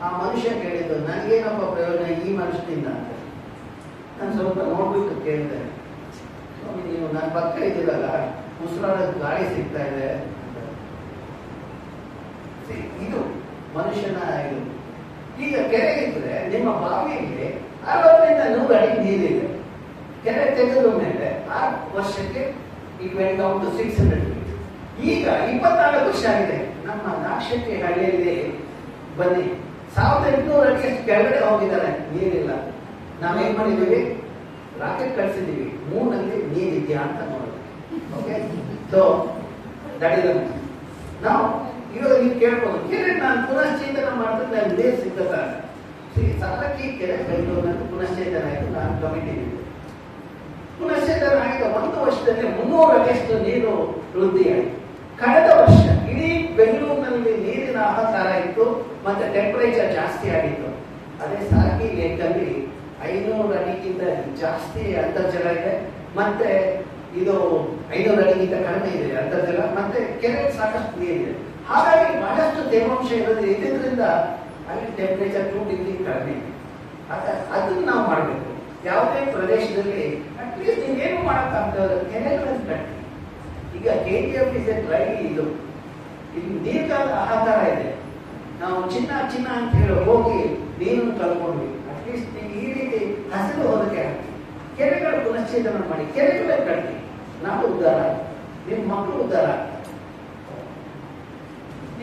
ಆ ಮನುಷ್ಯ ಕೇಳಿದ್ದು, ನನಗೇನಪ್ಪ ಪ್ರಯೋಜನ ಈ ಮನುಷ್ಯನಿಂದ ಅಂತ. ನಾನು ಸ್ವಲ್ಪ ನೋಡ್ಬಿಟ್ಟು ಕೇಳಿದೆ, ನೀವು ನನ್ನ ಪಕ್ಕ ಇದ್ದೀರಲ್ಲ, ಉಸಿರಾಡೋದು ಗಾಳಿ ಸಿಗ್ತಾ ಇದೆ ಅಂತ. ಇದು ಮನುಷ್ಯನ ಇದು. ಈಗ ಕೆರೆ ಇದ್ರೆ ನಿಮ್ಮ ಬಾವಿಯಲ್ಲಿ 60ರಿಂದ 100 ಅಡಿ ನೀರಿದೆ. ಕೆರೆ ತೆಗೆದ ಮೇಲೆ 6 ವರ್ಷಕ್ಕೆ it went down to 600 feet. ಈಗ 24 ವರ್ಷ ಆಗಿದೆ. ನಮ್ಮ ನಾಗಶೆಟ್ಟಿ ಹಳ್ಳಿಯಲ್ಲಿ ಬನ್ನಿ, 1800 ಅಡಿಯಷ್ಟು ಕೆಳಗಡೆ ಹೋಗಿದ್ದಾರೆ, ನೀರಿಲ್ಲ. ನಾವೇನ್ ಮಾಡಿದೀವಿ? ರಾಕೆಟ್ ಕಳಿಸಿದೀವಿ, ಮೂನಲ್ಲಿ ನೀರಿದ್ಯಾ ಅಂತ ನೋಡೋದು. ಓಕೆ, ಸೊ ದಟ್ ಇಸ್ ನಾವು ಇವಾಗ ನೀವು ಕೇಳ್ಬೋದು, ಕೆರೆ ನಾನು ಪುನಶ್ಚೇತನ ಮಾಡಿದ್ರೆ ನಾನು ನೀರು ಸಿಗ್ತದ? ಸಾಲಕ್ಕಿ ಕೆರೆ ಬೆಂಗಳೂರಿನಲ್ಲಿ ಪುನಶ್ಚೇತನ ಆಯಿತು. ನಾನು ಕಮಿಟಿ ಪುನಶ್ಚೇತನ ಆಗಿದೆ. 1 ವರ್ಷದಲ್ಲಿ 300 ಅಡಿಯಷ್ಟು ನೀರು ವೃದ್ಧಿ ಆಯಿತು. ಕಳೆದ ವರ್ಷ ಇಡೀ ಬೆಂಗಳೂರಿನಲ್ಲಿ ನೀರಿನ ಹಾಹಾಕಾರ ಇತ್ತು, ಮತ್ತೆ ಟೆಂಪರೇಚರ್ ಜಾಸ್ತಿ ಆಗಿತ್ತು. ಅದೇ ಸಾಲಕ್ಕಿ ಲೇಕಲ್ಲಿ 500 ಅಡಿಗಿಂತ ಜಾಸ್ತಿ ಅಂತರ್ಜಲ ಇದೆ, ಮತ್ತೆ ಇದು 500 ಅಡಿಗಿಂತ ಕಡಿಮೆ ಇದೆ ಅಂತರ್ಜಲ, ಮತ್ತೆ ಕೆರೆ ಸಾಕಷ್ಟು ನೀರಿದೆ. ಹಾಗಾಗಿ ಬಹಳಷ್ಟು ತೇವಾಂಶ ಇದರಿಂದ ಅಲ್ಲಿ ಟೆಂಪರೇಚರ್ 2 ಡಿಗ್ರಿ ಕಡಿಮೆ ಇದೆ. ಅದನ್ನ ನಾವು ಮಾಡಬೇಕು. ಯಾವುದೇ ಪ್ರದೇಶದಲ್ಲಿ ಅಟ್ಲೀಸ್ಟ್ ನೀವೇನು ಮಾಡೋಕ್ಕಾಗ್ತದೆ, ಕೆರೆಗಳನ್ನು ಕಟ್ಟಿ. ಈಗ KGF ಇದೆ ಡ್ರೈ, ಇದು ದೀರ್ಘಾದ ಹಾಹಾಕಾರ ಇದೆ. ನಾವು ಚಿನ್ನ ಅಂತ ಹೇಳಿ ಹೋಗಿ ನೀರನ್ನು ಕಳ್ಕೊಂಡ್ವಿ. ಅಟ್ಲೀಸ್ಟ್ ನೀವು ಈ ರೀತಿ ಹಸಿರು ಹೋದಕ್ಕೆ ಹಾಕಿ, ಕೆರೆಗಳು ಪುನಶ್ಚೇತನ ಮಾಡಿ, ಕೆರೆಗಳೇ ಕಟ್ಟಿ. ನಾವು ಉದ್ಧಾರ, ನಿಮ್ಮ ಮಕ್ಕಳು ಉದ್ಧಾರ.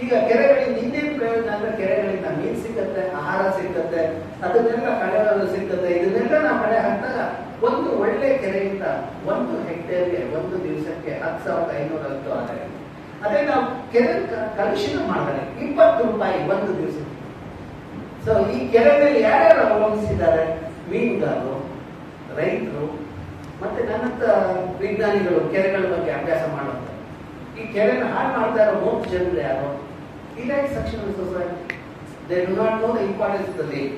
ಈಗ ಕೆರೆಗಳಿಂದ ಇನ್ನೇನು ಪ್ರಯೋಜನ ಅಂದ್ರೆ, ಕೆರೆಗಳಿಂದ ನೀರು ಸಿಕ್ಕತ್ತೆ, ಆಹಾರ ಸಿಕ್ಕತ್ತೆ, ಅದನ್ನೆಲ್ಲ ಕಳೆಗಳು ಸಿಕ್ಕತ್ತೆ. ಇದನ್ನೆಲ್ಲ ನಾವು ಕಡೆ ಹಾಕ್ದಾಗ ಒಂದು ಒಳ್ಳೆ ಕೆರೆಯಿಂದ 1 ಹೆಕ್ಟೇರ್ಗೆ 1 ದಿವಸಕ್ಕೆ 10,500 ಆದಾಯ. ಅದೇ ನಾವು ಕೆರೆ ಕಲುಷಿತ ಮಾಡಿದರೆ 20 ರೂಪಾಯಿ 1 ದಿವಸಕ್ಕೆ. ಸೊ ಈ ಕೆರೆ ಮೇಲೆ ಯಾರ್ಯಾರು ಅವಲಂಬಿಸಿದ್ದಾರೆ? ಮೀನುಗಾರರು, ರೈತರು, ಮತ್ತೆ ನನ್ನಂತ ವಿಜ್ಞಾನಿಗಳು, ಕೆರೆಗಳ ಬಗ್ಗೆ ಅಭ್ಯಾಸ ಮಾಡೋದು. ಈ ಕೆರೆನ ಹಾಳು ಮಾಡ್ತಾ ಇರೋ 3 ಜನರು ಯಾರು? Elite section of society. They do not know the importance of the lake.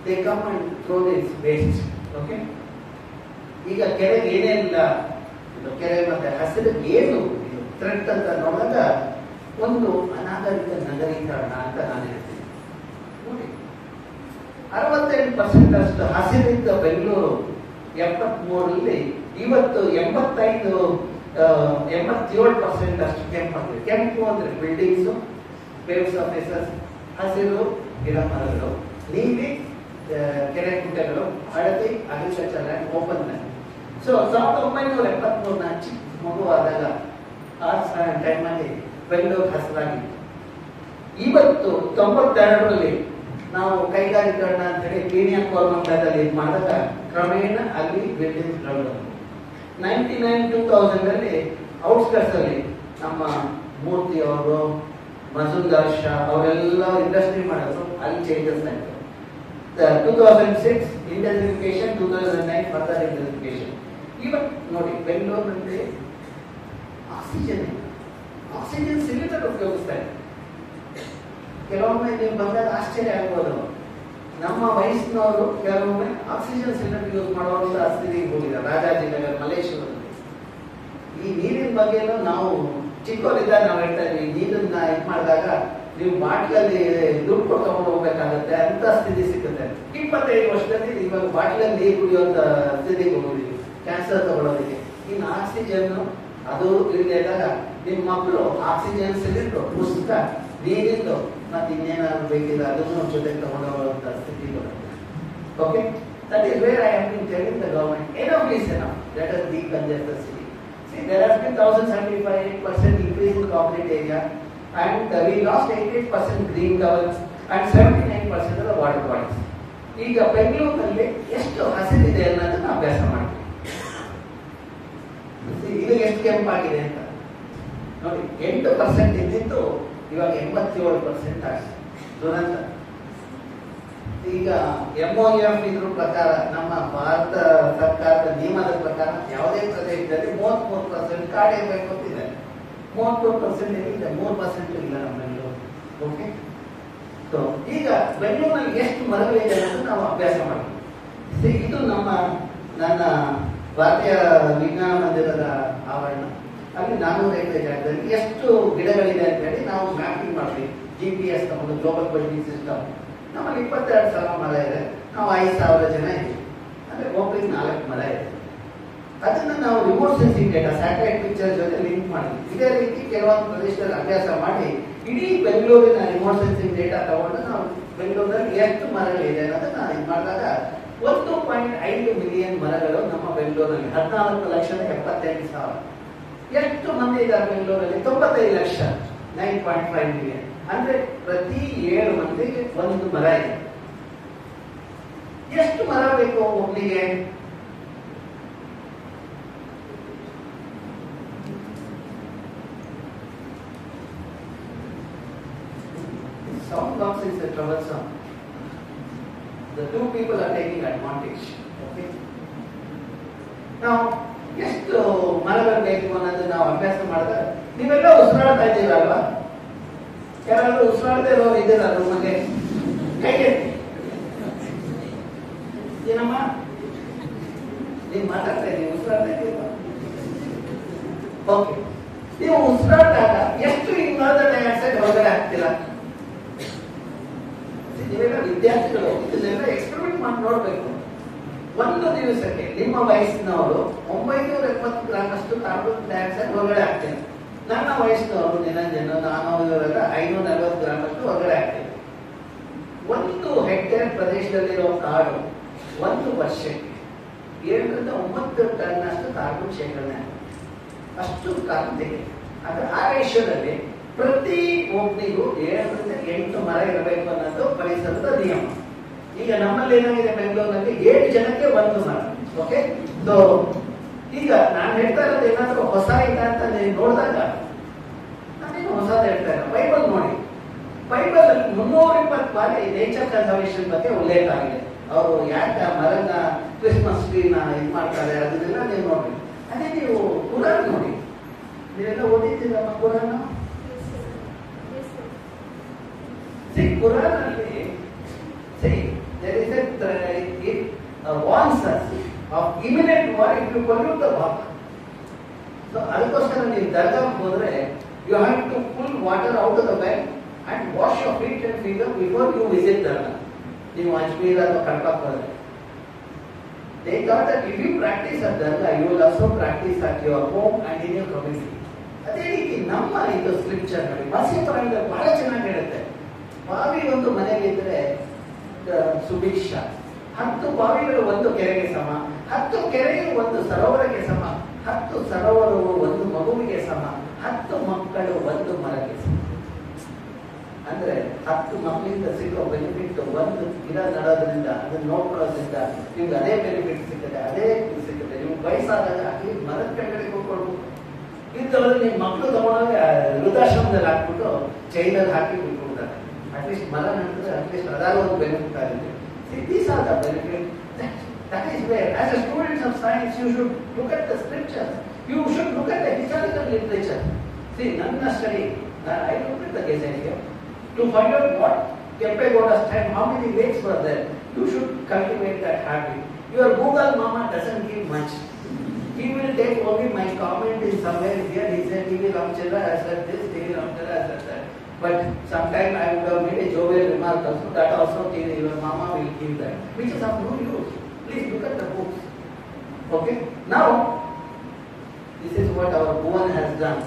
They come and throw this waste. Okay? ಈಗ ಕೆರೆಗೆ ಏನೇನಿಲ್ಲ, ಕೆರೆ ಮತ್ತೆ ಹಸಿರು ಏನು ಥ್ರೆಟ್ ಅಂತ ನೋಡಿದಾಗ ಒಂದು ಅನಾಗರಿಕ ನಗರೀಕರಣ ಅಂತ ನಾನು ಹೇಳ್ತೀನಿ. ನೋಡಿ, 68% ಅಷ್ಟು ಹಸಿರಿದ್ದ ಬೆಂಗಳೂರು 73ರಲ್ಲಿ ಇವತ್ತು 87% ಅಷ್ಟು ಕೆಂಪಾಗಿದೆ. ಕೆಂಪು ಅಂದ್ರೆ ಬಿಲ್ಡಿಂಗ್ಸು, ವೇವ್ಸ್ ಆಫೀಸರ್ಸ್, ಹಸಿರು ಗಿಡ ಮರಗಳು, ನೀಲಿ ಕೆರೆ ಕುಂಟೆಗಳು, ಹಳದಿ agriculture land, open land. So 1973 ನಾನು ಚಿಕ್ಕ ಮಗುವಾದಾಗ ಆ ಟೈಮಲ್ಲಿ ಬೆಂಗಳೂರು ಹಸಿರಾಗಿತ್ತು. ಇವತ್ತು 92ರಲ್ಲಿ ನಾವು ಕೈಗಾರಿಕರಣ ಅಂತ ಹೇಳಿ ಪೀಣಿಯನ್ ಕೋರ್ಮಂಡಲದಲ್ಲಿ ಇದು ಮಾಡಿದಾಗ ಕ್ರಮೇಣ ಅಲ್ಲಿ ಬಿಲ್ಡಿಂಗ್ 99-2000 ಔಟ್ಸ್ಕರ್ಟ್ಸ್ ಅಲ್ಲಿ ನಮ್ಮ ಮೂರ್ತಿ ಅವರು, ಮಜುಂದಾರ್ ಶಾ ಅವರೆಲ್ಲ ಇಂಡಸ್ಟ್ರಿ ಮಾಡಿದ್ರು, ಅಲ್ಲಿ ಚೇಂಜಸ್ ಆಯ್ತು. 2006 ಇಂಟೆನ್ಸಿಫಿಕೇಶನ್, 2009 ಫರ್ದರ್ ಇಂಟೆನ್ಸಿಫಿಕೇಶನ್. ಇವತ್ತು ನೋಡಿ ಬೆಂಗಳೂರಿನಲ್ಲಿ ಆಕ್ಸಿಜನ್ ಸಿಲಿಂಡರ್ ಉಪಯೋಗಿಸ್ತಾರೆ. ಕೆಲವೊಮ್ಮೆ ನೀವು ಬಂದಾಗ ಆಶ್ಚರ್ಯ ಆಗ್ಬೋದು, ನಮ್ಮ ವಯಸ್ಸಿನವರು ಕೆಲವೊಮ್ಮೆ ಆಕ್ಸಿಜನ್ ಸಿಲಿಂಡರ್ ಯೂಸ್ ಮಾಡುವಂತ ಸ್ಥಿತಿಗೆ ಹೋಗಿದ್ದಾರೆ. ರಾಜಾಜಿನಗರ್, ಮಲೇಶ್ವರದಲ್ಲಿ ಈ ನೀರಿನ ಬಗ್ಗೆ ನಾವು ಚಿಕ್ಕವರಿದ್ದಾಗ ನಾವು ಹೇಳ್ತಾ ಇದ್ವಿ, ನೀರನ್ನ ಇದು ಮಾಡಿದಾಗ ನೀವು ಬಾಟ್ಲಲ್ಲಿ ದುಡ್ಡು ಕೊಟ್ಕೊಂಡು ಹೋಗ್ಬೇಕಾಗತ್ತೆ ಅಂತ ಸ್ಥಿತಿ ಸಿಗುತ್ತೆ. 25 ವರ್ಷದಲ್ಲಿ ಇವಾಗ ಬಾಟ್ಲಲ್ಲಿ ನೀರು ಕುಡಿಯುವಂತ ಸ್ಥಿತಿಗೆ ಹೋಗಿದ್ದೀವಿ ಕ್ಯಾನ್ಸರ್ ತಗೊಳ್ಳೋದಕ್ಕೆ. ಇನ್ನು ಆಕ್ಸಿಜನ್ ಅದು ಇಲ್ಲದೆ ಇದ್ದಾಗ ನಿಮ್ಮ ಮಕ್ಕಳು ಆಕ್ಸಿಜನ್ ಸಿಲಿಂಡರ್, ಪುಸ್ತಕ, ನೀರಿಂದು ಮತ್ತೆ ಇನ್ನೇನಾದ್ರು ಬೇಕಿಲ್ಲ ಅದನ್ನು ಜೊತೆಗೆ ತಗೊಂಡು ಹೋಗುವಂತ ಸ್ಥಿತಿ ಬರುತ್ತೆ. Okay, that is where I have been telling the government enough is enough. Let us decongest the city. See, there has been 1075% increase in concrete area, and we lost 88% green covers and 79% of the water bodies. ಈಗ ಬೆಂಗಳೂರಿನಲ್ಲಿ ಎಷ್ಟು ಹಸಿರಿದೆ ಅನ್ನೋದನ್ನ ಅಭ್ಯಾಸ ಮಾಡ್ತೀವಿ. ಇದು ಎಷ್ಟು ಕೆಂಪಾಗಿದೆ ಅಂತ ನೋಡಿ. 8% ಇದ್ದಿದ್ದು ಇವಾಗ 87% ಆಗಿದೆ. ದುರಂತ. ಈಗ MOF ಇದ್ರ ಪ್ರಕಾರ, ನಮ್ಮ ಭಾರತ ಸರ್ಕಾರದ ನಿಯಮದ ಪ್ರಕಾರ ಯಾವುದೇ ಪ್ರದೇಶದಲ್ಲಿ 33% ಕಾಡಿರಬೇಕು ಅಂತಿದೆ. 33% ಇದೆ, 3% ಇಲ್ಲ ನಮ್ಮ ಬೆಂಗಳೂರು. ಓಕೆ, ಸೊ ಈಗ ಬೆಂಗಳೂರಿನಲ್ಲಿ ಎಷ್ಟು ಮರಗಳಿದೆ ಅನ್ನೋದು ನಾವು ಅಭ್ಯಾಸ ಮಾಡ್ತೀವಿ. ಇದು ನನ್ನ ಭಾರತೀಯ ವಿಜ್ಞಾನ ಮಂದಿರದ ಆವರಣ. ಅಲ್ಲಿ 400 ಎಕರೆ ಜಾಗದಲ್ಲಿ ಎಷ್ಟು ಗಿಡಗಳಿದೆ ಅಂತ ಹೇಳಿ ನಾವು ಮ್ಯಾಪಿಂಗ್ ಮಾಡ್ತೀವಿ. GPS ತಗೊಂಡು ಗ್ಲೋಬಲ್ ಬಡ್ಡಿಂಗ್ ಸಿಸ್ಟಮ್. ನಮ್ಮಲ್ಲಿ 22,000 ಮರ ಇದೆ. ನಾವು 5,000 ಜನ ಇದ್ದೀವಿ. ಅಂದ್ರೆ ಒಬ್ಬರಿಗೆ 4 ಮರ ಇದೆ. ಅದನ್ನ ನಾವು remote sensing data, satellite picture ಜೊತೆ ಲಿಂಕ್ ಮಾಡಿದ್ವಿ. ಇದೇ ರೀತಿ ಕೆಲವೊಂದು ಪ್ರದೇಶದಲ್ಲಿ ಅಭ್ಯಾಸ ಮಾಡಿ ಇಡೀ ಬೆಂಗಳೂರಿನ ರಿಮೋಟ್ ಸೆನ್ಸಿಂಗ್ ಡೇಟಾ ತಗೊಂಡು ನಾವು ಬೆಂಗಳೂರಲ್ಲಿ ಎಷ್ಟು ಮರಗಳಿದೆ ಅನ್ನೋದನ್ನ ಇದು ಮಾಡಿದಾಗ 1.5 ಮಿಲಿಯನ್ ಮರಗಳು ನಮ್ಮ ಬೆಂಗಳೂರಲ್ಲಿ, 14,78,000. ಎಷ್ಟು ಮಂದಿ ಇದ್ದಾರೆ ಬೆಂಗಳೂರಲ್ಲಿ? 95 ಲಕ್ಷ, 9.5 ಮಿಲಿಯನ್. ಅಂದ್ರೆ ಪ್ರತಿ 7 ಮಂದಿಗೆ 1 ಮರ ಇದೆ. ಎಷ್ಟು ಮರ ಬೇಕು ಒಬ್ಬನಿಗೆ? Sound box is troublesome. The two people are taking advantage. Okay. Now, ಎಷ್ಟು ಮರಗಳು ಬೇಕು ಅನ್ನೋದು ನಾವು ಅಭ್ಯಾಸ ಮಾಡಿದ್ರೆ, ನೀವೆಲ್ಲ ಉಸಿರಾಡ್ತಾ ಇದ್ದೀರಲ್ವಾ? ಯಾರಾದ್ರೂ ಉಸಿರಾಡದೆ ಇರೋರು ಇದ್ದೀರಾ ರೂಮಗೆ? ಕೈಗೆ ಏನಮ್ಮ ನೀವು ಮಾತಾಡ್ತಾ ಇದ್ದೀವಿ, ಉಸಿರಾಡ್ತಾ ಇದ್ದೀರಾ? ಓಕೆ, ನೀವು ಉಸಿರಾಡಿದಾಗ ಎಷ್ಟು ಕಾರ್ಬನ್ ಡೈಆಕ್ಸೈಡ್ ಹೊರಗಡೆ ಹಾಕ್ತೀರಾ? ನೀವೆಲ್ಲ ವಿದ್ಯಾರ್ಥಿಗಳು ಇದನ್ನೆಲ್ಲ ಎಕ್ಸ್ಪೆರಿಮೆಂಟ್ ಮಾಡಿ ನೋಡ್ಬೇಕು. ಒಂದು ದಿವಸಕ್ಕೆ ನಿಮ್ಮ ವಯಸ್ಸಿನವರು 970 ಗ್ರಾಮ್ ಅಷ್ಟು ಕಾರ್ಬನ್ ಡೈಆಕ್ಸೈಡ್ ಹೊರಗಡೆ ಹಾಕ್ತೇನೆ. ನನ್ನ ವಯಸ್ಸಿನವರು ನಿರಂಜನ, ನಾನು ಇವರೆಲ್ಲ 540 ಗ್ರಾಮ್ ಅಷ್ಟು ಹೊರಗಡೆ ಹಾಕ್ತೇವೆ. 1 ಹೆಕ್ಟೇರ್ ಪ್ರದೇಶದಲ್ಲಿರೋ ಕಾಡು 1 ವರ್ಷಕ್ಕೆ 7ರಿಂದ 9 ಟನ್ ಅಷ್ಟು ಕಾರ್ಬನ್ ಶೇಖರಣೆ ಅಷ್ಟು ಕಾರ್ಬನ್ ತೆಗೆಯುತ್ತೆ. ಆದ್ರೆ ಆ ರೇಷ್ಯೋದಲ್ಲಿ ಪ್ರತಿ ಒಬ್ಬನಿಗೂ 7ರಿಂದ 8 ಮರ ಇರಬೇಕು ಅನ್ನೋದು ಪರಿಸರದ ನಿಯಮ. ಈಗ ನಮ್ಮಲ್ಲಿ ಏನಾಗಿದೆ, ಬೆಂಗಳೂರಿನಲ್ಲಿ 7 ಜನಕ್ಕೆ 1 ಮರ. ಓಕೆ, ಸೊ ಈಗ ನಾನು ಹೇಳ್ತಾ ಇರೋದು ಏನಾದ್ರು ಹೊಸ ಇಲ್ಲ ಅಂತ ನೀವು ನೋಡಿದಾಗ ನಾನೇನು ಹೊಸದು ಹೇಳ್ತಾ ಇಲ್ಲ. ಬೈಬಲ್ ನೋಡಿ, ಬೈಬಲ್ ಅಲ್ಲಿ 320 ಬಾರಿ ನೇಚರ್ ಕನ್ಸರ್ವೇಷನ್ ಬಗ್ಗೆ ಉಲ್ಲೇಖ ಆಗಿದೆ. ಅವರು ಯಾಕೆ ಮರನ, ಕ್ರಿಸ್ಮಸ್ ಟ್ರೀನ ಇದು ಮಾಡ್ತಾರೆ ಅದನ್ನೆಲ್ಲ ನೀವು ನೋಡಿ. ಅದೇ ನೀವು ಕುರಾನ್ ನೋಡಿ, ನೀವೆಲ್ಲ ಓದಿದ್ದೀರಮ್ಮ ಕುರಾನ್? ಕುರಾನ್ ಅಲ್ಲಿ there is it warns us of imminent war if you pollute the water. So ಅದಕ್ಕೋಸ್ಕರ ನೀವು ದರ್ಗಾಗೆ ಹೋದ್ರೆ you have to pull water out of the well and wash your feet and fingers before you visit Dargah. ನೀವು ಅಜ್ಮೀರ್ ಅಥವಾ ಕಲ್ಪಾಕ್ ಹೋದ್ರೆ they thought that if you practice at Dargah you will also practice at your home and in your community. ಅದೇ ರೀತಿ ನಮ್ಮ ಇದು scripture ನೋಡಿ, ಮಸೀಫರಲ್ಲಿ ಬಹಳ ಚೆನ್ನಾಗಿ ಹೇಳುತ್ತೆ. ಬಾವಿ ಒಂದು ಮನೆಗಿದ್ರೆ ಸುಭಿಕ್ಷ, 10 ಬಾವಿಗಳು 1 ಕೆರೆಗೆ ಸಮ, 10 ಕೆರೆಯು 1 ಸರೋವರಕ್ಕೆ ಸಮ, 10 ಸರೋವರವು 1 ಮಗುವಿಗೆ ಸಮ, 10 ಮಕ್ಕಳು 1 ಮರಕ್ಕೆ ಸಮ. ಅಂದ್ರೆ 10 ಮಕ್ಕಳಿಂದ ಸಿಗೋ ಬೆನಿಫಿಟ್ ಒಂದು ಗಿಡ ನಡೋದ್ರಿಂದ ಅದನ್ನ ನೋಡ್ಕೊಳ್ಳೋದ್ರಿಂದ ನಿಮ್ಗೆ ಅದೇ ಬೆನಿಫಿಟ್ ಸಿಗುತ್ತೆ, ಅದೇ ಸಿಗುತ್ತೆ. ನಿಮ್ಗೆ ವಯಸ್ಸಾದಾಗ ಈ ಮರದ ಕೆಳಗಡೆ ಕೂತ್ಕೊಳ್ಬೋದು. ಇಂಥವ್ರು ನಿಮ್ಮ ಮಕ್ಕಳು ತಗೊಂಡಾಗ ವೃದ್ಧಾಶ್ರಮದಲ್ಲಿ ಹಾಕ್ಬಿಟ್ಟು ಚೈನಲ್ಲಿ ಹಾಕಿ ಬಿಟ್ಕೊಡ್ತಾರೆ. ಅಟ್ಲೀಸ್ಟ್ ಮರ ನಡೆದ್ರೆ ಅಟ್ಲೀಸ್ಟ್ ಅದಾದ್ರೂ ಒಂದು ಬೆನಿಫಿಟ್ ಆಗುತ್ತೆ. These are the benefits. That is where, as a student of science, you should look at the scriptures. You should look at the historical literature. See, Nanda study, I looked at the gazette here to find out what Kempegowda's time, how many lakes were there. You should cultivate that habit. Your Google Mama doesn't give much. He will take only my comment in somewhere here. He said TV Ramchandra has said this, TV Ramchandra has said that. But sometime I would have made a jovial remark also, that also your mama will give that, which is of no use. Please look at the books. Okay? Now, this is what our Bhuvan has done.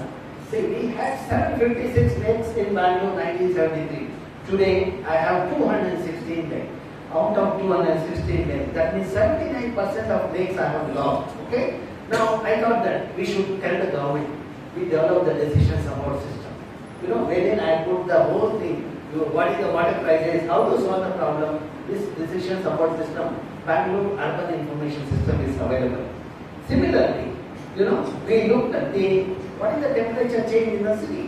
See, we had 756 lakes in Bangalore 1973. Today, I have 216 lakes. Out of 216 lakes, that means 79% of lakes I have lost. Okay? Now, I thought that we should tell the government, we develop the decision support system. You know, wherein I put the whole thing, what is the water crisis, how to solve the problem, this decision support system, Bangalore Urban Information System is available. Similarly, you know, we looked at what is the temperature change in the city.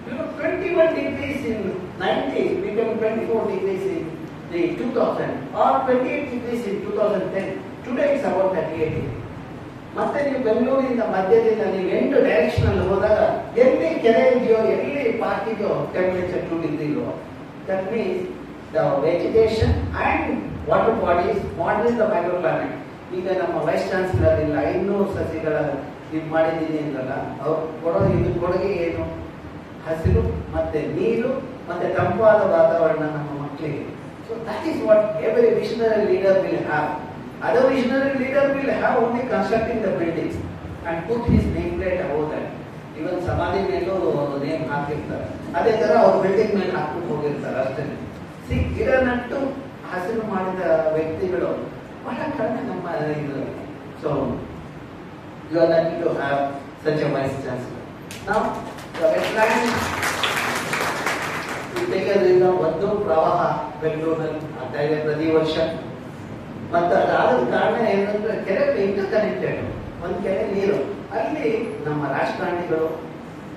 You know, 21 degrees in 90s became 24 degrees in the 2000 or 28 degrees in 2010. Today it's about 38 degrees. ಮತ್ತೆ ನೀವು ಬೆಂಗಳೂರಿನ ಮಧ್ಯದಿಂದ ನೀವು 8 direction ಅಲ್ಲಿ ಹೋದಾಗ ಎಲ್ಲಿ ಕೆರೆ ಇದೆಯೋ ಎಲ್ಲಿ ಪಾರ್ಕ್ ಇದೆಯೋ ಟೆಂಪರೇಚರ್ 2 ಡಿಗ್ರಿ ಇರೋ. That means the vegetation and water bodies model the micro climate. ಈಗ ನಮ್ಮ ವೈಸ್ ಚಾನ್ಸಲರ್ ಇಲ್ಲ 500 ಸಸಿಗಳ ಇದು ಮಾಡಿದ್ದೀನಿ ಅಂತಲ್ಲ, ಅವ್ರು ಕೊಡೋ ಇದು ಕೊಡುಗೆ ಏನು? ಹಸಿರು ಮತ್ತೆ ನೀರು ಮತ್ತೆ ತಂಪಾದ ವಾತಾವರಣ ನಮ್ಮ ಮಕ್ಕಳಿಗೆ. So that is what every visionary leader will have. Other visionary leader will have only constructing the buildings and put his name plate above that. Even Samadhi ಮೇಲೂ ನೇಮ್ ಹಾಕಿರ್ತಾರೆ. ಅದೇ ತರ ಅವ್ರ ಬಿಲ್ಡಿಂಗ್ ಮೇಲೆ ಹಾಕ್ಬಿಟ್ಟು ಹೋಗಿರ್ತಾರೆ ಅಷ್ಟೇ. ಸಿ, ಗಿಡ ನಟ್ಟು ಹಸಿರು ಮಾಡಿದ ವ್ಯಕ್ತಿಗಳು ಬಹಳ ಕಡಿಮೆ ನಮ್ಮ ಇದರಲ್ಲಿ. So you are lucky to have such a vice chancellor. ನಾವು ವೆಟ್ಲ್ಯಾಂಡ್ ತೆಗೆದ್ರಿಂದ ಒಂದು ಪ್ರವಾಹ ಬೆಂಗಳೂರಲ್ಲಿ ಆಗ್ತಾ ಇದೆ ಪ್ರತಿ ವರ್ಷ. ಮತ್ತೆ ಅದಾದ ಕಾರಣ ಏನಂದ್ರೆ ಕೆರೆ ಇಂಟರ್ ಕನೆಕ್ಟೆಡ್. ಒಂದು ಕೆರೆ ನೀರು ಅಲ್ಲಿ ನಮ್ಮ ರಾಜಕಾರಣಿಗಳು,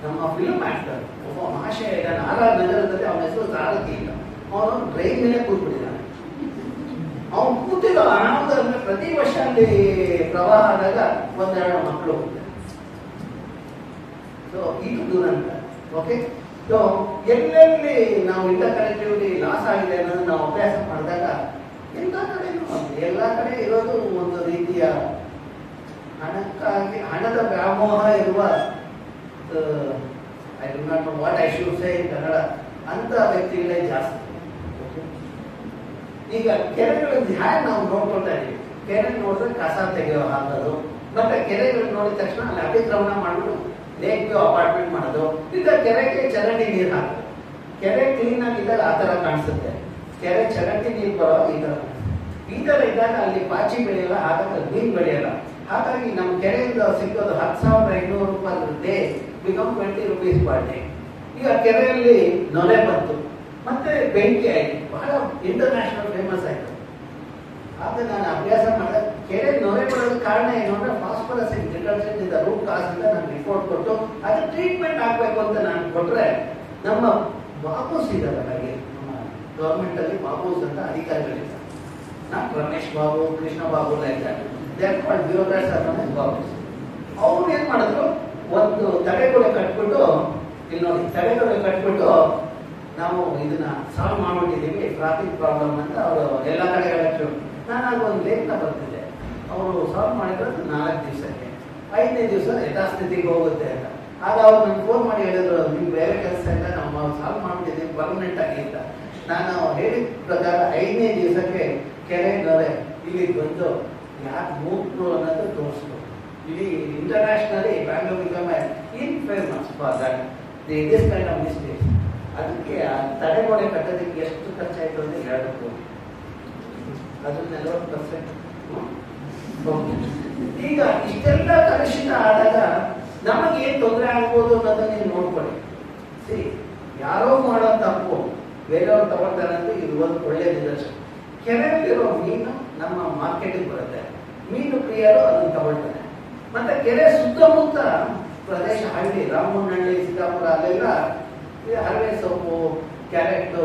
ನಮ್ಮ ಫಿಲ್ಮ್ ಆಕ್ಟರ್ ಒಬ್ಬ ಮಹಾಶಯ ಇದ್ದಾನೆ ಆರ್ ನಗರದಲ್ಲಿ, ಅವನ ಹೆಸರು ಸಾರಥಿ ಇಲ್ಲ. ಅವನು ಟ್ರೈನ್ ಮೇಲೆ ಕೂತ್ಬಿಟ್ಟಿದ್ದಾನೆ. ಅವನು ಕೂತಿರೋ ಅನಾಹುತ ಅಂದ್ರೆ ಪ್ರತಿ ವರ್ಷ ಅಲ್ಲಿ ಪ್ರವಾಹ ಆದಾಗ 1-2 ಮಕ್ಕಳು ಹೋಗ್ತಾರೆ. ಸೊ ಇದು ದುರಂತ. ಓಕೆ, ಸೊ ಎಲ್ಲೆಲ್ಲಿ ನಾವು ಇಂಟರ್ ಕನೆಕ್ಟಿವಿಟಿ ಲಾಸ್ ಆಗಿದೆ ಅನ್ನೋದನ್ನ ನಾವು ಅಭ್ಯಾಸ ಮಾಡಿದಾಗ ಎಲ್ಲ ಕಡೆ ಎಲ್ಲ ಕಡೆ ಇರೋದು ಒಂದು ರೀತಿಯ ಹಣಕ್ಕಾಗಿ ಹಣದ ವ್ಯಾಮೋಹ ಇರುವ, I do not know what I should say in Kannada, ಅಂತ ವ್ಯಕ್ತಿಗಳೇ ಜಾಸ್ತಿ. ಈಗ ಕೆರೆಗಳ ಧ್ಯಾನ ನಾವು ನೋಡ್ಕೊಳ್ತಾ ಇದೀವಿ. ಕೆರೆ ನೋಡಿದ್ರೆ ಕಸ ತೆಗೆಯೋ ಹಾಕೋದು, ಮತ್ತೆ ಕೆರೆಗಳು ನೋಡಿದ ತಕ್ಷಣ ಅಲ್ಲಿ ಅತಿಕ್ರಮಣ ಮಾಡ್ಬಿಟ್ಟು ಲೇಕ್ ವ್ಯೂ ಅಪಾರ್ಟ್ಮೆಂಟ್ ಮಾಡೋದು, ಈಗ ಕೆರೆಗೆ ಚರಂಡಿ ನೀರು ಹಾಕೋದು. ಕೆರೆ ಕ್ಲೀನ್ ಆಗಿದ್ದಾಗ ಆ ತರ ಕಾಣಿಸುತ್ತೆ, ಕೆರೆ ಚರಂಡಿ ನೀರು ಬರೋ ಈ ತರ ಇದ್ದಾಗ ಅಲ್ಲಿ ಪಾಚಿ ಬೆಳೆಯಲ್ಲ, ಹಾಗಾಗಿ ಮೀನ್ ಬೆಳೆಯಲ್ಲ. ಹಾಗಾಗಿ ನಮ್ಮ ಕೆರೆಯಿಂದ ಸಿಗೋದು 10,500 ರೂಪಾಯಿ day become 20 rupees per day. ಈಗ ಕೆರೆಯಲ್ಲಿ ನೊರೆ ಬಂತು, ಮತ್ತೆ ಬೆಂಕಿ ಆಯ್ತು, ಬಹಳ ಇಂಟರ್ನ್ಯಾಷನಲ್ ಫೇಮಸ್ ಆಯ್ತು. ಆಗ ನಾನು ಅಭ್ಯಾಸ ಮಾಡಿದ ಕೆರೆ ನೊರೆ ಬರೋದಕ್ಕೆ ಕಾರಣ ಏನು ಅಂದ್ರೆ ಫಾಸ್ಫರಸ್ ಡಿಟರ್ಜೆಂಟ್ ಇಂದ ರೂಟ್ ಕಾಸ್ ಇಂದ ನಾನು ರಿಪೋರ್ಟ್ ಕೊಟ್ಟು ಅದು ಟ್ರೀಟ್ಮೆಂಟ್ ಆಗ್ಬೇಕು ಅಂತ ನಾನು ಕೊಟ್ರೆ, ನಮ್ಮ ಬಾಬೂಸ್ ಇದ್ದಾರೆ ಹಾಗೆ ನಮ್ಮ ಗವರ್ಮೆಂಟ್ ಅಲ್ಲಿ ಬಾಬೂಸ್ ಅಂತ ಅಧಿಕಾರಿಗಳಿದ್ದಾರೆ. Not Ramesh Babu, Krishna Babu bureaucrats babus. ಅವ್ರು ಏನ್ ಮಾಡಿದ್ರು, ಒಂದು ತಡೆಗೋಡೆ ಕಟ್ಬಿಟ್ಟು, ಇಲ್ಲಿ ನೋಡಿ ತಡೆಗೋಡೆ ಕಟ್ಬಿಟ್ಟು ನಾವು ಇದನ್ನ ಸಾಲ್ವ್ ಮಾಡ್ಬಿಟ್ಟಿದ್ದೀವಿ ಟ್ರಾಫಿಕ್ ಪ್ರಾಬ್ಲಮ್ ಅಂತ ಅವರು ಎಲ್ಲ ಕಡೆ ಹೇಳಕ್ಕೆ. ನಾನು ಆಗ ಒಂದು ಲೇಖನ ಬರ್ತಿದ್ದೆ, ಅವರು ಸಾಲ್ವ್ ಮಾಡಿರೋದು 4 ದಿವಸಕ್ಕೆ, 5ನೇ ದಿವಸ ಯಥಾಸ್ಥಿತಿಗೆ ಹೋಗುತ್ತೆ ಅಂತ. ಆಗ ಅವ್ರು ನನ್ಗೆ ಫೋನ್ ಮಾಡಿ ಹೇಳಿದ್ರು, ನಿಮ್ಗೆ ಬೇರೆ ಕೆಲಸ ಇಲ್ಲ, ನಾವು ಸಾಲ್ವ್ ಮಾಡ್ಬಿಟ್ಟಿದ್ದೀವಿ ಪರ್ಮನೆಂಟ್ ಆಗಿ ಅಂತ. ನಾನು ಹೇಳಿದ ಪ್ರಕಾರ 5ನೇ ದಿವಸಕ್ಕೆ ಕೆರೆ ನೊರೆ ಇಲ್ಲಿ ಬಂದು ಯಾಕೆ ಮೂರು ಅನ್ನೋದು ತೋರಿಸ್ತು. ಇಲ್ಲಿ internationally Bangalore become in famous for that this kind of mistakes. ಅದಕ್ಕೆ ಆ ತಡೆಗೋಡೆ ಕಟ್ಟೋದಕ್ಕೆ ಎಷ್ಟು ಖರ್ಚಾಯ್ತು ಅಂತ ಹೇಳಬೇಕು. ಅದು 40%. ಈಗ ಇಷ್ಟೆಲ್ಲ ಕಲುಷಿತ ಆದಾಗ ನಮಗೆ ಏನ್ ತೊಂದರೆ ಆಗ್ಬೋದು ಅನ್ನೋದನ್ನ ನೀವು ನೋಡ್ಕೊಳ್ಳಿ. ಸರಿ, ಯಾರೋ ಮಾಡೋ ತಪ್ಪು ಬೇರೆಯವ್ರು ತಗೊಳ್ತಾರೆ ಅಂದ್ರೆ ಇದು ಒಂದು ಒಳ್ಳೆ ನಿದರ್ಶನ. ಕೆರೆಯಲ್ಲಿರೋ ಮೀನು ನಮ್ಮ ಮಾರ್ಕೆಟಿಗೆ ಬರುತ್ತೆ, ಮೀನು ಪ್ರಿಯರು ಅದನ್ನು ತಗೊಳ್ತಾರೆ. ಮತ್ತೆ ಕೆರೆ ಸುತ್ತಮುತ್ತ ಪ್ರದೇಶ ಹಳ್ಳಿ, ರಾಮನಹಳ್ಳಿ, ಸಿದ್ದಾಪುರ ಅಲ್ಲೆಲ್ಲ ಹರವೆ ಸೊಪ್ಪು, ಕ್ಯಾರೆಟ್,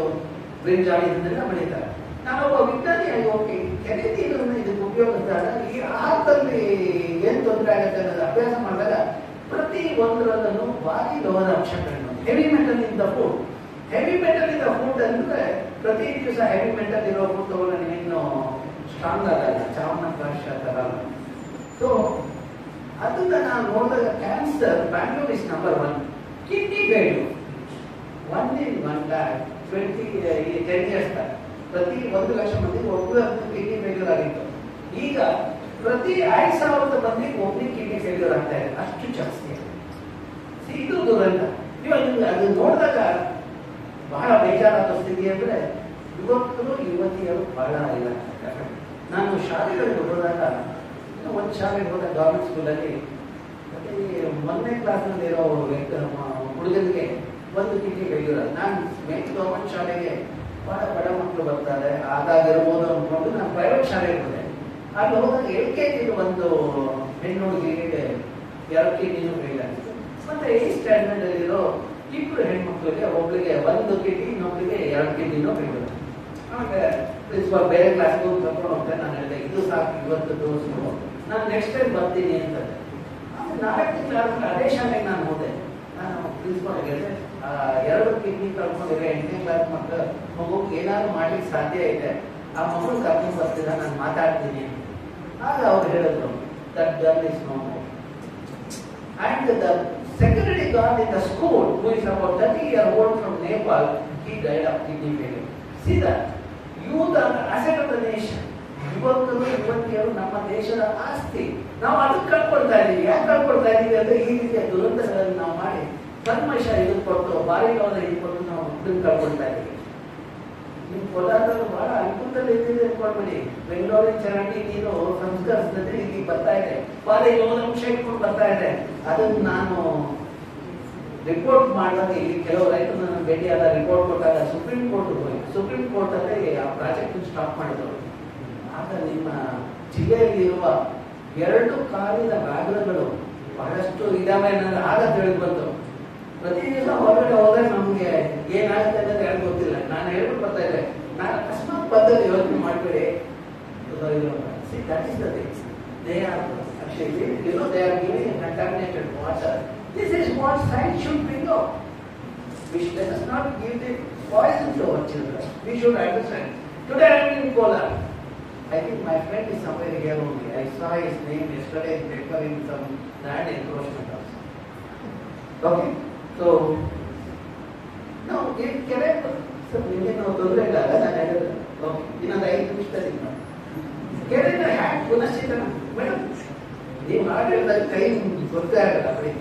ಬ್ರಿಂಜಾಲ್ ಇದನ್ನೆಲ್ಲ ಬೆಳೀತಾರೆ. ನಾನೊಬ್ಬ ವಿಜ್ಞಾನಿಯಾಗಿ ಹೋಗಿ ಕೆರೆ ನೀರನ್ನು ಇದಕ್ಕೆ ಉಪಯೋಗಿಸಿದಾಗ ಈ ಆಹಾರದಲ್ಲಿ ಏನ್ ತೊಂದರೆ ಆಗುತ್ತೆ ಅನ್ನೋದು ಅಭ್ಯಾಸ ಮಾಡಿದಾಗ ಪ್ರತಿ ಒಂದರಲ್ಲೂ ಭಾರಿ ಲೋಹದ ಅಂಶಗಳನ್ನು, heavy metal in the food. Heavy metal in the food ಅಂದ್ರೆ ಪ್ರತಿ ದಿವಸ ಹೆವಿ ಮೆಟಲ್ ಇರೋ ಫುಡ್ ತಗೊಂಡು ನೀನು ಸ್ಟ್ರಾಂಗ್ ಆಗಲ್ಲ, ಚಾವನಪ್ರಾಶ ತರ. ಸೊ ಅದನ್ನ ನಾನು ನೋಡಿದಾಗ cancer Bangalore is number 1. Kidney failure 1 in 1 lakh 10 years back ಪ್ರತಿ 1 ಲಕ್ಷ ಮಂದಿಗೆ ಒಬ್ಬರು ಕಿಡ್ನಿ ಫೇಲ್ಯೂರ್ ಆಗಿತ್ತು. ಈಗ ಪ್ರತಿ 5,000 ಮಂದಿಗೆ ಒಬ್ಬರಿಗೆ ಕಿಡ್ನಿ ಫೇಲ್ಯೂರ್ ಆಗ್ತಾ ಇದೆ, ಅಷ್ಟು ಜಾಸ್ತಿ. ಇದು ದುರಂತ. ಇವಾಗ ಅದು ನೋಡಿದಾಗ ಬಹಳ ಬೇಜಾರಾದ ಸ್ಥಿತಿ ಅಂದ್ರೆ ಯುವಕರು ಯುವತಿಯರು ಬಹಳ ಇಲ್ಲ. ನಾನು ಶಾಲೆಗಳಿಗೆ ಹೋದಾಗ, ಒಂದು ಶಾಲೆಗೆ ಹೋದ ಗವರ್ಮೆಂಟ್ ಸ್ಕೂಲಲ್ಲಿ ಮೊನ್ನೆ ಕ್ಲಾಸ್ನಲ್ಲಿರೋ ಹುಡುಗನಿಗೆ ಒಂದು ಕಿಡ್ನಿ ಫೇಲ್ಯೂರ್. ನಾನು ಮೇನ್ ಗವರ್ಮೆಂಟ್ ಶಾಲೆಗೆ ಬಹಳ ಬಡ ಮಕ್ಕಳು ಬರ್ತಾರೆ, ಆಗಾಗಿರ್ಬೋದು ಅಂದ್ಕೊಂಡು ನಾನು ಪ್ರೈವೇಟ್ ಶಾಲೆಗೆ ಹೋದೆ. ಅಲ್ಲಿ ಹೋದಾಗ LKG ಒಂದು ಹೆಣ್ಣು ಹುಡುಗಿಗೆ 2 ಕಿಡ್ನಿನೂ ಫೇಲ್ ಆಗಿತ್ತು. ಮತ್ತೆ 8th ಸ್ಟ್ಯಾಂಡರ್ಡ್ ಅಲ್ಲಿರೋ 2 ಹೆಣ್ಮಕ್ಳಿಗೆ, ಒಬ್ಳಿಗೆ 1 ಕಿಡ್ನಿ, ಇನ್ನೊಬ್ಳಿಗೆ 2 ಕಿಡ್ನಿನೂ ಫೇಲ್. ಆಮೇಲೆ ಪ್ರಿನ್ಸಿಪಾಲ್ ಬೇರೆ ಕ್ಲಾಸ್ಗೆ ಹೋಗಿ ಕರ್ಕೊಂಡು ಹೋಗ್ತಾರೆ. ನಾನು ಹೇಳಿದೆ ಇದು ಸಾಕು ಇವತ್ತು ತೋರಿಸ್ಕೊಂಡು, ನಾನು ನೆಕ್ಸ್ಟ್ ಟೈಮ್ ಬರ್ತೀನಿ ಅಂತ. ಆಮೇಲೆ 4ನೇ ಕ್ಲಾಸ್ ಅದೇ ಶಾಲೆಗೆ ನಾನು ಹೋದೆ. ನಾನು ಪ್ರಿನ್ಸಿಪಾಲ್ ಹೇಳಿದೆ 2 ಕಿಡ್ನಿ ಕಳ್ಕೊಂಡಿರೋ 8ನೇ ಕ್ಲಾಸ್ ಮಗು ಏನಾದ್ರು ಮಾಡ್ಲಿಕ್ಕೆ ಸಾಧ್ಯ ಇದೆ, ಆ ಮಗು ಕರ್ಕೊಂಡು ಬರ್ತಿದ್ದ, ನಾನು ಮಾತಾಡ್ತೀನಿ. ಆಗ ಅವ್ರು ಹೇಳಿದ್ರು that girl is no more. And the secondary guard in the school who is about 30-year-old from Nepal, he died of kidney failure. See that youth are the asset of the nation. ಯುವಕರು ಯುವತಿಯರು ನಮ್ಮ ದೇಶದ ಆಸ್ತಿ. ನಾವು ಅದಕ್ಕೆ ಕಳ್ಕೊಳ್ತಾ ಇದೀವಿ. ಯಾಕೆ ಕಳ್ಕೊಳ್ತಾ ಇದೀವಿ ಅಂದ್ರೆ ಈ ರೀತಿಯ ದುರಂತಗಳನ್ನು ನಾವು ಮಾಡಿ ಕಲ್ಮಶ ಕೊಟ್ಟು ಬಾರಿಗವನ್ನ ಕೊಟ್ಟು ನಾವು ಮಕ್ಕಳನ್ನ ಕಳ್ಕೊಳ್ತಾ ಇದೀವಿ. ನಿಮ್ ಕೋಲಾರದವರು ಬಹಳ ಅನುಕೂಲದಲ್ಲಿ ಇದ್ದಿದೆ ಅನ್ಕೊಂಡ್ಬಿಡಿ. ಬೆಂಗಳೂರಿನ ಚರಂಡಿ ನೀರು ಸಂಸ್ಕರಿಸಿದ್ರೆ ಇಲ್ಲಿ ಬರ್ತಾ ಇದೆ, ಬಾರಿಗವನ ಅಂಶ ಇಟ್ಕೊಂಡು ಬರ್ತಾ ಇದೆ. ಅದನ್ನು ನಾನು ರಿಪೋರ್ಟ್ ಮಾಡಿದಾಗ ಇಲ್ಲಿ ಕೆಲವು ರೈತರು ನನ್ನ ಭೇಟಿಯಾದ ರಿಪೋರ್ಟ್ ಕೊಟ್ಟಾಗ ಸುಪ್ರೀಂ ಕೋರ್ಟ್ ಹೋಗಿ, ಸುಪ್ರೀಂ ಕೋರ್ಟ್ ಅಲ್ಲಿ ಆ ಪ್ರಾಜೆಕ್ಟ್ ಸ್ಟಾಪ್ ಮಾಡಿದವರು. ಆಗ ನಿಮ್ಮ ಜಿಲ್ಲೆಯಲ್ಲಿರುವ 2 ಕಾಲಿನ ವ್ಯಾಘ್ರಗಳು ಬಹಳಷ್ಟು ಇದಾವೆ ಅನ್ನೋದು ಆಗ ತಿಳಿದು ಬಂತು. ಪ್ರತಿದಿನ ಹೊರಗಡೆ ಹೋದ್ರೆ ನಮ್ಗೆ ಏನಾಗುತ್ತೆ ಅನ್ನೋದು ಯಾರು ಗೊತ್ತಿಲ್ಲ. ನಾನು ಹೇಳ್ಬಿಟ್ಟು ಬರ್ತಾ ಇದ್ದೆ, ನಾನು ಅಕಸ್ಮಾತ್ ಬಂದಲ್ಲಿ ಯೋಚನೆ ಮಾಡಬೇಡಿ. That is the thing. They are actually, they are giving contaminated water. This is what science should bring out. Let us not give the poison to our children. We should understand. Today I am in Kolar. I think my friend is somewhere here only. I saw his name yesterday in paper in some land encroachment house. Okay, so now if correct, so ನಿಮಗೆ ನಾವು ತೊಂದರೆ ಇಲ್ಲ ಅಲ್ಲ, ನಾನು ಹೇಳಿದ್ರೆ okay. ಇನ್ನೊಂದು 5 ನಿಮಿಷದಲ್ಲಿ ಕೇಳಿದ್ರೆ ಹ್ಯಾಕ್ ಪುನಶ್ಚೇತನ ಮೇಡಮ್ ನೀವು ಮಾಡಿದಾಗ ಕೈ ಗೊತ್ತೇ ಆಗಲ್ಲ ಬರೀ.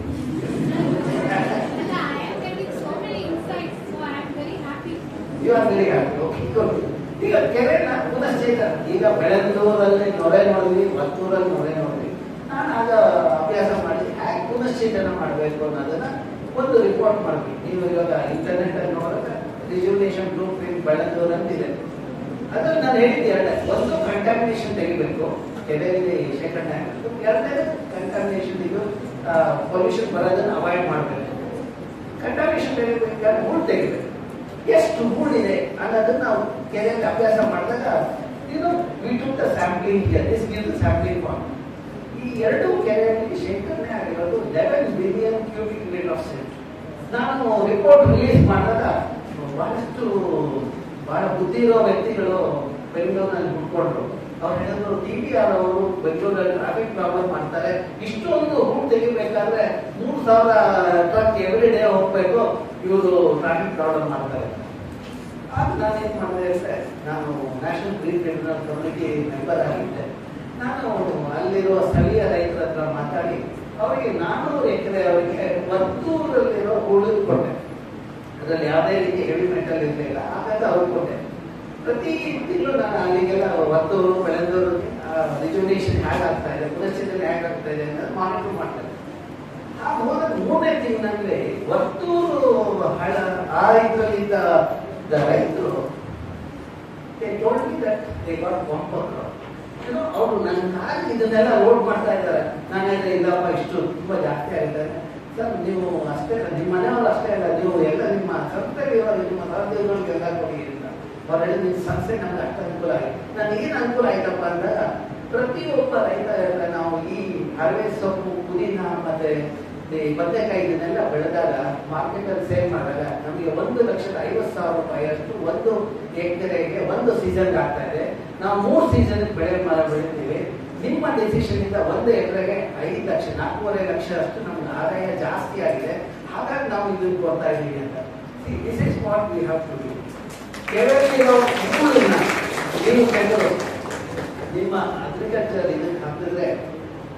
You are very happy. Okay, good. ಈಗ ಕೆರೆನ ಪುನಶ್ಚೇತನ, ಈಗ ಬೆಳಂದೂರಲ್ಲಿ ನೊರೆ ನೋಡಿದ್ವಿ, ಮತ್ತೂರಲ್ಲಿ ನೊರೆ ನೋಡಿದ್ವಿ. ನಾನು ಆಗ ಅಭ್ಯಾಸ ಮಾಡಿ ಹ್ಯಾಕ್ ಪುನಶ್ಚೇತನ ಮಾಡಬೇಕು ಅನ್ನೋದನ್ನ ಒಂದು ರಿಪೋರ್ಟ್ ಮಾಡ್ತೀವಿ. ನೀವು ಇವಾಗ ಇಂಟರ್ನೆಟ್ ಅಲ್ಲಿ ನೋಡಿದ್ರೆ ರಿಜ್ಯುನೇಷನ್ ಗ್ರೂಪ್ ಇನ್ ಬೆಳಂದೂರ್ ಅಂತಿದೆ. ಅದನ್ನು ನಾನು ಹೇಳಿದ್ದೆ ಒಂದು ಕಂಟಾಮಿನೇಷನ್ ತೆಗಿಬೇಕು, ಕೆರೆಯಲ್ಲಿ ಶೇಖರಣೆ ಆಗಬೇಕು. 2ನೇ ಕಂಟಾಮಿನೇಷನ್ ಇದು ಪೊಲ್ಯೂಷನ್ ಬರೋದನ್ನು ಅವಾಯ್ಡ್ ಮಾಡಬೇಕು. ಕಂಟಾಮಿನೇಷನ್ ತೆಗಿಬೇಕಾದ್ರೆ ಹೂಳು ತೆಗಿಬೇಕು. ಎಷ್ಟು ಹೂಳಿದೆ ಅನ್ನೋದನ್ನ ನಾವು ಕೆರೆಯಲ್ಲಿ ಅಭ್ಯಾಸ ಮಾಡಿದಾಗ we took the sampling here. This gives the sampling form. ಈ 2 ಕೆರೆಯಲ್ಲಿ ಶೇಖರಣೆ ಆಗಿರೋದು 11 billion cubic metre of cement. ನಾನು ರಿಪೋರ್ಟ್ ರಿಲೀಸ್ ಮಾಡಿದಾಗ ಬಹಳ ಬುದ್ಧಿ ಇರೋ ವ್ಯಕ್ತಿಗಳು ಬೆಂಗಳೂರಿನಲ್ಲಿ ಹುಡ್ಕೊಂಡ್ರು. ಅವ್ರು ಹೇಳಿದ್ರು DPR ಅವರು ಬೆಂಗಳೂರಲ್ಲಿ ಟ್ರಾಫಿಕ್ ಪ್ರಾಬ್ಲಮ್ ಮಾಡ್ತಾರೆ, ಇಷ್ಟೊಂದು ಹೂಳು ತೆಗಿಬೇಕಾದ್ರೆ 3,000 ಟ್ರಕ್ ಎವ್ರಿ ಡೇ ಹೋಗ್ಬೇಕು, ಇವರು ಟ್ರಾಫಿಕ್ ಪ್ರಾಬ್ಲಮ್ ಮಾಡ್ತಾರೆ. ಆಗ ನಾನೇನ್ ಮಾಡಿದೆ ಅಂದ್ರೆ, ನಾನು national green tribunal committee member ಆಗಿದ್ದೆ. ನಾನು ಅಲ್ಲಿರುವ ಸ್ಥಳೀಯ ರೈತರ ಹತ್ರ ಮಾತಾಡಿ ಅವರಿಗೆ 400 ಎಕರೆ ಅವರಿಗೆ ವರ್ತೂರಲ್ಲಿರೋ ಹೂಳು ಕೊಟ್ಟೆ. ಅದರಲ್ಲಿ ಯಾವುದೇ ರೀತಿ ಹೆವಿ ಮೆಟಲ್ ಇರಲಿಲ್ಲ. ಹಾಗಾಗಿ ಅವ್ರಿಗೆ ಕೊಟ್ಟೆ. ಪ್ರತಿ ತಿಂಗಳು ನಾನು ಅಲ್ಲಿಗೆಲ್ಲ ವರ್ತೂರು, ಬೆಳಂದೂರು ರಿಜ್ಯುನೇಷನ್ ಹೇಗಾಗ್ತಾ ಇದೆ, ಪುನಶ್ಚೇತನ ಹೇಗಾಗ್ತಾ ಇದೆ ಅಂತ ಮಾನಿಟರ್ ಮಾಡ್ತಾರೆ. ಆ ಹೋದ 3ನೇ ತಿಂಗಳಲ್ಲಿ ವರ್ತೂರು ಆ ಇದರಲ್ಲಿದ್ದ ರೈತರು ಅವರು ನನ್ನ ಕಾಲ ಇದನ್ನೆಲ್ಲ ಲೋಡ್ ಮಾಡ್ತಾ ಇದ್ದಾರೆ. ನಾನು ಇಲ್ಲಪ್ಪ ಇಷ್ಟು ತುಂಬಾ ಜಾಸ್ತಿ ಆಗಿದ್ದಾರೆ ಸರ್, ನೀವು ಅಷ್ಟೇ ಅಲ್ಲ, ನಿಮ್ಮ ಮನೆಯವರು ಅಷ್ಟೇ ಅಲ್ಲ, ನೀವು ಎಲ್ಲ ನಿಮ್ಮ ಸಂಸ್ಥೆಗಳಿರೋ ನಿಮ್ಮ ಸಹೋದ್ಯೋಗಿಗಳಿಗೆ ಎಲ್ಲ ಕೊಡಿ ಅಂತ ಅವ್ರು ಹೇಳಿ, ನಿಮ್ಮ ಸಂಸ್ಥೆ ನಮ್ಗೆ ಅಷ್ಟು ಅನುಕೂಲ ಆಗಿದೆ. ನನಗೆ ಏನು ಅನುಕೂಲ ಆಯ್ತಪ್ಪ ಅಂದಾಗ ಪ್ರತಿಯೊಬ್ಬ ರೈತ ನಾವು ಈ ಅರವೆ ಸೊಪ್ಪು, ಪುದೀನ ಮತ್ತೆ ಈ ಬದನೆಕಾಯಿ ಇದನ್ನೆಲ್ಲ ಬೆಳೆದಾಗ ಮಾರ್ಕೆಟ್ ಅಲ್ಲಿ ಸೇಲ್ ಮಾಡಿದಾಗ ನಮಗೆ 1,50,000 ರೂಪಾಯಿಯಷ್ಟು ಒಂದು ಎಕರೆಗೆ ಒಂದು ಸೀಸನ್ ಆಗ್ತಾ ಇದೆ. ನಾವು 3 ಸೀಸನ್ ಬೆಳೆ ಬೆಳಿತೀವಿ. ನಿಮ್ಮ ಡಿಸಿಷನ್ ಇಂದ 1 ಎಕರೆಗೆ 5 ಲಕ್ಷ 4.5 ಲಕ್ಷ ಅಷ್ಟು ನಮ್ಗೆ ಆದಾಯ ಜಾಸ್ತಿ ಆಗಿದೆ. ಹಾಗಾಗಿ ನಾವು ಇದನ್ನು ಕೊಡ್ತಾ ಇದ್ದೀವಿ ಅಂತ. This is what we have to do. ಕೆಲವರಿಗೆ ನೀವು ಕೆಲವರು ನಿಮ್ಮ ಅಗ್ರಿಕಲ್ಚರ್ ಇದಕ್ಕೆ ಹಾಕಿದ್ರೆ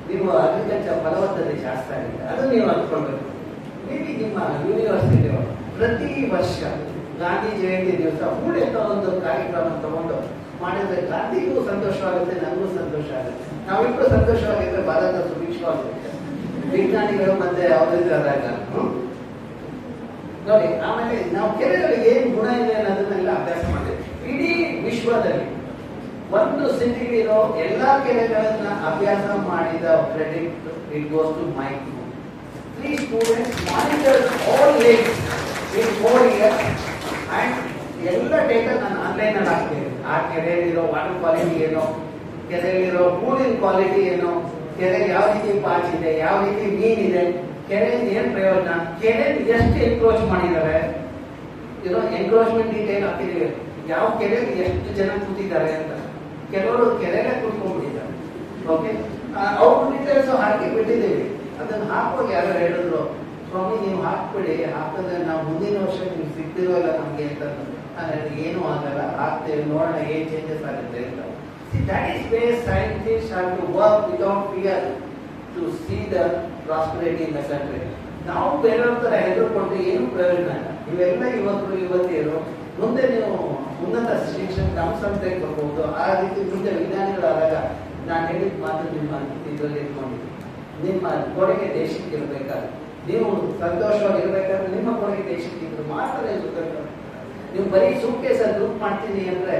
ನೀವು ಅಗ್ರಿಕಲ್ಚರ್ ಫಲವತ್ತತೆ ಜಾಸ್ತಿ ಆಗಿದೆ, ಅದು ನೀವು ಅಂದ್ಕೊಳ್ಬೇಕು. ಮೇಬಿ ನಿಮ್ಮ ಯೂನಿವರ್ಸಿಟಿ ಪ್ರತಿ ವರ್ಷ ಗಾಂಧಿ ಜಯಂತಿ ದಿವಸ ಹೂಳೆತ್ತ ಒಂದು ಕಾರ್ಯಕ್ರಮ ತಗೊಂಡು ಮಾಡಿದ್ರೆ ಗಾಂಧಿಗೂ ಸಂತೋಷವಾಗುತ್ತೆ, ನನಗೂ ಸಂತೋಷ ಆಗುತ್ತೆ. ನಾವಿಬ್ಬರು ಸಂತೋಷವಾಗಿದ್ರೆ ಭಾರತ ಸುಭಿಕ್ಷವಾಗುತ್ತೆ. ವಿಜ್ಞಾನಿಗಳು ಮತ್ತೆ ಅವರಿಂದ ಆದಾಗ ನೋಡಿ. ಆಮೇಲೆ ನಾವು ಕೆರೆಗಳಿಗೆ ಏನ್ ಗುಣ ಇದೆ ಅನ್ನೋದನ್ನೆಲ್ಲ ಅಭ್ಯಾಸ ಮಾಡಿದ್ವಿ. ಇಡೀ ವಿಶ್ವದಲ್ಲಿ ಒಂದು ಸಿಟಿಲಿರೋ ಎಲ್ಲಾ ಕೆರೆಗಳನ್ನ ಅಭ್ಯಾಸ ಮಾಡಿದ credit it goes to my team. 3 students monitor all lakes in 4 years and ಎಲ್ಲ ಡೇಟಾ ನಾನು ಆನ್ಲೈನ್ ಅಲ್ಲಿ ಹಾಕ್ತೇನೆ. ಆ ಕೆರೆಯಲ್ಲಿರೋ ವಾಟರ್ ಕ್ವಾಲಿಟಿ ಏನೋ, ಕೆರೆಯಲ್ಲಿರೋ ನೀರಿನ ಕ್ವಾಲಿಟಿ ಏನೋ, ಕೆರೆ ಯಾವ ರೀತಿ ಪಾಚ್ ಇದೆ, ಯಾವ ರೀತಿ ಮೀನಿದೆ, ಕೆರೆಯಿಂದ ಏನ್ ಪ್ರಯೋಜನ, ಕೆರೆ ಎಷ್ಟು ಎನ್ಕ್ರೋಚ್ ಮಾಡಿದ್ದಾರೆ, ಎನ್ಕ್ರೋಚ್ಮೆಂಟ್ ಡೀಟೇಲ್ ಹಾಕಿದೀವಿ, ಯಾವ ಕೆರೆಗೆ ಎಷ್ಟು ಜನ ಕೂತಿದ್ದಾರೆ ಅಂತ. ಕೆಲವರು ಕೆರೆಗೆ ಕೂತ್ಕೊಂಡ್ಬಿಟ್ಟಿದ್ದಾರೆ. ಓಕೆ, ಅವ್ರ ಡೀಟೇಲ್ಸ್ ಹಾಕಿ ಬಿಟ್ಟಿದ್ದೀವಿ. ಅದನ್ನ ಹಾಕುವಾಗ ಯಾರು ಹೇಳಿದ್ರು, ಸ್ವಾಮಿ ನೀವು ಹಾಕ್ಬಿಡಿ, ಹಾಕಿದ್ರೆ ನಾವು ಮುಂದಿನ ವರ್ಷ ನೀವು ಸಿಗ್ತಿರೋಲ್ಲ ನಮ್ಗೆ ಅಂತ. ಏನು ಆಗಲ್ಲ, ಹಾಕ್ತೇವೆ, ನೋಡೋಣ ಏನ್ ಚೇಂಜಸ್ ಆಗುತ್ತೆ ಅಂತ. That is where scientists have to work without fear to see the prosperity in the country. ನಾವು ಬೇರೆಯವ್ರ ತರ ಹೆದರ್ಕೊಂಡ್ರೆ ಏನು ಪ್ರಯೋಜನ ಇಲ್ಲ. ಇವೆಲ್ಲ ಇವತ್ತಿರೋ ಮುಂದೆ ನೀವು ಉನ್ನತ ಶಿಕ್ಷಣ ನಮ್ಮ ಸಂಸ್ಥೆಗೆ ಬರ್ಬೋದು. ಆ ರೀತಿ ಮುಂದೆ ವಿಜ್ಞಾನಿಗಳಾದಾಗ ನಾನು ಹೇಳಿದ ಮಾತು ನಿಮ್ಮ ಇದರಲ್ಲಿ ಇಟ್ಕೊಂಡಿದ್ದೀನಿ. ನಿಮ್ಮ ಕೊಡುಗೆ ದೇಶಕ್ಕೆ ಇರಬೇಕಾದ್ರೆ, ನೀವು ಸಂತೋಷವಾಗಿರ್ಬೇಕಾದ್ರೆ ನಿಮ್ಮ ಕೊಡುಗೆ ದೇಶಕ್ಕೆ ಇದ್ರೆ ಮಾತ್ರ ನೀವು ಬರೀ ಸೂಟ್ಕೇಸಲ್ಲಿ ದುಡ್ಡು ಮಾಡ್ತೀನಿ ಅಂದ್ರೆ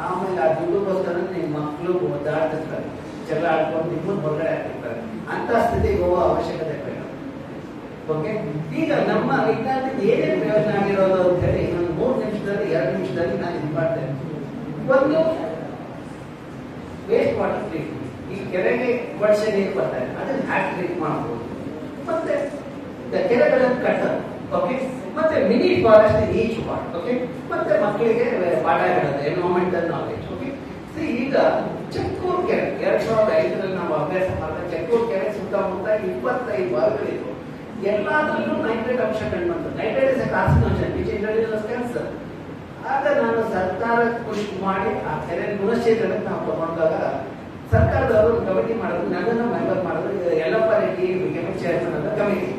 ಆಮೇಲೆ ಆ ದುಡ್ಡುಗೋಸ್ಕರ ನಿಮ್ಮ ಮಕ್ಕಳು ಓದಾಡ್ತಿರ್ತಾರೆ, ಜಗಳ ಆಡ್ಕೊಂಡು ನಿಮ್ಮನ್ನು ಹೊರಗಡೆ ಹಾಕಿರ್ತಾರೆ. ಅಂತ ಸ್ಥಿತಿಗೆ ಹೋಗೋ ಅವಶ್ಯಕತೆ ಬೇಡ. ಓಕೆ, ಈಗ ನಮ್ಮ ವಿಜ್ಞಾನದಿಂದ ಏನೇನು ಪ್ರಯೋಜನ ಆಗಿರೋದು ಅಂತ ಹೇಳಿ ಇನ್ನೊಂದು 3 ನಿಮಿಷದಲ್ಲಿ 2 ನಿಮಿಷದಲ್ಲಿ ನಾನು ಇದು ಮಾಡ್ತೇನೆ. ಒಂದು, ವೇಸ್ಟ್ ವಾಟರ್ ಟ್ರೀಟ್ಮೆಂಟ್. ಈ ಕೆರೆಗೆ ವರ್ಷೆ ನೀರು ಬರ್ತಾರೆ, ಅದನ್ನ ಹ್ಯಾಕ್ ಟ್ರೀಟ್ ಮಾಡಬಹುದು. ಮತ್ತೆ ಕೆರೆಗಳನ್ನು ಕಟ್ಟೋದು. ಓಕೆ, ಮತ್ತೆ mini forest each part. Okay, ಮತ್ತೆ ಮಕ್ಕಳಿಗೆ ಪಾಠ ಹೇಳೋದು, ಎನ್ವೈರನ್ಮೆಂಟಲ್ ನಾಲೆಜ್. ಓಕೆ, ಈಗ ಚೆಕ್ಕೂರು ಕೆರೆ 2005ರಲ್ಲಿ ನಾವು ಅಭ್ಯಾಸ ಮಾಡಿದ ಚೆಕ್ಕೂರು ಕೆರೆ ಸುತ್ತಮುತ್ತ 25 ಬಾವಿಗಳಿತ್ತು. ಎಲ್ಲಾದ್ರಲ್ಲೂ ನೈಟ್ರೇಟ್ ಅಂಶ ಕಂಡುಬಂತು. Nitrate is a carcinogen which introduces cancer. ಆಗ ನಾನು ಸರ್ಕಾರ ಪುಷ್ ಮಾಡಿ ಆ ಕೆರೆ ಪುನಶ್ಚೇತನಕ್ಕೆ ನಾವು ತಗೊಂಡಾಗ ಸರ್ಕಾರದವರು ಕಮಿಟಿ ಮಾಡೋದು, ನನ್ನನ್ನು ಮೆಂಬರ್ ಮಾಡೋದು, ಯಲ್ಲಪ್ಪ ರೆಡ್ಡಿ ಚೇರ್ಮನ್ ಅಂತ ಕಮಿಟಿ.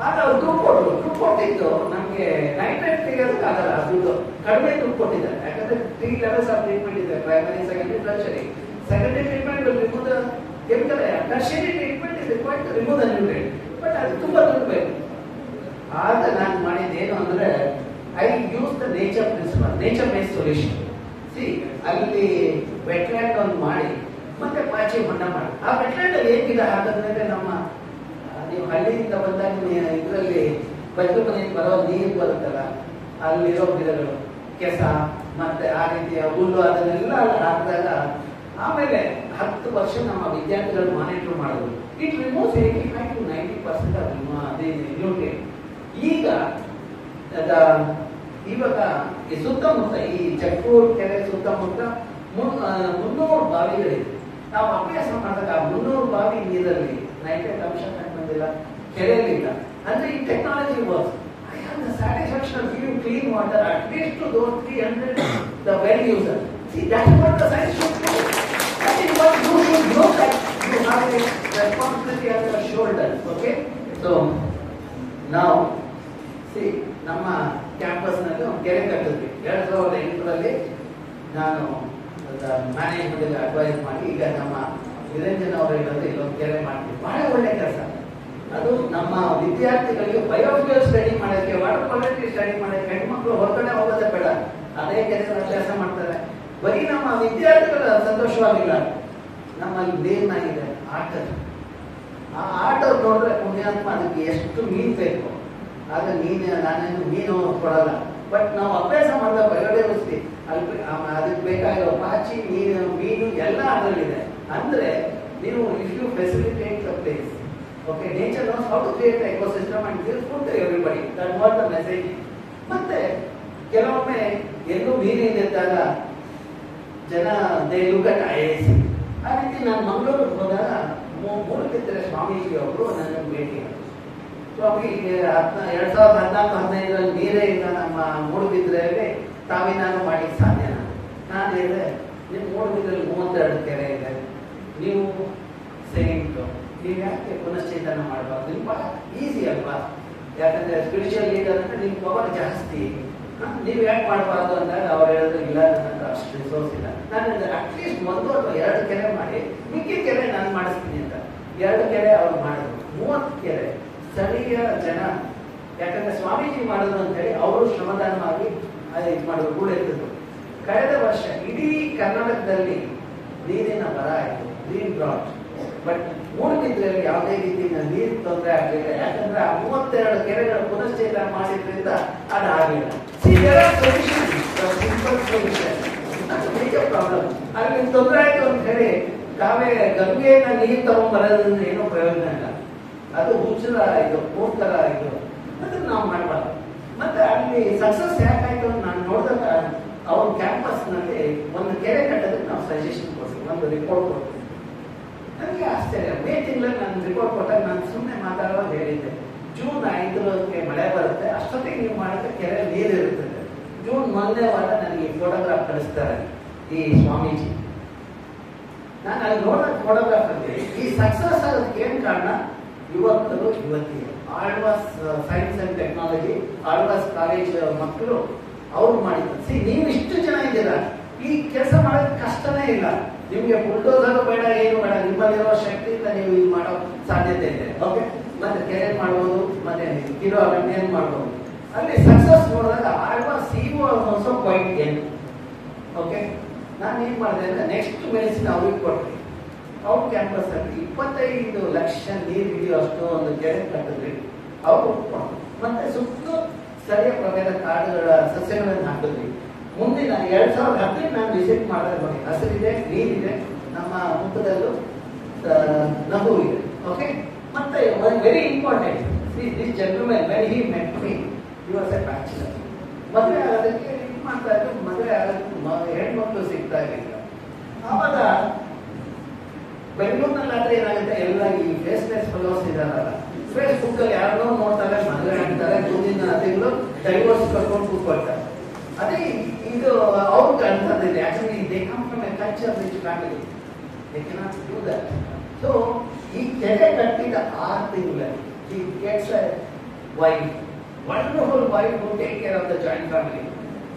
ಆಗ ಅವ್ರು ದುಡ್ಡು ಕೊಟ್ಟಿದ್ದು ನಮ್ಗೆ ನೈಟ್ರೇಟ್ ತೆಗೆಯೋದಕ್ಕೆ ಆಗಲ್ಲ, ದುಡ್ಡು ಕಡಿಮೆ ದುಡ್ಡು ಕೊಟ್ಟಿದ್ದಾರೆ. ಯಾಕಂದ್ರೆ 3 levels ಆಫ್ ಟ್ರೀಟ್ಮೆಂಟ್ ಇದೆ, primary, secondary, tertiary. Secondary treatment remove the chemical, tertiary treatment is required to remove the nutrient. But ಅದು ತುಂಬಾ ದುಡ್ಡು ಬೇಕು. ಆಗ ನಾನು ಮಾಡಿದ್ದೇನು ಅಂದ್ರೆ I use the nature principle, nature based solution. See, ಅಲ್ಲಿ ವೆಟ್ಲ್ಯಾಂಡ್ ಒಂದು ಮಾಡಿ ಮತ್ತೆ ಪಾಚಿ ಹೊಂಡ ಮಾಡಿ. ಆ ವೆಟ್ಲ್ಯಾಂಡ್ ಅಲ್ಲಿ ಏನ್ ಗಿಡ ಹಾಕಿದ್ರೆ ನಮ್ಮ ನೀವು ಹಳ್ಳಿಯಿಂದ ಬಂದಾಗ ಇದರಲ್ಲಿ ಬಚ್ಚಲು ಮನೆಗೆ ಬರೋ ನೀರು ಬರುತ್ತಲ್ಲ, ಅಲ್ಲಿರೋ ಗಿಡಗಳು, ಕೆಸ ಮತ್ತೆ ಆ ರೀತಿಯ ಹುಲ್ಲು ಅದನ್ನೆಲ್ಲ ಅಲ್ಲಿ ಹಾಕಿದಾಗ ಆಮೇಲೆ 10 ವರ್ಷ ನಮ್ಮ ವಿದ್ಯಾರ್ಥಿಗಳು ಮಾನಿಟರ್ ಮಾಡೋದು. It removes 85 to 90% of nutrient. ಈಗ ಇವಾಗ ಈ ಸುತ್ತಮುತ್ತ ಈ ಚೆಕ್ಕೂರು ಕೆರೆ ಸುತ್ತಮುತ್ತ 300 ಬಾವಿಗಳಿದೆ. ನಾವು ಅಭ್ಯಾಸ ಮಾಡಿದಾಗ 300 ಬಾವಿ ನೀರಲ್ಲಿ ನೈಟ್ರೇಟ್ ಅಂಶ ಬಂದಿಲ್ಲ, ಕೆರೆಯಲ್ಲಿಲ್ಲ. ಅಂದ್ರೆ ಈ technology works. I have the satisfaction of giving clean water at least to those 300 the well user. See, that is what the science should do. That is what you should know, that you have a responsibility on your shoulders. Okay? So, now, see, ನಮ್ಮ campus ನಲ್ಲಿ ಒಂದು ಕೆರೆ ಕಟ್ಟಿದ್ವಿ 2008ರಲ್ಲಿ. ನಾನು management advice ಮಾಡಿ ಈಗ ನಮ್ಮ ನಿರಂಜನ್ ಅವರು ಹೇಳೋದು ಇಲ್ಲೊಂದು ಕೆರೆ ಮಾಡ್ತೀವಿ. ಬಹಳ ಒಳ್ಳೆ ಕೆಲಸ. ಅದು ನಮ್ಮ ವಿದ್ಯಾರ್ಥಿಗಳಿಗೆ ಬಯೋಫ್ಯೂಯಲ್ ಸ್ಟಡಿ ಮಾಡೋಕ್ಕೆ, ವಾಟರ್ ಕ್ವಾಲಿಟಿ ಸ್ಟಡಿ ಮಾಡೋಕ್ಕೆ ಹೆಣ್ಮಕ್ಳು ಹೊರಗಡೆ ಹೋಗೋದೇ ಬೇಡ, ಅದೇ ಕೆಲಸ ಅಭ್ಯಾಸ ಮಾಡ್ತಾರೆ. ಬರೀ ನಮ್ಮ ವಿದ್ಯಾರ್ಥಿಗಳು ಸಂತೋಷವಾಗಿಲ್ಲ, ನಮ್ಮಲ್ಲಿ ಬೇನಾಗಿದೆ ಆಟದ. ಆ ಆಟ ನೋಡಿದ್ರೆ ಪುಣ್ಯಾತ್ಮ ಅದಕ್ಕೆ ಎಷ್ಟು ಮೀನು ಬೇಕು, ಆಗ ನಾನೇನು ಮೀನು ಕೊಡಲ್ಲ. ಬಟ್ ನಾವು ಅಭ್ಯಾಸ ಮಾಡಿದ ಬಯೋಡೈವರ್ಸಿಟಿ ಅಲ್ಲಿ ಅದಕ್ಕೆ ಬೇಕಾಗಿರೋ ಪಾಚಿ, ಮೀನು ಎಲ್ಲ ಅದರಲ್ಲಿದೆ. ಅಂದ್ರೆ ನೀವು if you facilitate the place, okay, nature knows how to create ecosystem and give food to everybody, that what the message. ಮತ್ತೆ ಕೆಲವೊಮ್ಮೆ ಎಲ್ಲೂ ಮೀನಿದ್ದಾಗ ಜನ ದೇ ಲುಕ್ ಅಟ್ IAC. ಆ ರೀತಿ ನಾನು ಮಂಗಳೂರಿಗೆ ಹೋದಾಗ ಮೂಡುಬಿದ್ರೆ ಸ್ವಾಮೀಜಿ ಅವರು ನನ್ನ ಭೇಟಿ ಆದರು. ಸ್ವಾಮಿ 2014-15 ನೀರೇ ಇಲ್ಲ ನಮ್ಮ ಮೂಡುಬಿದ್ರೆಯಲ್ಲಿ, ತಾವೇನಾದ್ರು ಮಾಡಿ ಸಾಧ್ಯನಾ? ನಾನು ಹೇಳಿದೆ, ನಿಮ್ಮ ಮೂಡುಬಿದ್ರಲ್ಲಿ 32 ಕೆರೆ ಇದೆ, ನೀವು ಸೈನಿಕರು, ನೀವು ಯಾಕೆ ಪುನಶ್ಚೇತನ ಮಾಡಬಾರ್ದು? ನಿಮ್ಮ ಈಸಿ ಅಲ್ವಾ? ಯಾಕಂದ್ರೆ ಸ್ಪಿರಿಚುವಲ್ ಲೀಡರ್ ಅಂದ್ರೆ ನಿಮ್ಮ ಪವರ್ ಜಾಸ್ತಿ, ನೀವು ಯಾಕೆ ಮಾಡಬಾರ್ದು ಅಂದಾಗ ಅವ್ರು ಹೇಳಿದ್ರು, ಇಲ್ಲ ನನ್ನ ಹತ್ರ ಅಷ್ಟು ರಿಸೋರ್ಸ್ ಇಲ್ಲ. ನಾನು ಅಟ್ಲೀಸ್ಟ್ 1 ಅಥವಾ 2 ಕೆರೆ ಮಾಡಿ, ಮಿಕ್ಕಿ ಕೆರೆ ನಾನು ಮಾಡಿಸ್ತೀನಿ ಅಂತ. 2 ಕೆರೆ ಅವ್ರು ಮಾಡಿದ್ರು, 30 ಕೆರೆ ಸ್ಥಳೀಯ ಜನ, ಯಾಕಂದ್ರೆ ಸ್ವಾಮೀಜಿ ಮಾಡಿದ್ರು ಅಂತ ಹೇಳಿ ಅವರು ಶ್ರಮದಾನ ಮಾಡಿ ಇದು ಮಾಡಿದ್ರು, ಕೂಡೆತ್ತಿದ್ರು. ಕಳೆದ ವರ್ಷ ಇಡೀ ಕರ್ನಾಟಕದಲ್ಲಿ ನೀರಿನ ಬರ ಆಯಿತು, ನೀರು ಬ್ರಾಟ್. ಬಟ್ ಮೂಡುಬಿದ್ರೆಯಲ್ಲಿ ಯಾವುದೇ ರೀತಿಯ ನೀರು ತೊಂದರೆ ಆಗಲಿಲ್ಲ, ಯಾಕಂದ್ರೆ ಆ 32 ಕೆರೆಗಳ ಪುನಶ್ಚೇತನ ಮಾಡಿದ್ರಿಂದ ಅದು ಆಗಲಿಲ್ಲ. ಪ್ರಾಬ್ಲಮ್ ಅಲ್ಲಿ ತೊಂದರೆ ಆಯ್ತು ಅಂತ ಹೇಳಿ ಗಂಗೆಯನ್ನ ನೀರು ತಗೊಂಡ್ಬರೋದ್ರಿಂದ ಏನೋ ಪ್ರಯೋಜನ ಇಲ್ಲ. ಅದು ಹುಚ್ಚರ ಇದು, ಮೂರ್ಖರ ಇದು, ಅದನ್ನ ನಾವು ಮಾಡಬಾರ್ದು. ಮತ್ತೆ ಅಲ್ಲಿ ಸಕ್ಸಸ್ ಯಾಕಾಯ್ತು ಅಂತ ನಾನು ನೋಡಿದಾಗ ಅವ್ರ ಕ್ಯಾಂಪಸ್ ನಲ್ಲಿ ಒಂದು ಕೆರೆ ಕಟ್ಟೋದಕ್ಕೆ ನಾವು ಸಜೆಷನ್ ಕೊಡ್ತೀವಿ, ಒಂದು ರಿಪೋರ್ಟ್ ಕೊಡ್ತೀವಿ. ನನಗೆ ಆಶ್ಚರ್ಯ, ಮೇ ತಿಂಗಳಲ್ಲಿ ನಾನು ರಿಪೋರ್ಟ್ ಕೊಟ್ಟಾಗ ನಾನು ಸುಮ್ಮನೆ ಮಾತಾಡುವಾಗ ಹೇಳಿದ್ದೆ, ಜೂನ್ 5ಕ್ಕೆ ಮಳೆ ಬರುತ್ತೆ, ಅಷ್ಟೊತ್ತಿಗೆ ನೀವು ಮಾಡಿದ್ರೆ ಕೆರೆ ನೀರು ಇರುತ್ತದೆ. ಜೂನ್ 1ನೇ ವಾರ ನನಗೆ ಫೋಟೋಗ್ರಾಫ್ ಕಳಿಸ್ತಾರೆ ಈ ಸ್ವಾಮೀಜಿ. ನಾನು ಅಲ್ಲಿ ನೋಡೋ ಫೋಟೋಗ್ರಾಫ್ ಅಲ್ಲಿ ಈ ಸಕ್ಸಸ್ ಆಗೋದಕ್ಕೆ ಏನ್ ಕಾರಣ? ಯುವಕರು, ಯುವತಿಯರು, Alva's science and technology, Alva's college ಮಕ್ಕಳು ಅವ್ರು ಮಾಡಿದ್ರು. ನೀವು ಇಷ್ಟು ಜನ ಇದ್ದೀರಾ, ಈ ಕೆಲಸ ಮಾಡೋದಕ್ಕೆ ಕಷ್ಟನೇ ಇಲ್ಲ. ನಿಮ್ಗೆ ಬುಲ್ಡೋಸರ್ ಬೇಡ, ಏನು ಬೇಡ, ನಿಮ್ಮಲ್ಲಿರೋ ಶಕ್ತಿಯಿಂದ ನೀವು ಇದು ಮಾಡೋ ಸಾಧ್ಯತೆ ಇದೆ. ಓಕೆ, ಮತ್ತೆ ಕೆರೆ ಮಾಡ್ಬೋದು, ಮತ್ತೆ ಕಿರೋ ಅರಣ್ಯ ಮಾಡ್ಬೋದು. ಅಲ್ಲಿ ಸಕ್ಸಸ್ ನೋಡಿದಾಗ ಆಳ್ವಾಸ್ CEO ಆಲ್ಸೋ ಕ್ವೈಟ್ ಏನು. ಓಕೆ, ನಾನು ಏನ್ ಮಾಡಿದೆ ಅಂದ್ರೆ ನೆಕ್ಸ್ಟ್ ಮೆಡಿಸಿನ್ ಅವ್ರಿಗೆ ಕೊಟ್ರಿ. ಅವ್ರ ಕ್ಯಾಂಪಸ್ ಅಲ್ಲಿ 25 ಲಕ್ಷ ನೀರು ಹಿಡಿಯುವಷ್ಟು ಒಂದು ಕೆರೆ ಕಟ್ಟಿದ್ರಿ ಅವರು. ಮತ್ತೆ ಸುತ್ತಲೂ ಸ್ಥಳೀಯ ಪ್ರಭೇದ ಕಾಡುಗಳ ಸಸ್ಯಗಳನ್ನು ಹಾಕಿದ್ವಿ. ಮುಂದಿನ 2010 ನಾನು ವಿಸಿಟ್ ಮಾಡಿದ್ರೆ ನೋಡಿ, ಹಸಿರಿದೆ, ನೀರಿದೆ, ನಮ್ಮ ಮುಖದಲ್ಲೂ ನಗು ಇದೆ. ಓಕೆ, ಮತ್ತೆ very important, this gentleman when he met me, he was A bachelor. ಮದುವೆ ಆಗೋದಕ್ಕೆ ಇದು ಮಾಡ್ತಾ ಇದ್ರು, ಮದುವೆ ಆಗೋದಕ್ಕೆ ಹೆಣ್ಮಕ್ಳು ಸಿಗ್ತಾ ಇರಲಿಲ್ಲ. ಆವಾಗ ಬೆಂಗಳೂರಿನಲ್ಲಾದ್ರೆ ಏನಾಗುತ್ತೆ, ಎಲ್ಲ ಈ ಫೇಸ್ಲೆಸ್ ಫೆಲೋಸ್ ಇದಾರಲ್ಲ, ಫೇಸ್ಬುಕ್ ಅಲ್ಲಿ ಯಾರನ್ನೋ ನೋಡ್ತಾರೆ, ಮದುವೆ ಆಗ್ತಾರೆ, ಮುಂದಿನ ತಿಂಗಳು ಡೈವೋರ್ಸ್ ಕರ್ಕೊಂಡು ಕೂತ್ಕೊಳ್ತಾರೆ. ಅದೇ ಇದು ಅವ್ರಿಗೆ ಅಂತಂದಿದೆ. Actually they come from a culture rich family, they cannot do that. So ಈ ಕೆರೆ ಕಟ್ಟಿದ 6 ತಿಂಗಳಲ್ಲಿ he gets a wife, wonderful wife who take care of the joint family.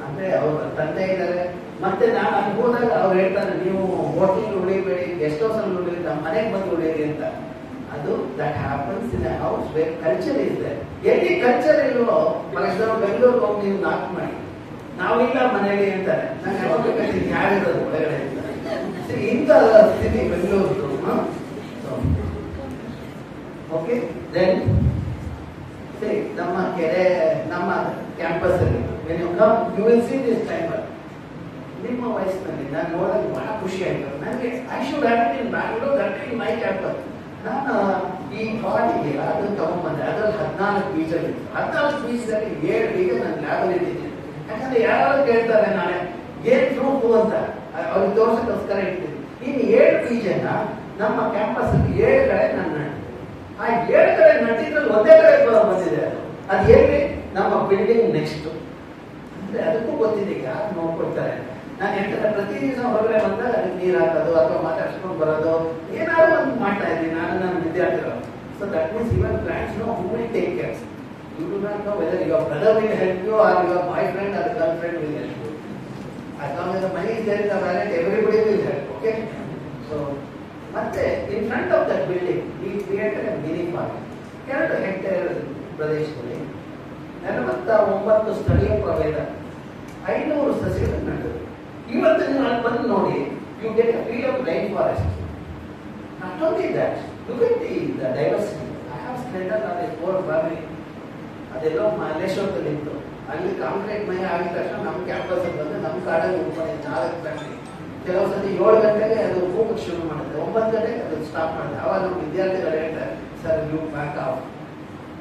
ಅಂದ್ರೆ ಅವ್ರ ತಂದೆ ಇದ್ದಾರೆ. ಮತ್ತೆ ನಾನು ಅಲ್ಲಿ ಹೋದಾಗ ಅವ್ರು ಹೇಳ್ತಾರೆ, ನೀವು ಹೋಟೆಲ್ ಉಳಿಬೇಡಿ, ಗೆಸ್ಟ್ ಹೌಸ್ ಅಲ್ಲಿ ಉಳಿರಿ, ನಮ್ಮ ಮನೆಗೆ ಬಂದು ಉಳಿಯಿರಿ ಅಂತ. ಅದು that happens in a house where culture ಇದೆ. ಎಲ್ಲಿ ಕಲ್ಚರ್ ಇಲ್ವೋ, ಫಾರ್ ಎಕ್ಸಾಂಪಲ್ ಬೆಂಗಳೂರಿಗೆ ಹೋಗಿ ನೀವು ನಾಕ್ ಮಾಡಿ, ನಾವಿಲ್ಲ ಮನೆಯಲ್ಲಿ ಅಂತಾರೆ. ನಾನು ಯಾವಾಗ ಯಾರಿರೋದು ಒಳಗಡೆ ಇರ್ತಾರೆ. ಇಂಥ ಸ್ಥಿತಿ ಬೆಂಗಳೂರು. ಓಕೆ, ದೆನ್ ನಮ್ಮ ಕೆರೆ, ನಮ್ಮ ಕ್ಯಾಂಪಸ್ ಅಲ್ಲಿ when you come you will see this timer. ನಿಮ್ಮ ವಯಸ್ಸಿನಲ್ಲಿ ನಾನು ನೋಡೋದು ಬಹಳ ಖುಷಿ ಆಯ್ತು ನನಗೆ. I should have it in Bangalore, that in my campus. ನಾನು ಈ ಪಾಟಿಗೆ ಅದನ್ನು ತಗೊಂಡ್ಬಂದೆ. ಅದರಲ್ಲಿ 14 ಬೀಜಗಳಿತ್ತು. 14 ಬೀಜದಲ್ಲಿ 7 ಬೀಜ ನಾನು ಲ್ಯಾಬಲ್ಲಿ ಇಟ್ಟಿದ್ದೀನಿ. ಯಾಕಂದ್ರೆ ಯಾರು ಕೇಳ್ತಾರೆ ನಾಳೆ ಏನ್ ಫ್ರೂಟು ಅಂತ, ಅವ್ರಿಗೆ ತೋರ್ಸಕ್ಕೋಸ್ಕರ ಇಟ್ಟಿದ್ದೀನಿ. ಇನ್ನು 7 ಬೀಜನ ನಮ್ಮ ಕ್ಯಾಂಪಸ್ ಅಲ್ಲಿ 7 ಕಡೆ ನಾನು ನಟ್ಟು. ಆ 7 ಕಡೆ ನಟ್ಟಿದ್ರಲ್ಲಿ ಒಂದೇ ಕಡೆ ಬಂದಿದೆ. ಅದು ಎಲ್ಲಿ? ನಮ್ಮ ಬಿಲ್ಡಿಂಗ್ ನೆಕ್ಸ್ಟ್. ಅಂದ್ರೆ ಅದಕ್ಕೂ ಗೊತ್ತಿದೆ ಯಾರು ನೋಡ್ಕೊಳ್ತಾರೆ. ನಾನು ಹೇಳ್ತಾರೆ, ಪ್ರತಿ ದಿವಸ ಹೊರಗಡೆ ಬಂದಾಗ ಅದಕ್ಕೆ ನೀರು ಹಾಕೋದು ಅಥವಾ ಮಾತಾಡ್ಸ್ಕೊಂಡು ಬರೋದು ಏನಾದ್ರು ಒಂದು ಮಾಡ್ತಾ ಇದ್ದೀನಿ ನಾನು ನನ್ನ ವಿದ್ಯಾರ್ಥಿಗಳು. So that means even plants know who will take care. You do not know whether your brother will help you or your boy friend or girl friend will help you. as long as the money is there in the wallet, everybody will help. Okay, so ಮತ್ತೆ in front of that building we created a mini park. 2 hectare ಪ್ರದೇಶದಲ್ಲಿ 49 ಸ್ಥಳೀಯ ಪ್ರಭೇದ 500 ಸಸಿಗಳನ್ನು ನೆಟ್ಟರು. ಇವತ್ತು ನೀವು ಅಲ್ಲಿ ಬಂದು ನೋಡಿ, you get a feel of rain forest. Not only that, look at the diversity. I have Splendor on a poor family. ಅದೆಲ್ಲೋ ಮಲ್ಲೇಶ್ವರದಲ್ಲಿ ಇತ್ತು. ಅಲ್ಲಿ ಕಾಂಕ್ರೀಟ್ ಮನೆ ಆಗಿದ ತಕ್ಷಣ ನಮ್ಮ ಕ್ಯಾಂಪಸ್ ಬಂದು ನಮ್ಮ ಕಾಡಲ್ಲಿ ಉಳ್ಕೊಂಡು 4 ಗಂಟೆ, ಕೆಲವು ಸತಿ 7 ಗಂಟೆಗೆ ಅದು ಹೋಗಕ್ಕೆ ಶುರು ಮಾಡುತ್ತೆ, 9 ಗಂಟೆಗೆ ಅದು ಸ್ಟಾಪ್ ಮಾಡುತ್ತೆ. ಅವಾಗ ನಮ್ಮ ವಿದ್ಯಾರ್ಥಿಗಳು ಹೇಳ್ತಾರೆ, sir you back off,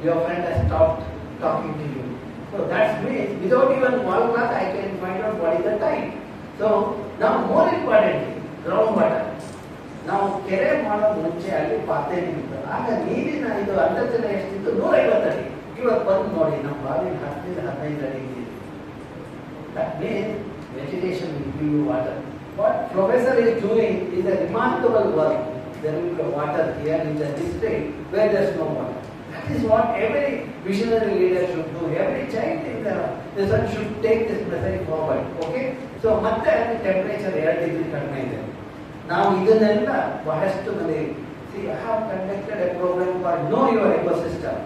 your friend has stopped talking to you. So that's means without even wall clock I can find out what is the time. So now more importantly, ground water. ನಾವು ಕೆರೆ ಮಾಡೋ ಮುಂಚೆ ಅಲ್ಲಿ ಪಾತ್ರೆ ಇತ್ತು. ಆಗ ನೀರಿನ ಇದು ಅಂತರ್ಜಲ ಎಷ್ಟಿತ್ತು? 150 ಅಡಿ. ಇವತ್ತು ಬಂದು ನೋಡಿ ನಮ್ಮ ಬಾವಿ 10-15 ಅಡಿ ಇದೆ. That means vegetation will give you water. What professor is doing is a remarkable work. There will be water here in the district where there is no water. That is what every visionary leader should do. Every child in the sun should take this message forward. Okay? So, ಮತ್ತೆ ಅಲ್ಲಿ temperature 2 degree ಕಡಿಮೆ ಇದೆ. ನಾವು ಇದನ್ನೆಲ್ಲ ಬಹಳಷ್ಟು ಮಂದಿ, see, I have conducted a program called Know Your Ecosystem.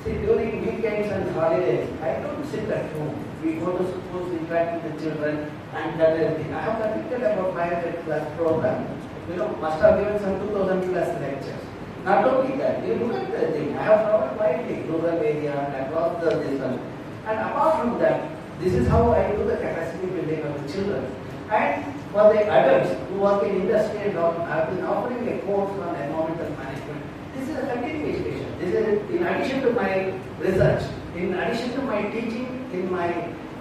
See, during weekends and holidays, I don't sit at home. We go to schools, interact with the children, and that everything. I have conducted about 500 plus program. You know, must have given some 2000 plus lectures. Not only that, you look at the thing. I have traveled widely, rural area and across this one. And apart from that, this is how I do the capacity building of the children. And for the adults who work in industry and all, I have been offering a course on environmental management. This is a continuation. This is in addition to my research, in addition to my teaching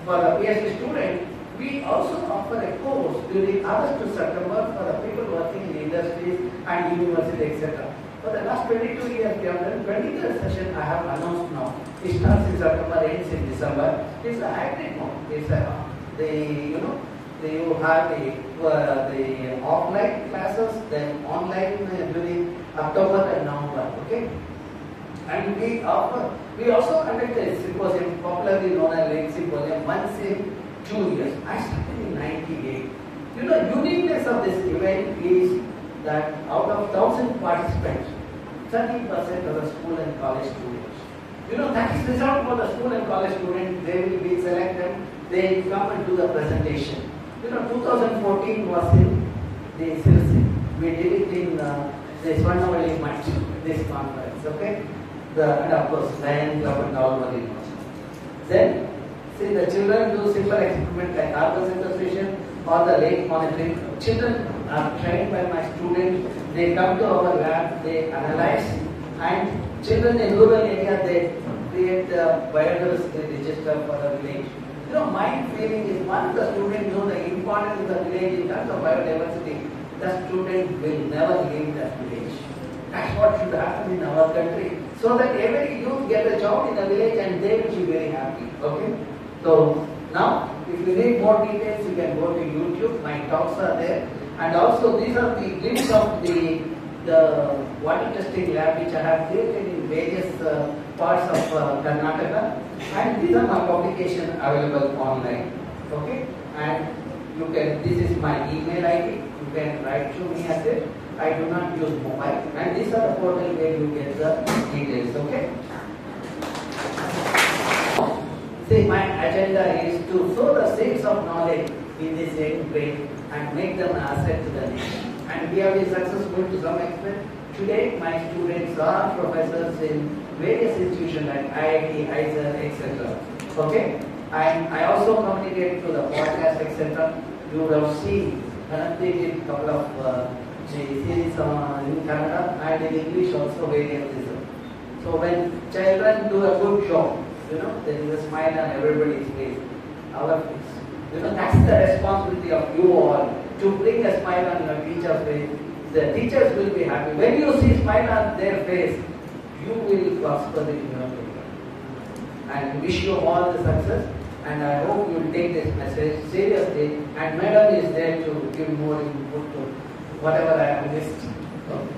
for the PhD student, we also offer a course during August to September for the people working in industries and university, etc. For the last 22 years, we have done 23rd session. I have announced now. It starts in September, ends in December. It's a hybrid mode. It's you have the offline classes, then online during October and November. Okay. And we also conduct a symposium, popularly known as Lake Symposium, once in 2 years. I started in 98. You know, uniqueness of this event is that out of 1,000 participants, 30% are the school and college students. You know, that is result for the school and college students. They will be selected, they come and do the presentation. You know, 2014 was in the Sirsi. We did it in the Swarnavalli Match, this conference, okay? And of course, Lion Club and all were involved. Then, see, the children do simple experiment like carbon sequestration or the lake monitoring. Children are trained by my students. They come to our lab, they analyze, and children in rural area, they create the biodiversity register for the village. You know, my feeling is once the student knows the importance of the village in terms of biodiversity, the student will never leave that village. That's what should happen in our country, so that every youth get a job in the village and they will be very happy. Okay? So now, if you need more details, you can go to YouTube. My talks are there, and also these are the glimpse of the water testing lab which I have created in various parts of Karnataka, and these are my publication available online. Okay, and you can. This is my email ID. You can write to me at it. I do not use mobile, and these are the portal where you get the details. Okay. See, my agenda is to sow the seeds of knowledge in this young brain and make them an asset to the nation. And we have been successful to some extent. Today, my students are professors in various institutions like IIT, IISER, etc. Okay? And I also communicate through the podcast, etc. You would have seen, currently did a couple of series in Kannada and in English also various. So when children do a good job, you know, there is a smile on everybody's face. Our face. You know, that's the responsibility of you all, to bring a smile on your teacher's face. The teachers will be happy. When you see smile on their face, you will prosper in your career. And wish you all the success. And I hope you will take this message seriously. And Madam is there to give more input to whatever I have missed. Okay.